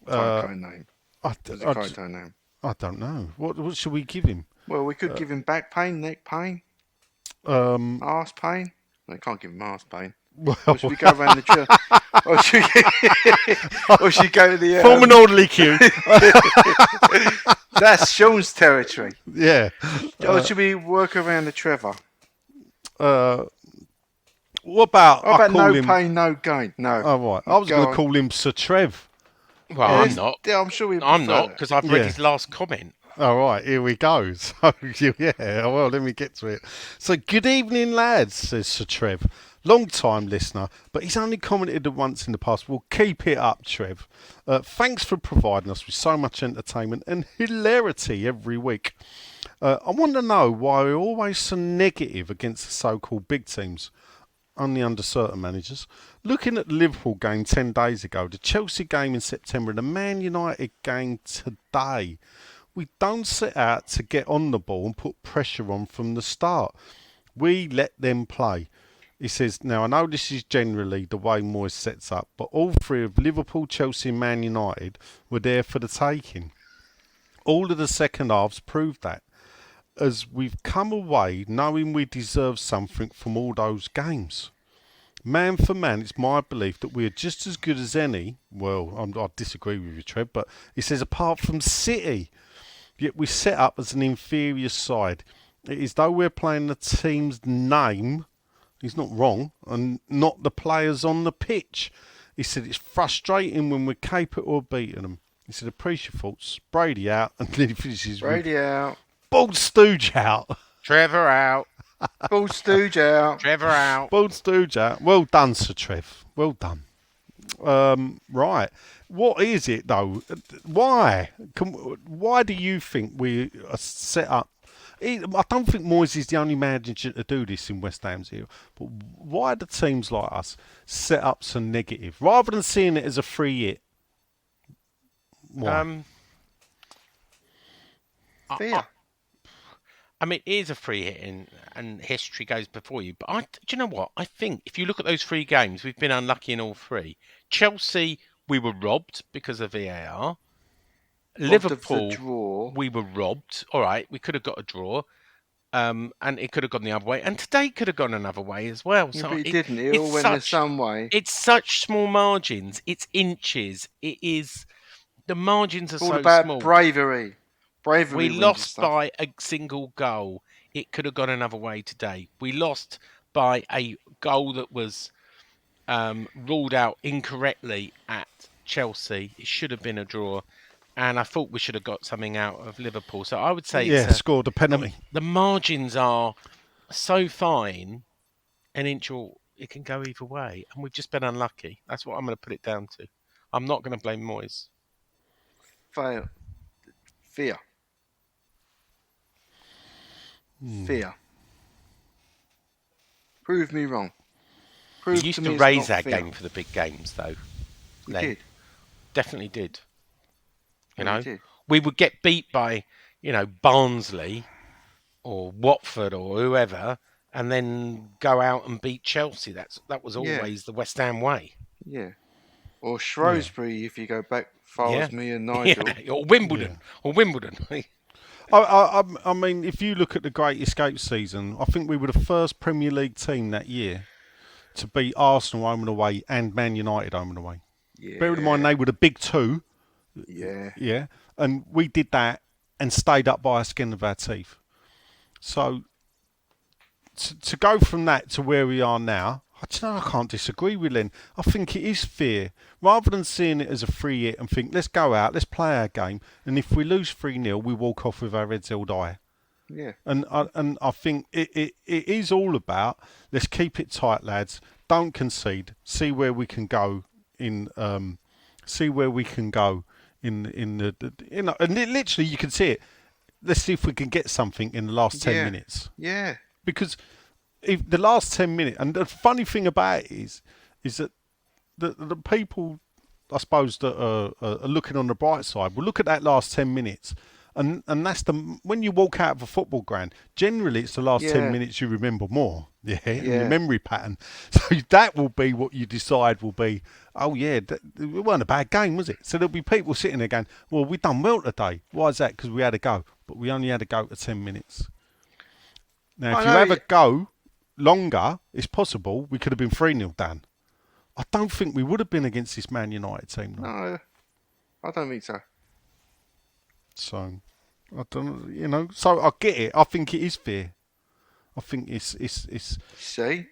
Speaker 4: Uh,
Speaker 3: Kaiko name.
Speaker 4: I,
Speaker 3: What's
Speaker 4: I,
Speaker 3: his Kaito name?
Speaker 4: I don't know. What should we give him?
Speaker 3: Well, we could give him back pain, neck pain,
Speaker 4: Um,
Speaker 3: arse pain. No, we can't give him arse pain.
Speaker 4: well,
Speaker 3: Or should we go around the tree? Or should we go to the...
Speaker 4: form an orderly queue.
Speaker 3: That's Sean's territory.
Speaker 4: Yeah.
Speaker 3: Or should we work around the Trevor?
Speaker 4: What about
Speaker 3: How about no
Speaker 4: him...
Speaker 3: pain, no gain? No.
Speaker 4: Oh, right. I was
Speaker 3: Go
Speaker 4: going to
Speaker 3: on.
Speaker 4: call him Sir Trev.
Speaker 2: Well,
Speaker 3: Yeah,
Speaker 2: I'm not.
Speaker 3: Yeah, I'm sure
Speaker 2: I'm not, because I've read
Speaker 4: Yeah.
Speaker 2: his last comment.
Speaker 4: All right, here we go. So, yeah, well, let me get to it. So, good evening, lads, says Sir Trev. Long-time listener, but he's only commented once in the past. We'll keep it up, Trev. Thanks for providing us with so much entertainment and hilarity every week. I want to know why we're always so negative against the so-called big teams. Only under certain managers. Looking at the Liverpool game 10 days ago, the Chelsea game in September, and the Man United game today, we don't set out to get on the ball and put pressure on from the start. We let them play. He says, now I know this is generally the way Moyes sets up, but all three of Liverpool, Chelsea and Man United were there for the taking. All of the second halves proved that, as we've come away knowing we deserve something from all those games. Man for man, it's my belief that we are just as good as any, well, I disagree with you, Trev, but he says apart from City, yet we set up as an inferior side. It is though we're playing the team's name, he's not wrong, and not the players on the pitch. He said it's frustrating when we're capable of beating them. He said appreciate your thoughts, Brady out, and then he finishes with
Speaker 3: Brady out.
Speaker 4: Bald Stooge out.
Speaker 2: Trevor out.
Speaker 3: Bull Stooge out.
Speaker 2: Trevor out.
Speaker 4: Bald Stooge out. Well done, Sir Trev. Well done. Right. What is it though? Why? Why do you think we are set up? I don't think Moyes is the only manager to do this in West Ham's era. But why do teams like us set up so negative rather than seeing it as a free hit? Why?
Speaker 3: Fear.
Speaker 2: I mean, it is a free hit, and history goes before you. But do you know what? I think if you look at those three games, we've been unlucky in all three. Chelsea, we were robbed because of VAR. Liverpool,
Speaker 3: draw.
Speaker 2: we were robbed. All right, we could have got a draw, and it could have gone the other way. And today could have gone another way as well.
Speaker 3: Yeah,
Speaker 2: So
Speaker 3: but it didn't. It all went the some way.
Speaker 2: It's such small margins. It's inches. It is. The margins are
Speaker 3: It's all
Speaker 2: so
Speaker 3: about
Speaker 2: small.
Speaker 3: bravery. Bravery.
Speaker 2: We
Speaker 3: wins
Speaker 2: lost
Speaker 3: stuff.
Speaker 2: by a single goal. It could have gone another way today. We lost by a goal that was ruled out incorrectly at Chelsea. It should have been a draw. And I thought we should have got something out of Liverpool. So I would say
Speaker 4: Scored a penalty.
Speaker 2: the margins are so fine, an inch or it can go either way. And we've just been unlucky. That's what I'm going to put it down to. I'm not going to blame Moyes.
Speaker 3: Fear. Fear. Prove me wrong. Prove
Speaker 2: We used
Speaker 3: to
Speaker 2: to
Speaker 3: me it's
Speaker 2: raise
Speaker 3: not
Speaker 2: our
Speaker 3: fear.
Speaker 2: game for the big games, though.
Speaker 3: We
Speaker 2: Len.
Speaker 3: did.
Speaker 2: Definitely did. You
Speaker 3: Yeah,
Speaker 2: know,
Speaker 3: we did.
Speaker 2: we would get beat by, Barnsley or Watford or whoever, and then go out and beat Chelsea. That was
Speaker 3: Yeah.
Speaker 2: always the West Ham way.
Speaker 3: Yeah. Or Shrewsbury, if you go back far as me and Nigel.
Speaker 2: Yeah. Or Wimbledon. Or Wimbledon.
Speaker 4: I mean, if you look at the Great Escape season, I think we were the first Premier League team that year to beat Arsenal home and away and Man United home and away.
Speaker 3: Yeah.
Speaker 4: Bearing in mind they were the big two.
Speaker 3: Yeah.
Speaker 4: Yeah. And we did that and stayed up by the skin of our teeth. So to go from that to where we are now, I can't disagree with Len. I think it is fear. Rather than seeing it as a free hit and think, let's go out, let's play our game, and if we lose 3-0, we walk off with our heads held high.
Speaker 3: Yeah.
Speaker 4: And I think it is all about, let's keep it tight, lads. Don't concede. See where we can go in the and literally you can see it. Let's see if we can get something in the last 10 minutes.
Speaker 3: Yeah.
Speaker 4: Because if the last 10 minutes, and the funny thing about it is that the people, I suppose, that are looking on the bright side will look at that last 10 minutes And that's when you walk out of a football ground, generally it's the last 10 minutes you remember more. Yeah, and your memory pattern. So that will be what you decide will be, oh yeah, it weren't a bad game, was it? So there'll be people sitting there going, well, we done well today. Why is that? Because we had a go. But we only had a go for 10 minutes. Now, if you have a go longer, it's possible we could have been 3-0 down. I don't think we would have been against this Man United team.
Speaker 3: No, I don't think so.
Speaker 4: So, I don't, so I get it. I think it is fair. I think it's.
Speaker 3: See?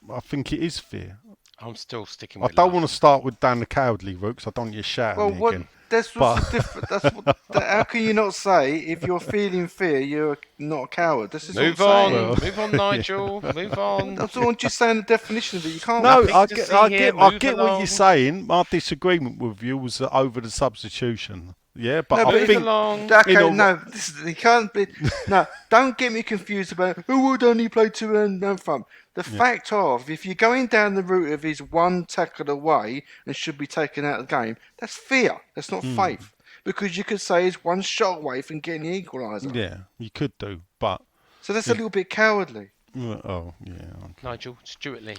Speaker 4: I think it is fair.
Speaker 2: I'm still sticking with
Speaker 4: I don't want to start with Dan the Cowardly route, because I don't want you shouting me again.
Speaker 3: That's what's the difference. That's what. How can you not say if you're feeling fear, you're not a coward? This is
Speaker 2: move
Speaker 3: what I'm
Speaker 2: on,
Speaker 3: saying.
Speaker 2: move on, Nigel. Move on.
Speaker 3: I'm just saying the definition of it. You can't.
Speaker 4: No, I get what
Speaker 2: along.
Speaker 4: you're saying. My disagreement with you was over the substitution. Yeah, but
Speaker 3: no,
Speaker 4: I think.
Speaker 3: Okay, no, you can't be. No, don't get me confused about who would only play 2 and front. The fact of, if you're going down the route of his one tackle away and should be taken out of the game, that's fear. That's not faith. Because you could say he's one shot away from getting the equaliser.
Speaker 4: Yeah, you could do, but.
Speaker 3: So that's a little bit cowardly.
Speaker 4: Oh, yeah. Okay.
Speaker 2: Nigel, Stuart Lee.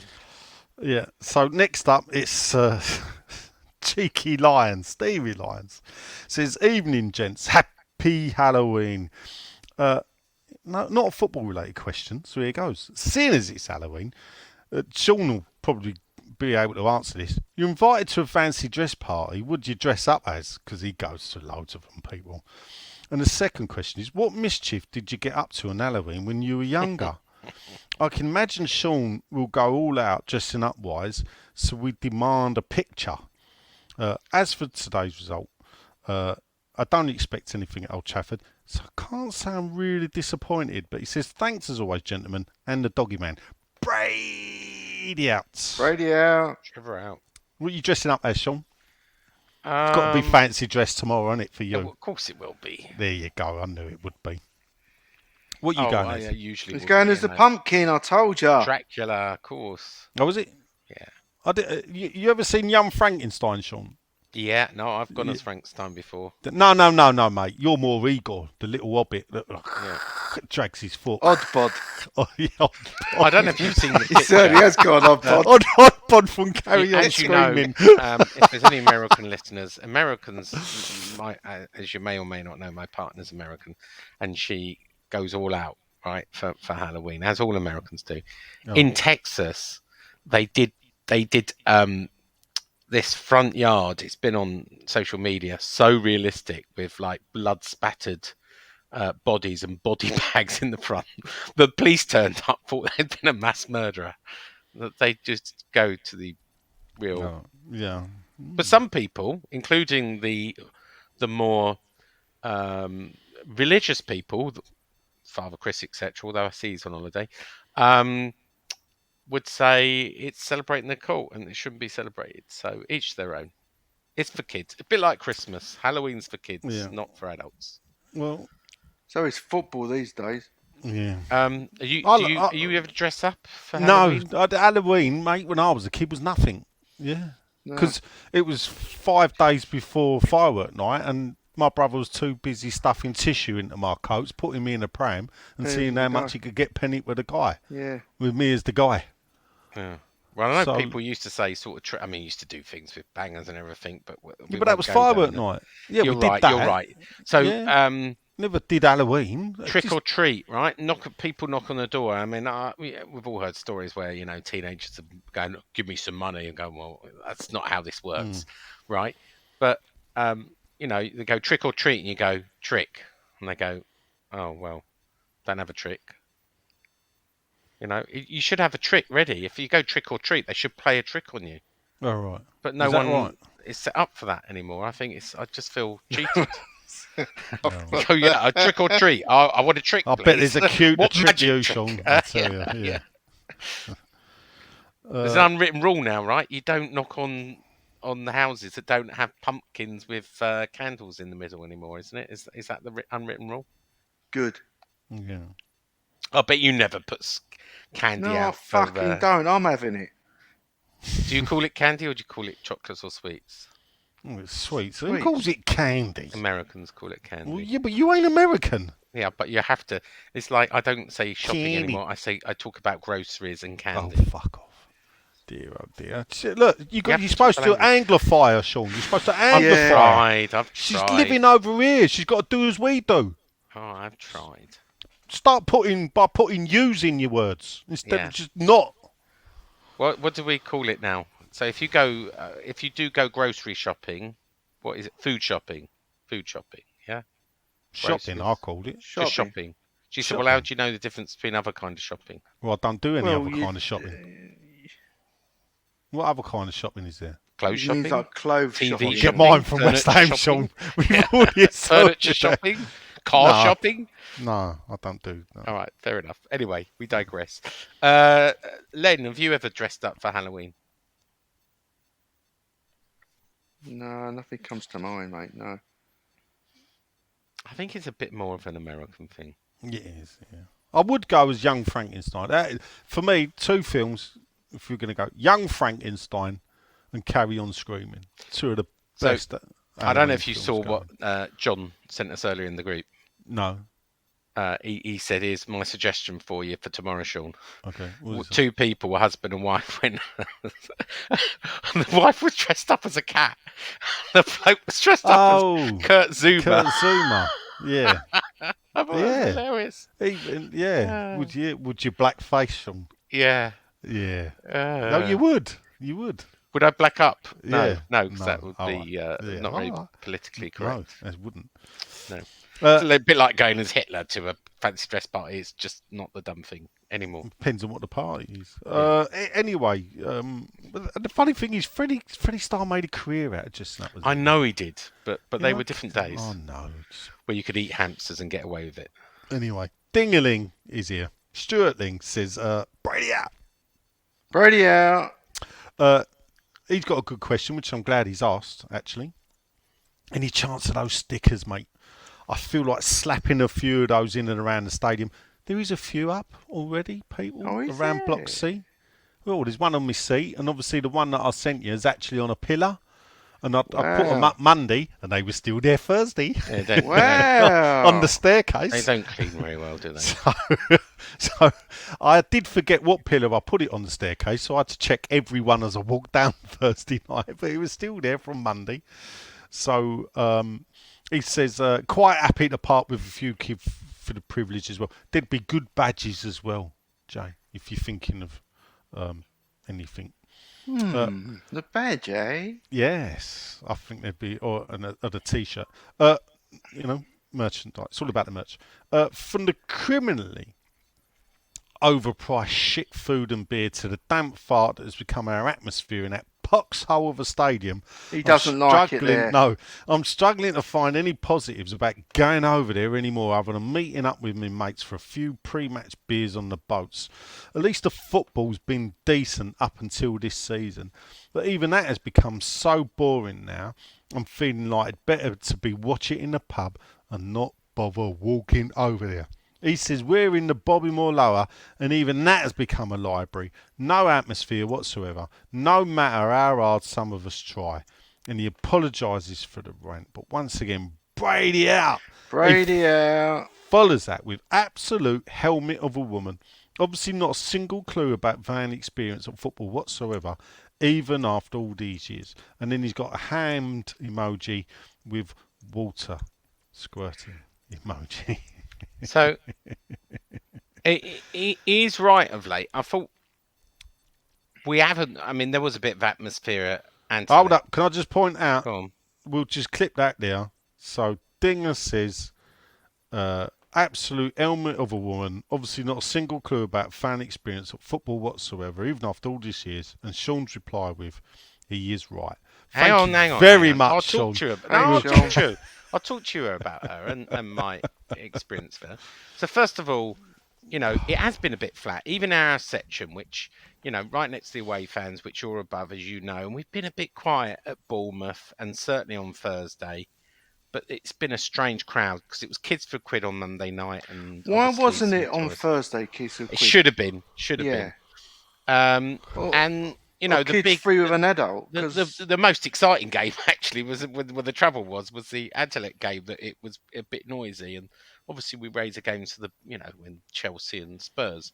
Speaker 4: Yeah, so next up, it's Cheeky Lions, Stevie Lions. Says, evening, gents. Happy Halloween. No, not a football-related question, so here goes. Seeing as it's Halloween, Sean will probably be able to answer this. You're invited to a fancy dress party. What do you dress up as? Because he goes to loads of them, people. And the second question is, what mischief did you get up to on Halloween when you were younger? I can imagine Sean will go all out dressing up-wise, so we demand a picture. As for today's result, I don't expect anything at Old Trafford, so I can't say I'm really disappointed. But he says, thanks as always, gentlemen, and the doggy man. Brady out.
Speaker 3: Brady out.
Speaker 2: Trevor out.
Speaker 4: What are you dressing up as, Sean? It's got to be fancy dress tomorrow, isn't it, for you?
Speaker 2: Of course it will be.
Speaker 4: There you go. I knew it would be. What are you going as?
Speaker 2: Usually
Speaker 3: he's going as the pumpkin, I told you.
Speaker 2: Dracula, of course.
Speaker 4: Oh, was it?
Speaker 2: Yeah.
Speaker 4: You ever seen Young Frankenstein, Sean?
Speaker 2: Yeah, no, I've gone as Frankenstein before.
Speaker 4: No, mate. You're more Igor, the little hobbit that drags his foot.
Speaker 3: Oddbod.
Speaker 2: I don't know if you've seen the picture.
Speaker 3: He certainly has got Oddbod.
Speaker 4: Oddbod from Carry On
Speaker 2: As
Speaker 4: Screaming.
Speaker 2: You know, if there's any American listeners, Americans, as you may or may not know, my partner's American, and she goes all out, right, for Halloween, as all Americans do. Oh. In Texas, they did this front yard. It's been on social media, so realistic, with like blood spattered bodies and body bags in the front. The police turned up, thought they'd been a mass murderer. They just go to the real.
Speaker 4: Oh, yeah.
Speaker 2: But some people, including the more religious people, Father Chris, etc., although I see he's on holiday, would say it's celebrating the cult and it shouldn't be celebrated. So each their own. It's for kids. A bit like Christmas. Halloween's for kids, not for adults.
Speaker 4: Well,
Speaker 3: so it's football these days.
Speaker 4: Yeah.
Speaker 2: Are you ever dress up for Halloween?
Speaker 4: No, Halloween, mate, when I was a kid was nothing. Yeah. Because it was 5 days before firework night and my brother was too busy stuffing tissue into my coats, putting me in a pram and seeing how much he could get pennied with a guy. Yeah. With me as the guy.
Speaker 2: Yeah. Well, I know people used to say used to do things with bangers and everything, but
Speaker 4: but that was firework night. Yeah, we did that.
Speaker 2: You're right. So,
Speaker 4: never did Halloween.
Speaker 2: Trick or treat, right? People knock on the door. I mean, we've all heard stories where teenagers are going, "Give me some money," and go, "Well, that's not how this works," right? But they go trick or treat, and you go trick, and they go, "Oh well, don't have a trick." You should have a trick ready. If you go trick or treat, they should play a trick on you.
Speaker 4: Oh, right.
Speaker 2: But no one is set up for that anymore. I just feel cheated. Trick or treat. I want a trick.
Speaker 4: I bet there's a cute trick you, Sean. I tell you. Yeah.
Speaker 2: There's an unwritten rule now, right? You don't knock on the houses that don't have pumpkins with candles in the middle anymore, isn't it? Is that the unwritten rule?
Speaker 3: Good.
Speaker 4: Yeah.
Speaker 2: I bet you never put candy out.
Speaker 3: No, I fucking don't. I'm having it.
Speaker 2: Do you call it candy or do you call it chocolates or sweets?
Speaker 4: Oh, it's sweet. So who calls it candy?
Speaker 2: Americans call it candy.
Speaker 4: Well, yeah, but you ain't American.
Speaker 2: Yeah, but you have to. It's like I don't say shopping
Speaker 4: Candy.
Speaker 2: anymore. I talk about groceries and candy.
Speaker 4: Oh, fuck off. Dear, oh dear. Look, you're supposed to anglify her, Sean. You're supposed to anglify
Speaker 2: I've tried.
Speaker 4: She's living over here. She's got to do as we do.
Speaker 2: Oh, I've tried.
Speaker 4: Start putting yous in your words instead of just not.
Speaker 2: What do we call it now? So if you do go grocery shopping, what is it? Food shopping. Yeah.
Speaker 4: Shopping, I called it.
Speaker 2: Just shopping. She said, "Well, how do you know the difference between other kind of shopping?"
Speaker 4: Well, I don't do any other kind of shopping. What other kind of shopping is there?
Speaker 2: Clothes shopping,
Speaker 3: like clothes
Speaker 2: TV
Speaker 3: shopping.
Speaker 4: Get mine from West Ham, Sean.
Speaker 2: Furniture shopping, car shopping.
Speaker 4: No, I don't do that.
Speaker 2: All right, fair enough. Anyway, we digress. Len, have you ever dressed up for Halloween?
Speaker 3: No, nothing comes to mind, mate. No.
Speaker 2: I think it's a bit more of an American thing.
Speaker 4: Yeah, it is. Yeah. I would go as Young Frankenstein. For me, two films. If you're going to go, Young Frankenstein and Carry On Screaming. Two of the best.
Speaker 2: I don't know if you saw what John sent us earlier in the group.
Speaker 4: No.
Speaker 2: He said, "Here's my suggestion for you for tomorrow, Sean."
Speaker 4: Okay.
Speaker 2: Two people, a husband and wife, went. The wife was dressed up as a cat. The bloke was dressed up as Kurt Zuma.
Speaker 4: Kurt Zuma. Yeah.
Speaker 2: I thought that was hilarious.
Speaker 4: Would you blackface them?
Speaker 2: Yeah.
Speaker 4: Yeah. No, you would. You would.
Speaker 2: Would I black up?
Speaker 4: Yeah.
Speaker 2: No, because that would be not very politically correct.
Speaker 4: No, it wouldn't.
Speaker 2: No. It's a bit like going as Hitler to a fancy dress party. It's just not the dumb thing anymore.
Speaker 4: Depends on what the party is. Anyway, the funny thing is, Freddie Starr made a career out of just that.
Speaker 2: I know he did, but they were different days.
Speaker 4: Oh no,
Speaker 2: where you could eat hamsters and get away with it.
Speaker 4: Anyway, Dingaling is here. Stuartling says, "Brady out."
Speaker 3: Brady out.
Speaker 4: He's got a good question, which I'm glad he's asked. Actually, any chance of those stickers, mate? I feel like slapping a few of those in and around the stadium. There is a few up already, people, around Block C. Well, there's one on my seat, and obviously the one that I sent you is actually on a pillar. And I put them up Monday, and they were still there Thursday.
Speaker 2: Yeah,
Speaker 4: on the staircase.
Speaker 2: They don't clean very well, do they?
Speaker 4: So I did forget what pillar I put it on the staircase, so I had to check every one as I walked down Thursday night, but it was still there from Monday. So he says, quite happy to part with a few kids for the privilege as well. There'd be good badges as well, Jay, if you're thinking of anything.
Speaker 3: The badge, eh?
Speaker 4: Yes, I think there'd be, or a T-shirt. Merchandise. It's all about the merch. From the criminally overpriced shit food and beer to the damp fart that has become our atmosphere in that poxhole of a stadium.
Speaker 3: He doesn't like it there.
Speaker 4: No, I'm struggling to find any positives about going over there anymore other than meeting up with my mates for a few pre-match beers on the boats. At least the football's been decent up until this season. But even that has become so boring now, I'm feeling like it's better to be watching it in the pub and not bother walking over there. He says we're in the Bobbymore Lower, and even that has become a library. No atmosphere whatsoever, no matter how hard some of us try. And he apologises for the rant, but once again, Brady out.
Speaker 3: Brady out.
Speaker 4: Follows that with absolute helmet of a woman. Obviously not a single clue about van experience of football whatsoever, even after all these years. And then he's got a hand emoji with water squirting emoji.
Speaker 2: So he is right of late. I thought we haven't. I mean, there was a bit of atmosphere at
Speaker 4: Hold up, can I just point out?
Speaker 2: Go on.
Speaker 4: We'll just clip that there. So Dinger says, absolute helmet of a woman. Obviously not a single clue about fan experience of football whatsoever, even after all these years. And Sean's reply with, he is right.
Speaker 2: Hang on.
Speaker 4: Very much,
Speaker 2: I'll
Speaker 4: Sean.
Speaker 2: I'll talk to you about her and my experience there. So first of all, it has been a bit flat. Even our section, which, right next to the away fans, which you're above, as you know, and we've been a bit quiet at Bournemouth and certainly on Thursday. But it's been a strange crowd because it was Kids for Quid on Monday night. And
Speaker 3: why wasn't it on Thursday, Kids for Quid?
Speaker 2: It should have been.
Speaker 3: Yeah.
Speaker 2: And you know,
Speaker 3: kids free with an adult.
Speaker 2: The most exciting game actually was where the trouble was the Antelec game, that it was a bit noisy, and obviously we raise against the when Chelsea and Spurs.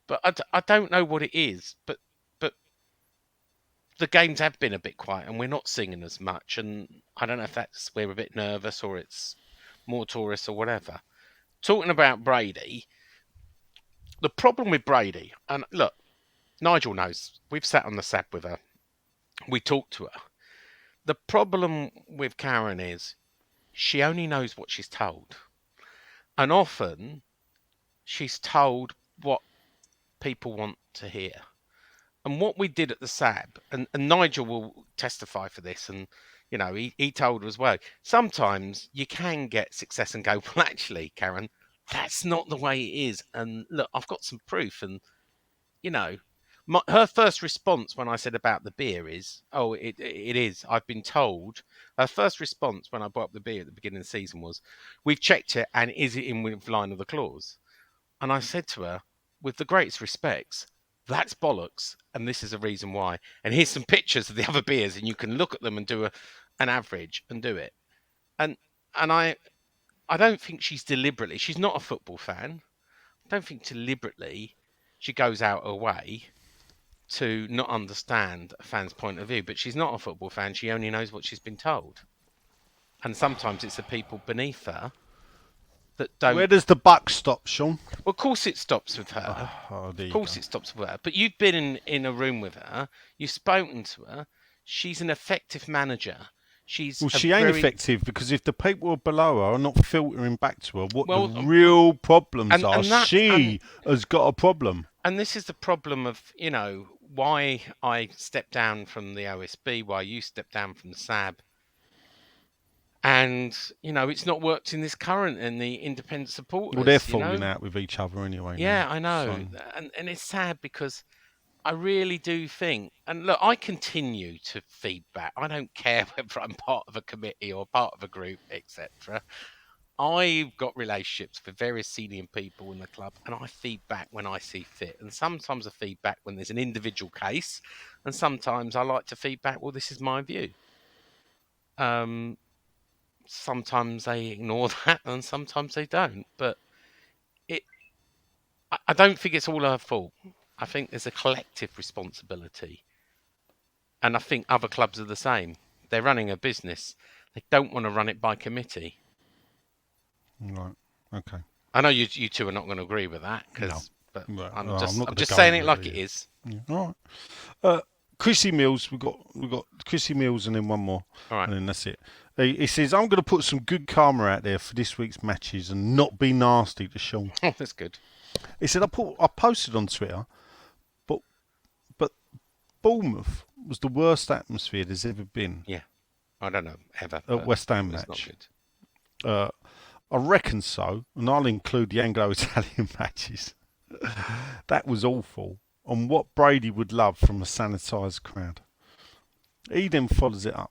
Speaker 2: But I don't know what it is, but the games have been a bit quiet, and we're not singing as much, and I don't know if we're a bit nervous or it's more tourists or whatever. Talking about Brady, the problem with Brady, and look, Nigel knows, we've sat on the SAP with her, we talked to her. The problem with Karen is she only knows what she's told, and often she's told what people want to hear. And what we did at the SAB, and Nigel will testify for this, and he told her as well, sometimes you can get success and go, well, actually, Karen, that's not the way it is. And look, I've got some proof. And, her first response when I said about the beer is, oh, it is. I've been told. Her first response when I brought up the beer at the beginning of the season was, we've checked it, and is it in with line of the clause? And I said to her, with the greatest respects, that's bollocks, and this is a reason why. And here's some pictures of the other beers, and you can look at them and do an average and do it. And I don't think she's deliberately. She's not a football fan. I don't think deliberately she goes out her way to not understand a fan's point of view. But she's not a football fan. She only knows what she's been told. And sometimes it's the people beneath her that don't.
Speaker 4: Where does the buck stop, Sean?
Speaker 2: Well, of course it stops with her. Of course it stops with her. But you've been in a room with her. You've spoken to her. She's an effective manager. She
Speaker 4: ain't effective, because if the people below her are not filtering back to her what the real problems are, she has got a problem.
Speaker 2: And this is the problem of, why I stepped down from the OSB, why you stepped down from the SAB. And, it's not worked in this current and the independent supporters.
Speaker 4: Well, they're falling out with each other anyway.
Speaker 2: Yeah, I know. So. And it's sad, because I really do think, and look, I continue to feedback. I don't care whether I'm part of a committee or part of a group, etc. I've got relationships with various senior people in the club, and I feedback when I see fit. And sometimes I feedback when there's an individual case, and sometimes I like to feedback, well, this is my view. Sometimes they ignore that, and sometimes they don't. But I don't think it's all her fault. I think there's a collective responsibility. And I think other clubs are the same. They're running a business. They don't want to run it by committee.
Speaker 4: Right. Okay.
Speaker 2: I know you two are not going to agree with that, but
Speaker 4: right.
Speaker 2: I'm just saying it like it is.
Speaker 4: Yeah. All right. Chrissy Mills, we've got Chrissy Mills and then one more.
Speaker 2: All right.
Speaker 4: And then that's it. He says, I'm going to put some good karma out there for this week's matches and not be nasty to Sean.
Speaker 2: Oh, that's good.
Speaker 4: He said, I posted on Twitter, but Bournemouth was the worst atmosphere there's ever been.
Speaker 2: Yeah. I don't know, ever.
Speaker 4: At West Ham match. Not good. I reckon so, and I'll include the Anglo-Italian matches. That was awful, and what Brady would love from a sanitised crowd. He then follows it up,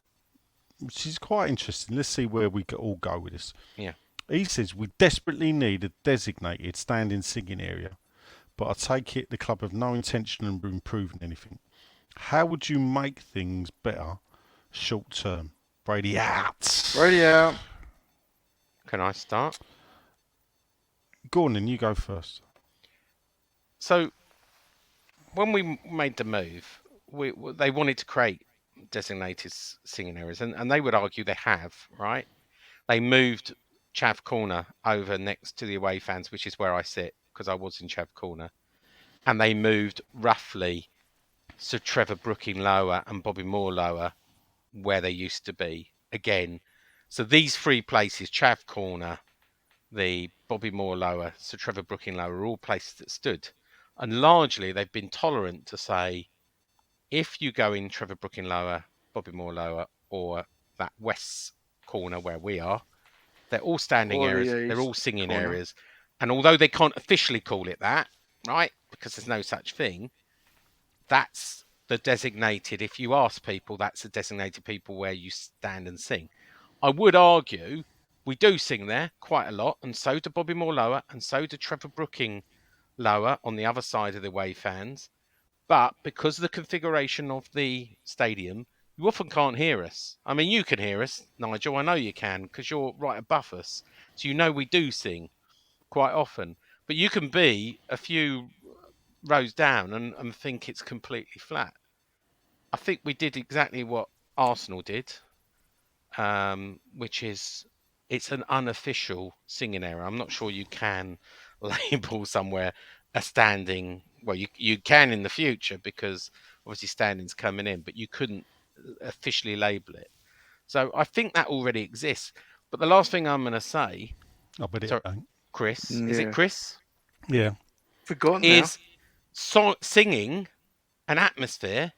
Speaker 4: which is quite interesting. Let's see where we all go with this.
Speaker 2: Yeah.
Speaker 4: He says, we desperately need a designated standing singing area, but I take it the club have no intention of improving anything. How would you make things better short term? Brady out.
Speaker 3: Brady out.
Speaker 2: Can I start?
Speaker 4: Go on then, you go first.
Speaker 2: So, when we made the move, they wanted to create designated singing areas, and they would argue they have, right? They moved Chav Corner over next to the away fans, which is where I sit, because I was in Chav Corner. And they moved roughly Sir Trevor Brooking lower and Bobby Moore lower, where they used to be again. So these three places, Chav Corner, the Bobby Moore lower, Sir Trevor Brooking lower, are all places that stood. And largely they've been tolerant to say, if you go in Trevor Brooking lower, Bobby Moore lower, or that west corner where we are, they're all standing areas, they're all singing areas. And although they can't officially call it that, right, because there's no such thing, that's the designated, if you ask people, that's the designated people where you stand and sing. I would argue we do sing there quite a lot, and so do Bobby Moore lower, and so do Trevor Brooking lower on the other side of the away fans. But because of the configuration of the stadium, you often can't hear us. I mean, you can hear us, Nigel. I know you can because you're right above us. So you know we do sing quite often. But you can be a few rows down and think it's completely flat. I think we did exactly what Arsenal did, which is it's an unofficial singing area. I'm not sure you can label somewhere a standing. Well, you can in the future because obviously standing's coming in, but you couldn't officially label it. So I think that already exists. But the last thing I'm going to say,
Speaker 4: I bet it
Speaker 2: sorry,
Speaker 4: don't.
Speaker 2: Chris, is
Speaker 3: Yeah.
Speaker 2: it Chris?
Speaker 4: Yeah.
Speaker 3: Forgotten now.
Speaker 2: Is singing an atmosphere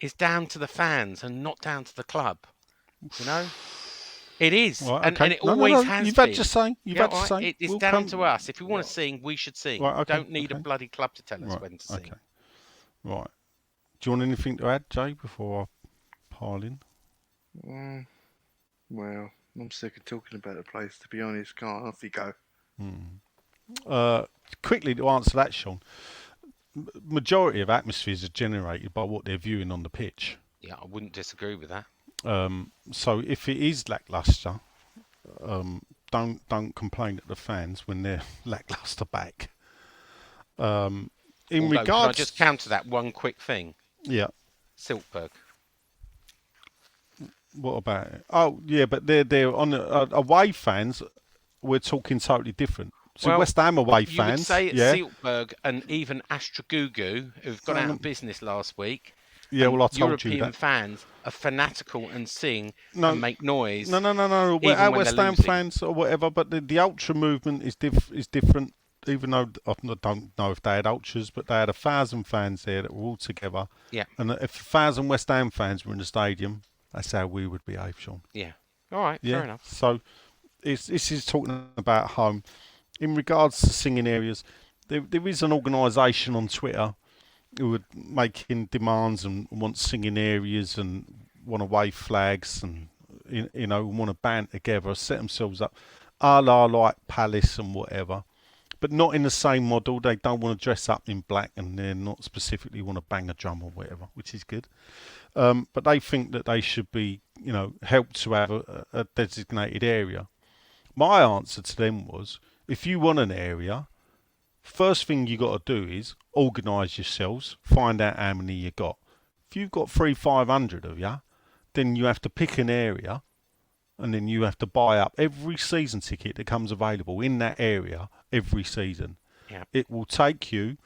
Speaker 2: is down to the fans and not down to the club. You know, it is,
Speaker 4: Right,
Speaker 2: and
Speaker 4: okay.
Speaker 2: it
Speaker 4: No,
Speaker 2: always
Speaker 4: no.
Speaker 2: has
Speaker 4: You've
Speaker 2: been.
Speaker 4: had to say. You've
Speaker 2: Yeah,
Speaker 4: had to
Speaker 2: right.
Speaker 4: say.
Speaker 2: It's
Speaker 4: We'll
Speaker 2: down
Speaker 4: come.
Speaker 2: to us. If we want to sing, we should sing.
Speaker 4: Right, okay,
Speaker 2: Don't need a
Speaker 4: okay.
Speaker 2: bloody club to tell us
Speaker 4: Right.
Speaker 2: when to sing.
Speaker 4: Okay. Right. Do you want anything to add, Jay, before I pile in?
Speaker 3: Well, I'm sick of talking about the place, to be honest. Can't off you go.
Speaker 4: Quickly to answer that, Sean. Majority of atmospheres are generated by what they're viewing on the pitch.
Speaker 2: Yeah, I wouldn't disagree with that.
Speaker 4: So if it is lackluster, don't complain at the fans when they're lackluster back. In
Speaker 2: Although,
Speaker 4: regards,
Speaker 2: can I just counter that one quick thing?
Speaker 4: yeah.
Speaker 2: Siltberg.
Speaker 4: What about it? Oh yeah, but they're on away fans. We're talking totally different. So
Speaker 2: Well,
Speaker 4: West Ham away
Speaker 2: You
Speaker 4: fans,
Speaker 2: would say
Speaker 4: yeah,
Speaker 2: Siltberg and even Astragugu, who've gone out of business last week.
Speaker 4: yeah. Well, I told
Speaker 2: European
Speaker 4: you that.
Speaker 2: fans are fanatical and sing
Speaker 4: No,
Speaker 2: and make noise.
Speaker 4: No.
Speaker 2: even
Speaker 4: Our
Speaker 2: when
Speaker 4: West
Speaker 2: they're
Speaker 4: Ham
Speaker 2: losing.
Speaker 4: fans or whatever, but the ultra movement is different. Even though I don't know if they had ultras, but they had 1,000 fans there that were all together.
Speaker 2: Yeah.
Speaker 4: And if 1,000 West Ham fans were in the stadium, that's how we would behave, Sean.
Speaker 2: Yeah. All right.
Speaker 4: Yeah.
Speaker 2: Fair enough.
Speaker 4: So this is talking about home. In regards to singing areas, there is an organisation on Twitter who are making demands and want singing areas and want to wave flags and want to band together, set themselves up, a la like Palace and whatever, but not in the same model. They don't want to dress up in black and they're not specifically want to bang a drum or whatever, which is good. But they think that they should be, helped to have a designated area. My answer to them was, if you want an area, first thing you got to do is organise yourselves, find out how many you got. If you've got 500 of you, then you have to pick an area, and then you have to buy up every season ticket that comes available in that area every season.
Speaker 2: Yeah.
Speaker 4: It will take you,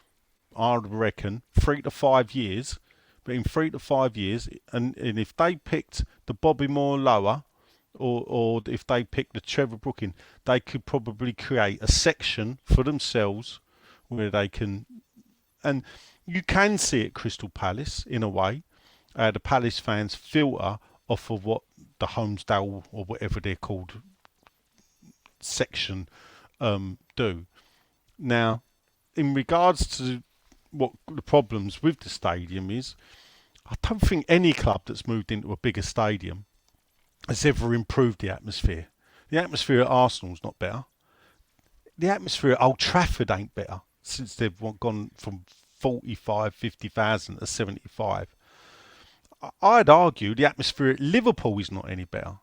Speaker 4: I reckon, 3 to 5 years. But in 3 to 5 years, and if they picked the Bobby Moore lower, or if they picked the Trevor Brooking, they could probably create a section for themselves where they can, and you can see at Crystal Palace in a way. The Palace fans filter off of what the Holmesdale or whatever they're called section do. Now, in regards to what the problems with the stadium is, I don't think any club that's moved into a bigger stadium has ever improved the atmosphere. The atmosphere at Arsenal's not better. The atmosphere at Old Trafford ain't better since they've gone from 45, 50,000 to 75. I'd argue the atmosphere at Liverpool is not any better.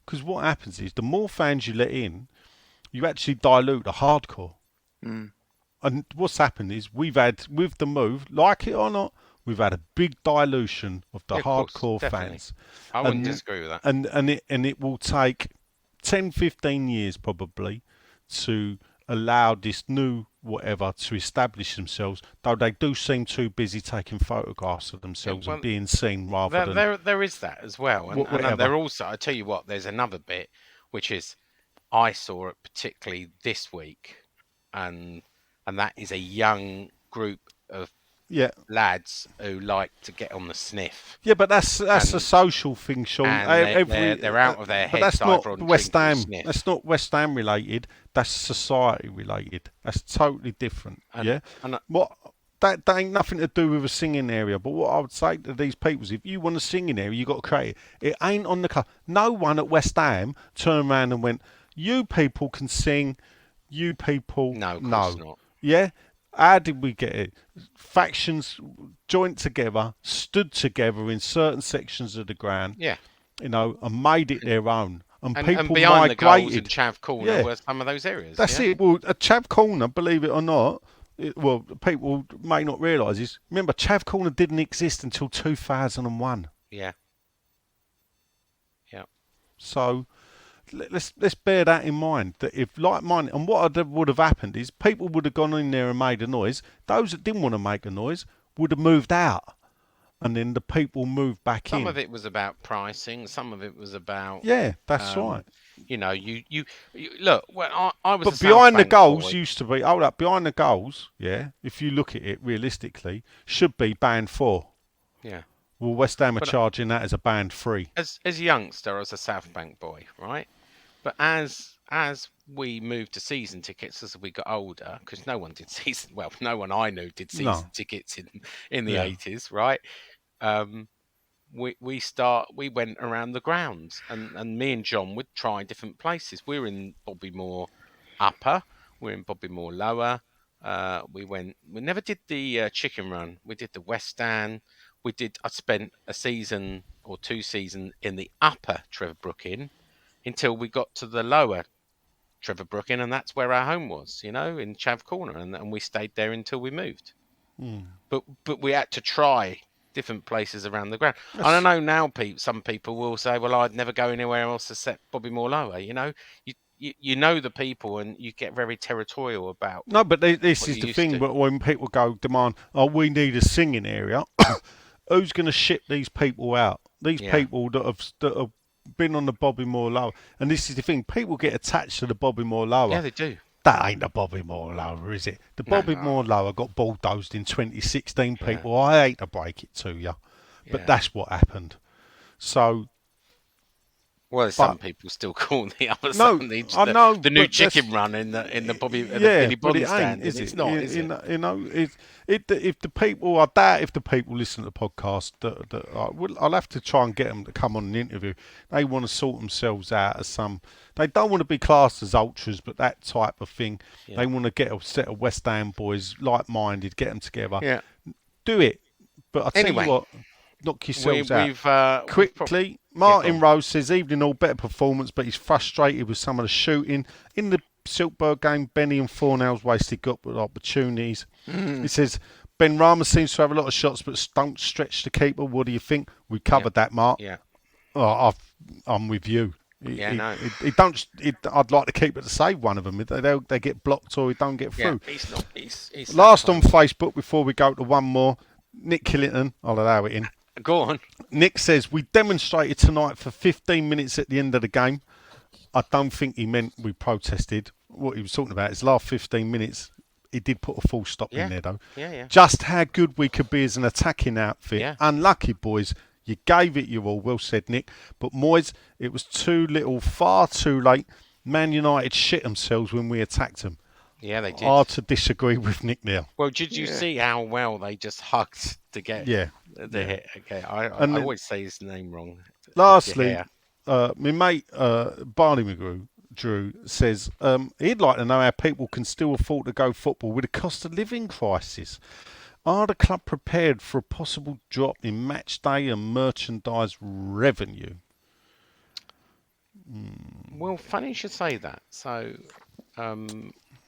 Speaker 4: Because what happens is the more fans you let in, you actually dilute the hardcore. And what's happened is we've had, with the move, like it or not, we've had a big dilution of the hardcore fans.
Speaker 2: I wouldn't disagree with that.
Speaker 4: And it will take 10, 15 years probably to allow this new whatever to establish themselves, though they do seem too busy taking photographs of themselves and being seen rather than...
Speaker 2: There is that as well. And there also, I tell you what, there's another bit, which is, I saw it particularly this week, and that is a young group of lads who like to get on the sniff.
Speaker 4: Yeah, but that's a social thing, Sean.
Speaker 2: They're out of their heads.
Speaker 4: But that's not West Ham. That's not West Ham related. That's society related. That's totally different. That ain't nothing to do with a singing area. But what I would say to these people is, if you want a singing area, you got to create it. It ain't on the club. No one at West Ham turned around and went, "You people can sing. You people,
Speaker 2: no, of course not."
Speaker 4: Yeah. How did we get it? Factions joined together, stood together in certain sections of the ground,
Speaker 2: Yeah.
Speaker 4: and made it their own. And
Speaker 2: And
Speaker 4: people
Speaker 2: behind the goals and
Speaker 4: migrated.
Speaker 2: Chav Corner
Speaker 4: Yeah.
Speaker 2: were some of those areas.
Speaker 4: That's
Speaker 2: yeah?
Speaker 4: it. Well, a Chav Corner, believe it or not, people may not realise is, remember, Chav Corner didn't exist until 2001.
Speaker 2: Yeah. Yeah.
Speaker 4: So let's bear that in mind. That if like mine, and what would have happened is people would have gone in there and made a noise. Those that didn't want to make a noise would have moved out, and then the people moved back in.
Speaker 2: Some of it was about pricing. Some of it was about
Speaker 4: Yeah, that's right.
Speaker 2: You look. When I was,
Speaker 4: But behind the goals
Speaker 2: boy,
Speaker 4: used to be behind the goals. Yeah, if you look at it realistically, should be band 4.
Speaker 2: Yeah.
Speaker 4: Well, West Ham are charging that as a band 3.
Speaker 2: As a youngster, I was a South Bank boy, right? But as we moved to season tickets as we got older, because no one I knew did season tickets in the 80s, right? We went around the grounds, and me and John would try different places. We were in Bobbymore Upper, we're in Bobbymore Lower. We never did the Chicken Run. We did the West Stand. I spent a season or 2 seasons in the Upper Trevor Brook Inn until we got to the Lower Trevor Brook Inn, and that's where our home was, in Chav Corner, and we stayed there until we moved. But we had to try different places around the ground. And I know now some people will say, well, I'd never go anywhere else except Bobbymore Lower. You know the people, and you get very territorial about.
Speaker 4: No, but this is the thing. But when people demand, we need a singing area, who's going to ship these people out? These people that have been on the Bobbymore Lower, and this is the thing. People get attached to the Bobbymore Lower.
Speaker 2: Yeah, they do.
Speaker 4: That ain't the Bobbymore Lower, is it? The Bobbymore Lower got bulldozed in 2016, people. Yeah. I hate to break it to you, but that's what happened. So...
Speaker 2: Well, some people still call the other the new Chicken Run in the Billy Bond stand. It's not, is it?
Speaker 4: If the people, I doubt if the people listen to the podcast, I'll have to try and get them to come on an interview. They want to sort themselves out as they don't want to be classed as ultras, but that type of thing. Yeah. They want to get a set of West Ham boys, like-minded, get them together.
Speaker 2: Yeah.
Speaker 4: Do it. But I tell you what, knock yourselves out. Quickly, Martin Rose says, evening all, better performance, but he's frustrated with some of the shooting. In the Silkberg game, Benny and Fornell's wasted good opportunities. He says, Ben Rama seems to have a lot of shots, but don't stretch the keeper. What do you think? We covered that, Mark.
Speaker 2: Yeah.
Speaker 4: Oh, I'm with you. I'd like the keeper to save one of them. They get blocked or he don't get through.
Speaker 2: Yeah, he's not. He's
Speaker 4: Last on Facebook before we go to one more. Nick Killington, I'll allow it in.
Speaker 2: Go on.
Speaker 4: Nick says, we demonstrated tonight for 15 minutes at the end of the game. I don't think he meant we protested. What he was talking about is last 15 minutes, he did put a full stop in there, though.
Speaker 2: Yeah.
Speaker 4: Just how good we could be as an attacking outfit.
Speaker 2: Yeah.
Speaker 4: Unlucky, boys. You gave it your all. Well said, Nick. But, Moyes, it was too little, far too late. Man United shit themselves when we attacked them.
Speaker 2: Yeah, they did.
Speaker 4: Hard to disagree with Nick now.
Speaker 2: Well, did you see how well they just hugged to get the hit? Okay, I always say his name wrong.
Speaker 4: Lastly, my mate Barney Drew says he'd like to know how people can still afford to go football with a cost of living crisis. Are the club prepared for a possible drop in match day and merchandise revenue?
Speaker 2: Well, funny you should say that. So,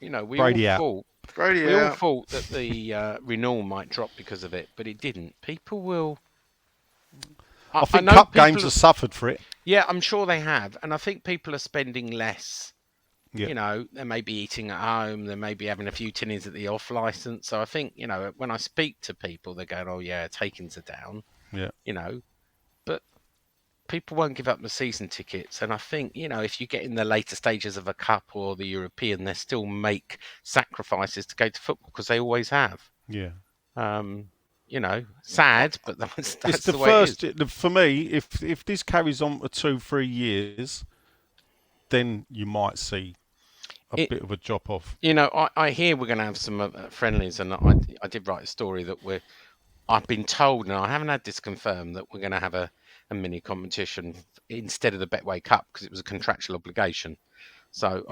Speaker 2: we all thought that the renewal might drop because of it, but it didn't. People will.
Speaker 4: I think cup games have suffered for it.
Speaker 2: Yeah, I'm sure they have, and I think people are spending less.
Speaker 4: Yeah.
Speaker 2: They may be eating at home, they may be having a few tinnies at the off license. So I think, when I speak to people, they're going, "Oh yeah, takings are down."
Speaker 4: Yeah.
Speaker 2: But people won't give up the season tickets, and I think if you get in the later stages of a cup or the European, they still make sacrifices to go to football because they always have.
Speaker 4: Yeah.
Speaker 2: Sad, but that's
Speaker 4: it's
Speaker 2: the
Speaker 4: way
Speaker 2: first.
Speaker 4: It is. For me, if this carries on for 2-3 years, then you might see a bit of a drop off.
Speaker 2: I hear we're going to have some friendlies, and I did write a story that I've been told, and I haven't had this confirmed, that we're going to have a mini competition instead of the Betway Cup because it was a contractual obligation. So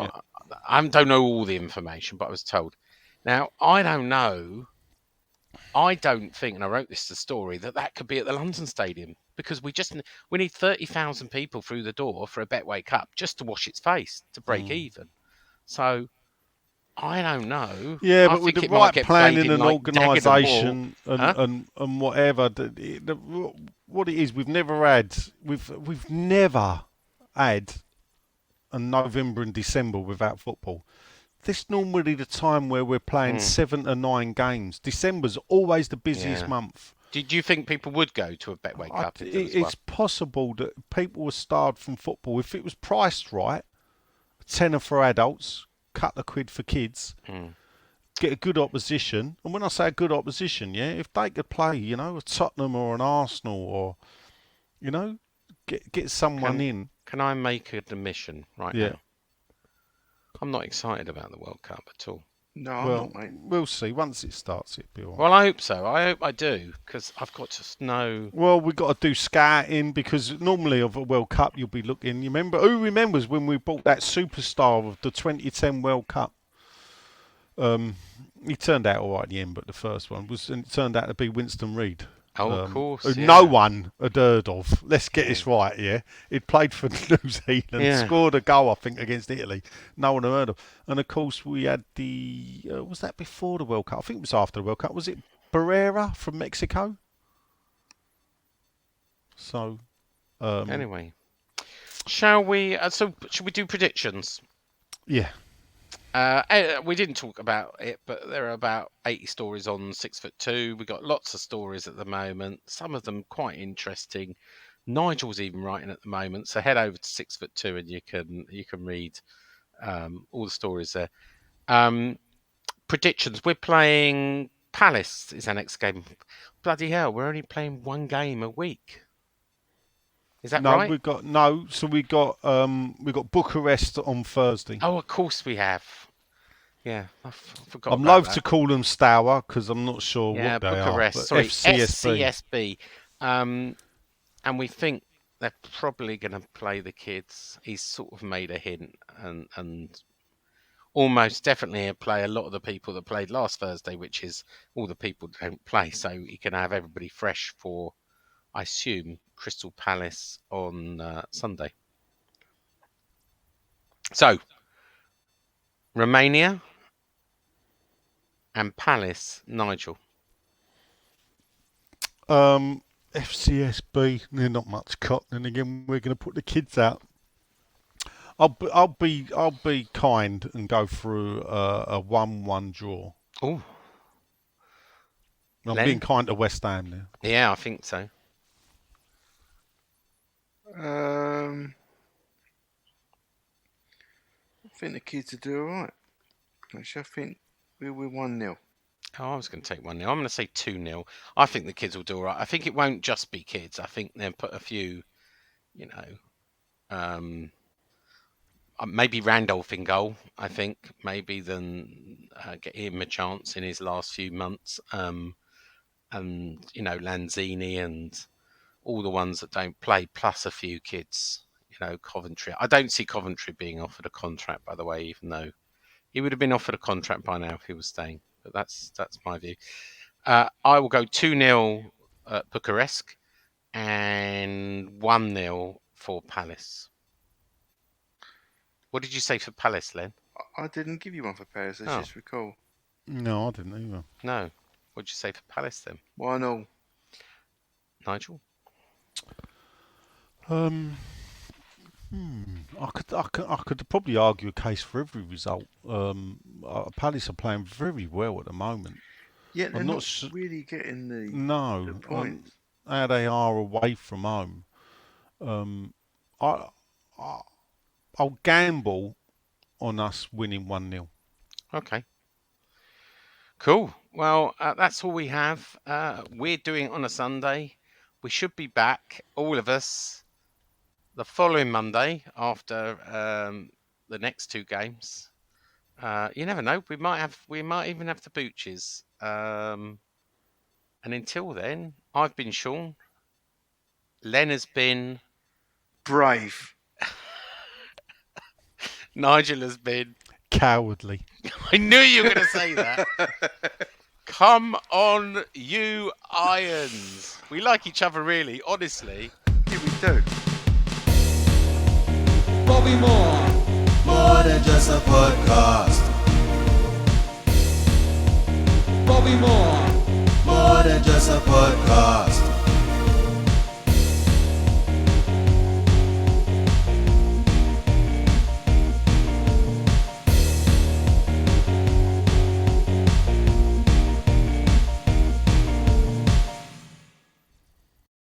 Speaker 2: I don't know all the information, but I was told. Now, I don't know. I don't think, and I wrote this the story, that could be at the London Stadium because we need 30,000 people through the door for a Betway Cup just to wash its face to break even. So I don't know.
Speaker 4: Yeah,
Speaker 2: I
Speaker 4: but with
Speaker 2: think
Speaker 4: the
Speaker 2: it might
Speaker 4: right
Speaker 2: get
Speaker 4: planning
Speaker 2: played in
Speaker 4: and
Speaker 2: like Dagenham Hall.
Speaker 4: organisation
Speaker 2: Huh?
Speaker 4: and whatever, what it is, we've never had a November and December without football. This is normally the time where we're playing 7 to 9 games. December's always the busiest month.
Speaker 2: Did you think people would go to a Betway Cup if there was
Speaker 4: It's possible that people were starved from football. If it was priced right, tenner for adults, couple of quid for kids, get a good opposition. And when I say a good opposition, yeah, if they could play, you know, a Tottenham or an Arsenal or, you know, get someone in.
Speaker 2: Can I make an admission right
Speaker 4: Yeah.
Speaker 2: now? I'm not excited about the World Cup at all.
Speaker 3: No, I'm
Speaker 4: Well,
Speaker 3: not, mate.
Speaker 4: we'll see. Once it starts, it'll be all right.
Speaker 2: Well, I hope so. I hope I do, because I've got to know.
Speaker 4: Well, we've got to do scouting because normally of a World Cup you'll be looking. You remember? Who remembers when we bought that superstar of the 2010 World Cup? He turned out all right at the end, but the first one it turned out to be Winston Reid.
Speaker 2: Oh, of course.
Speaker 4: Who no one had heard of. Let's get this right, yeah. He'd played for New Zealand, scored a goal, I think, against Italy. No one had heard of. And of course, we had was that before the World Cup? I think it was after the World Cup. Was it Barrera from Mexico? So,
Speaker 2: anyway, shall we? Should we do predictions?
Speaker 4: Yeah.
Speaker 2: We didn't talk about it, but there are about 80 stories on 6'2". We've got lots of stories at the moment. Some of them quite interesting. Nigel's even writing at the moment, so head over to 6'2" and you can read all the stories there. Predictions. We're playing Palace is our next game. Bloody hell, we're only playing one game a week. Is that right?
Speaker 4: So we got Bucharest on Thursday.
Speaker 2: Oh, of course we have. Yeah, I forgot.
Speaker 4: I'm loath to call them Stour because I'm not sure what they
Speaker 2: Bucharest,
Speaker 4: are.
Speaker 2: Sorry,
Speaker 4: FCSB.
Speaker 2: And we think they're probably going to play the kids. He's sort of made a hint and almost definitely play a lot of the people that played last Thursday, which is all the people that don't play. So he can have everybody fresh for, I assume, Crystal Palace on Sunday. So, Romania and Palace, Nigel.
Speaker 4: FCSB, they're not much cut. And again, we're going to put the kids out. I'll be kind and go through a 1-1 draw.
Speaker 2: Oh,
Speaker 4: I'm being kind to West Ham now.
Speaker 2: Yeah, I think so.
Speaker 3: I think the kids will do all right. Actually, I think we'll 1-0.
Speaker 2: Oh, I was going to take 1-0. I'm going to say 2-0. I think the kids will do all right. I think it won't just be kids. I think they'll put a few, maybe Randolph in goal, I think, maybe then get him a chance in his last few months. And, Lanzini and all the ones that don't play, plus a few kids, Coventry. I don't see Coventry being offered a contract, by the way, even though he would have been offered a contract by now if he was staying. But that's my view. I will go 2-0 Bucharest and 1-0 for Palace. What did you say for Palace, Len?
Speaker 3: I didn't give you one for Palace. I just recall.
Speaker 4: No, I didn't either.
Speaker 2: No. What did you say for Palace then?
Speaker 3: 1-0.
Speaker 2: Nigel?
Speaker 4: I could probably argue a case for every result. Palace are playing very well at the moment.
Speaker 3: Yeah, they're not really getting the points.
Speaker 4: How they are away from home. I'll gamble on us winning 1-0.
Speaker 2: Okay. Cool. Well, that's all we have. We're doing it on a Sunday. We should be back, all of us, the following Monday after the next two games. You never know. We might even have the Booches. And until then, I've been Sean. Len has been
Speaker 3: brave.
Speaker 2: Nigel has been
Speaker 4: Cowardly.
Speaker 2: I knew you were going to say that. Come on, you Irons. We like each other, really, honestly.
Speaker 3: Yeah, we do.
Speaker 1: Bobby Moore, more than just a podcast. Bobby Moore, more than just a podcast.